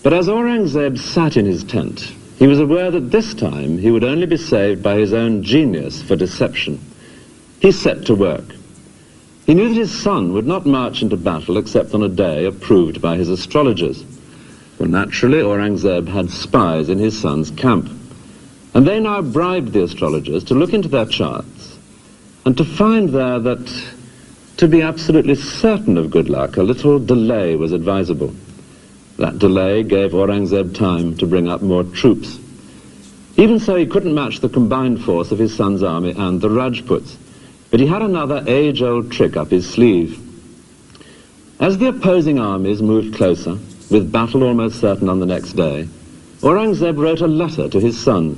But as Aurangzeb sat in his tent, he was aware that this time he would only be saved by his own genius for deception. He set to work. He knew that his son would not march into battle except on a day approved by his astrologers. Well, naturally, Aurangzeb had spies in his son's camp, and they now bribed the astrologers to look into their charts and to find there that, to be absolutely certain of good luck, a little delay was advisable. That delay gave Aurangzeb time to bring up more troops. Even so, he couldn't match the combined force of his son's army and the Rajputs, but he had another age-old trick up his sleeve. As the opposing armies moved closer, with battle almost certain on the next day, Aurangzeb wrote a letter to his son,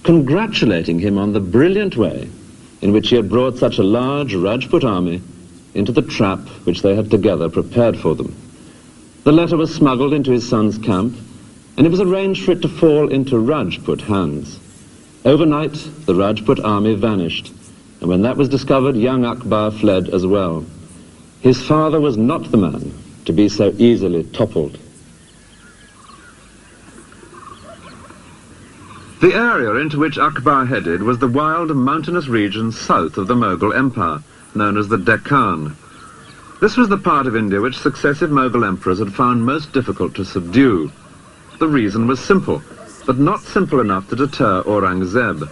congratulating him on the brilliant way in which he had brought such a large Rajput army into the trap which they had together prepared for them. The letter was smuggled into his son's camp, and it was arranged for it to fall into Rajput hands. Overnight, the Rajput army vanished, and when that was discovered, young Akbar fled as well. His father was not the man to be so easily toppled. The area into which Akbar headed was the wild mountainous region south of the Mughal Empire, known as the Deccan. This was the part of India which successive Mughal emperors had found most difficult to subdue. The reason was simple, but not simple enough to deter Aurangzeb.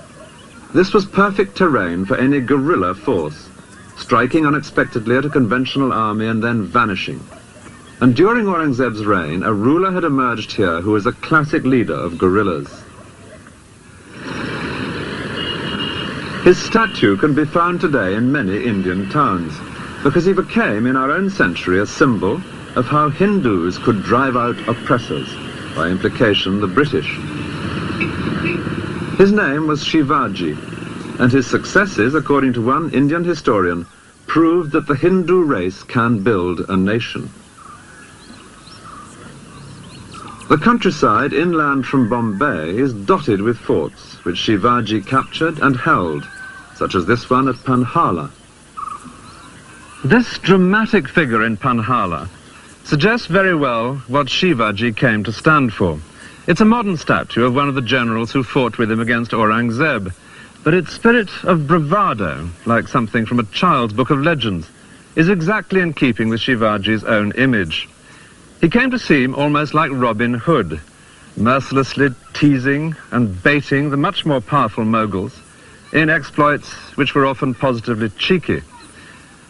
This was perfect terrain for any guerrilla force, striking unexpectedly at a conventional army and then vanishing. And during Aurangzeb's reign, a ruler had emerged here who was a classic leader of guerrillas. His statue can be found today in many Indian towns, because he became, in our own century, a symbol of how Hindus could drive out oppressors, by implication the British. His name was Shivaji, and his successes, according to one Indian historian, proved that the Hindu race can build a nation. The countryside inland from Bombay is dotted with forts, which Shivaji captured and held, such as this one at Panhala. This dramatic figure in Panhala suggests very well what Shivaji came to stand for. It's a modern statue of one of the generals who fought with him against Aurangzeb, but its spirit of bravado, like something from a child's book of legends, is exactly in keeping with Shivaji's own image. He came to seem almost like Robin Hood, mercilessly teasing and baiting the much more powerful Moghuls in exploits which were often positively cheeky.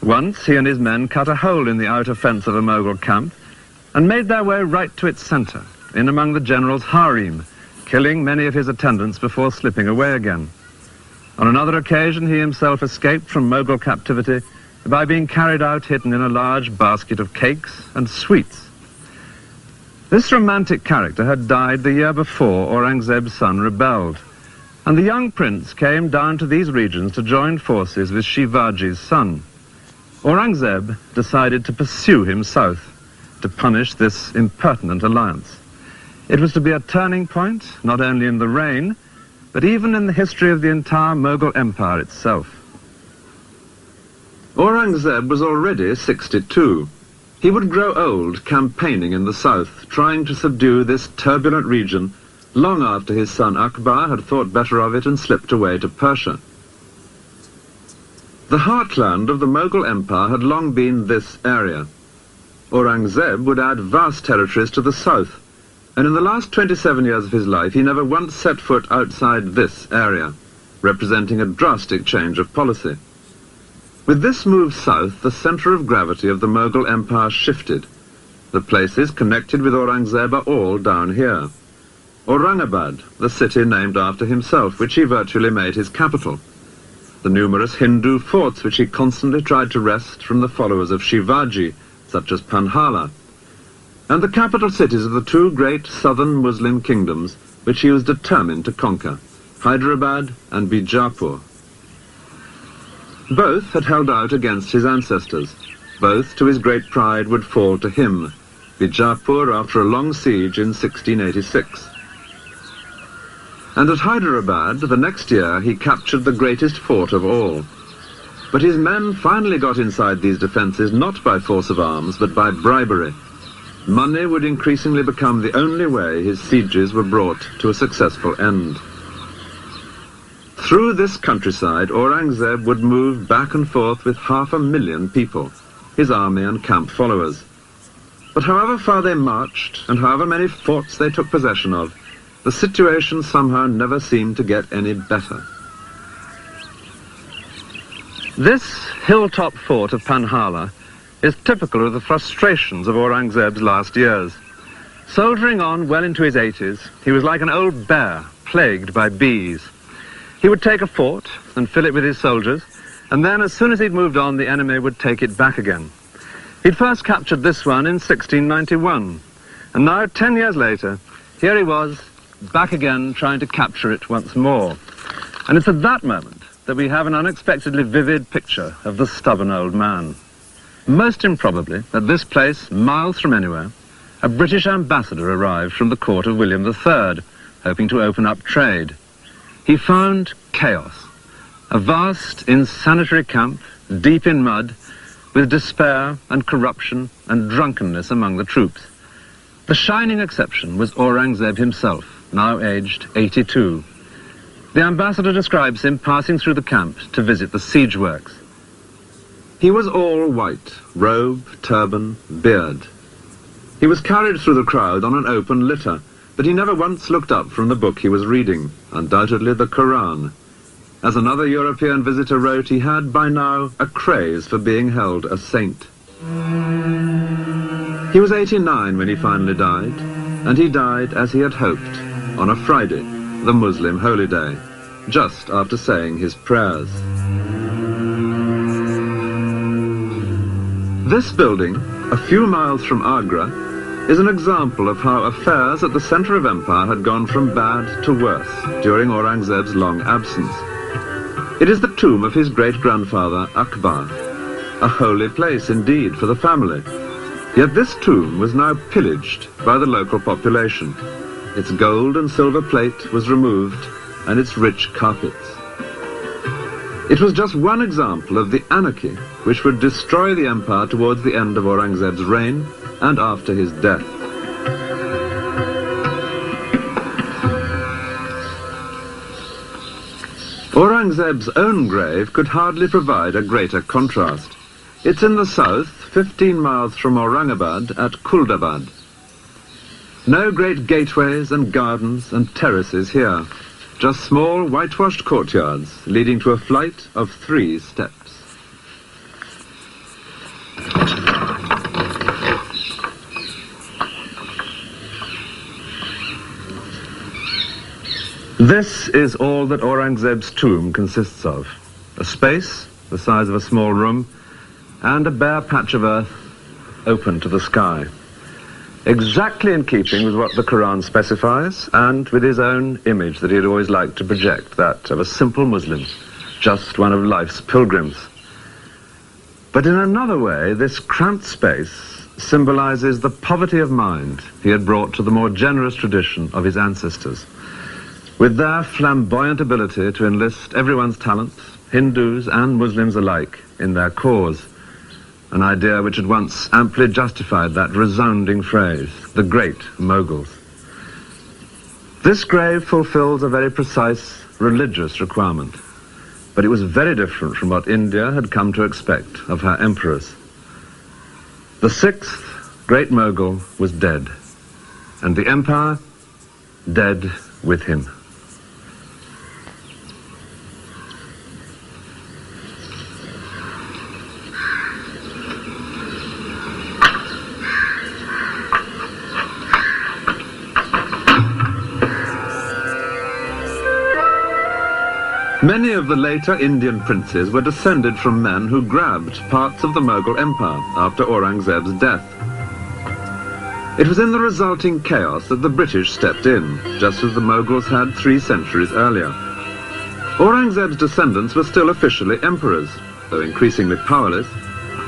Once he and his men cut a hole in the outer fence of a Mughal camp and made their way right to its center, in among the general's harem, killing many of his attendants before slipping away again. On another occasion, he himself escaped from Mughal captivity by being carried out hidden in a large basket of cakes and sweets. This romantic character had died the year before Aurangzeb's son rebelled, and the young prince came down to these regions to join forces with Shivaji's son. Aurangzeb decided to pursue him south, to punish this impertinent alliance. It was to be a turning point, not only in the reign, but even in the history of the entire Mughal Empire itself. Aurangzeb was already 62. He would grow old campaigning in the south, trying to subdue this turbulent region long after his son Akbar had thought better of it and slipped away to Persia. The heartland of the Mughal Empire had long been this area. Aurangzeb would add vast territories to the south, and in the last 27 years of his life he never once set foot outside this area, representing a drastic change of policy. With this move south, the center of gravity of the Mughal Empire shifted. The places connected with Aurangzeb are all down here. Aurangabad, the city named after himself, which he virtually made his capital. The numerous Hindu forts which he constantly tried to wrest from the followers of Shivaji, such as Panhala, and the capital cities of the two great southern Muslim kingdoms which he was determined to conquer, Hyderabad and Bijapur. Both had held out against his ancestors. Both, to his great pride, would fall to him, Bijapur after a long siege in 1686. And at Hyderabad, the next year, he captured the greatest fort of all. But his men finally got inside these defences not by force of arms, but by bribery. Money would increasingly become the only way his sieges were brought to a successful end. Through this countryside, Aurangzeb would move back and forth with 500,000 people, his army and camp followers. But however far they marched, and however many forts they took possession of, the situation somehow never seemed to get any better. This hilltop fort of Panhala is typical of the frustrations of Aurangzeb's last years. Soldiering on well into his 80s, he was like an old bear plagued by bees. He would take a fort and fill it with his soldiers, and then as soon as he'd moved on, the enemy would take it back again. He'd first captured this one in 1691, and now, 10 years later, here he was, back again trying to capture it once more. And it's at that moment that we have an unexpectedly vivid picture of the stubborn old man. Most improbably, at this place, miles from anywhere, a British ambassador arrived from the court of William III, hoping to open up trade. He found chaos, a vast, insanitary camp, deep in mud, with despair and corruption and drunkenness among the troops. The shining exception was Aurangzeb himself, now aged 82. The ambassador describes him passing through the camp to visit the siege works. He was all white, robe, turban, beard. He was carried through the crowd on an open litter, but he never once looked up from the book he was reading, undoubtedly the Quran. As another European visitor wrote, he had by now a craze for being held a saint. He was 89 when he finally died, and he died as he had hoped, on a Friday, the Muslim holy day, just after saying his prayers. This building, a few miles from Agra, is an example of how affairs at the centre of empire had gone from bad to worse during Aurangzeb's long absence. It is the tomb of his great-grandfather Akbar, a holy place indeed for the family. Yet this tomb was now pillaged by the local population. Its gold and silver plate was removed, and its rich carpets. It was just one example of the anarchy which would destroy the empire towards the end of Aurangzeb's reign and after his death. Aurangzeb's own grave could hardly provide a greater contrast. It's in the south, 15 miles from Aurangabad at Kuldabad. No great gateways and gardens and terraces here, just small whitewashed courtyards leading to a flight of 3 steps. This is all that Aurangzeb's tomb consists of. A space the size of a small room and a bare patch of earth open to the sky. Exactly in keeping with what the Quran specifies and with his own image that he had always liked to project, that of a simple Muslim, just one of life's pilgrims. But in another way, this cramped space symbolizes the poverty of mind he had brought to the more generous tradition of his ancestors. With their flamboyant ability to enlist everyone's talents, Hindus and Muslims alike, in their cause, an idea which had once amply justified that resounding phrase, the great Moghuls. This grave fulfills a very precise religious requirement, but it was very different from what India had come to expect of her emperors. The 6th great Moghul was dead, and the empire dead with him. Many of the later Indian princes were descended from men who grabbed parts of the Mughal Empire after Aurangzeb's death. It was in the resulting chaos that the British stepped in, just as the Mughals had 3 centuries earlier. Aurangzeb's descendants were still officially emperors, though increasingly powerless,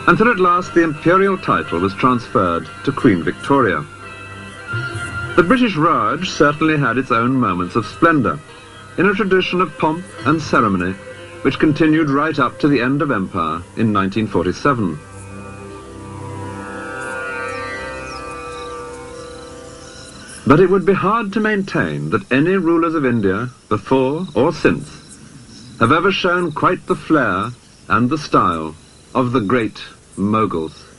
until at last the imperial title was transferred to Queen Victoria. The British Raj certainly had its own moments of splendour, in a tradition of pomp and ceremony which continued right up to the end of empire in 1947. But it would be hard to maintain that any rulers of India, before or since, have ever shown quite the flair and the style of the great Moguls.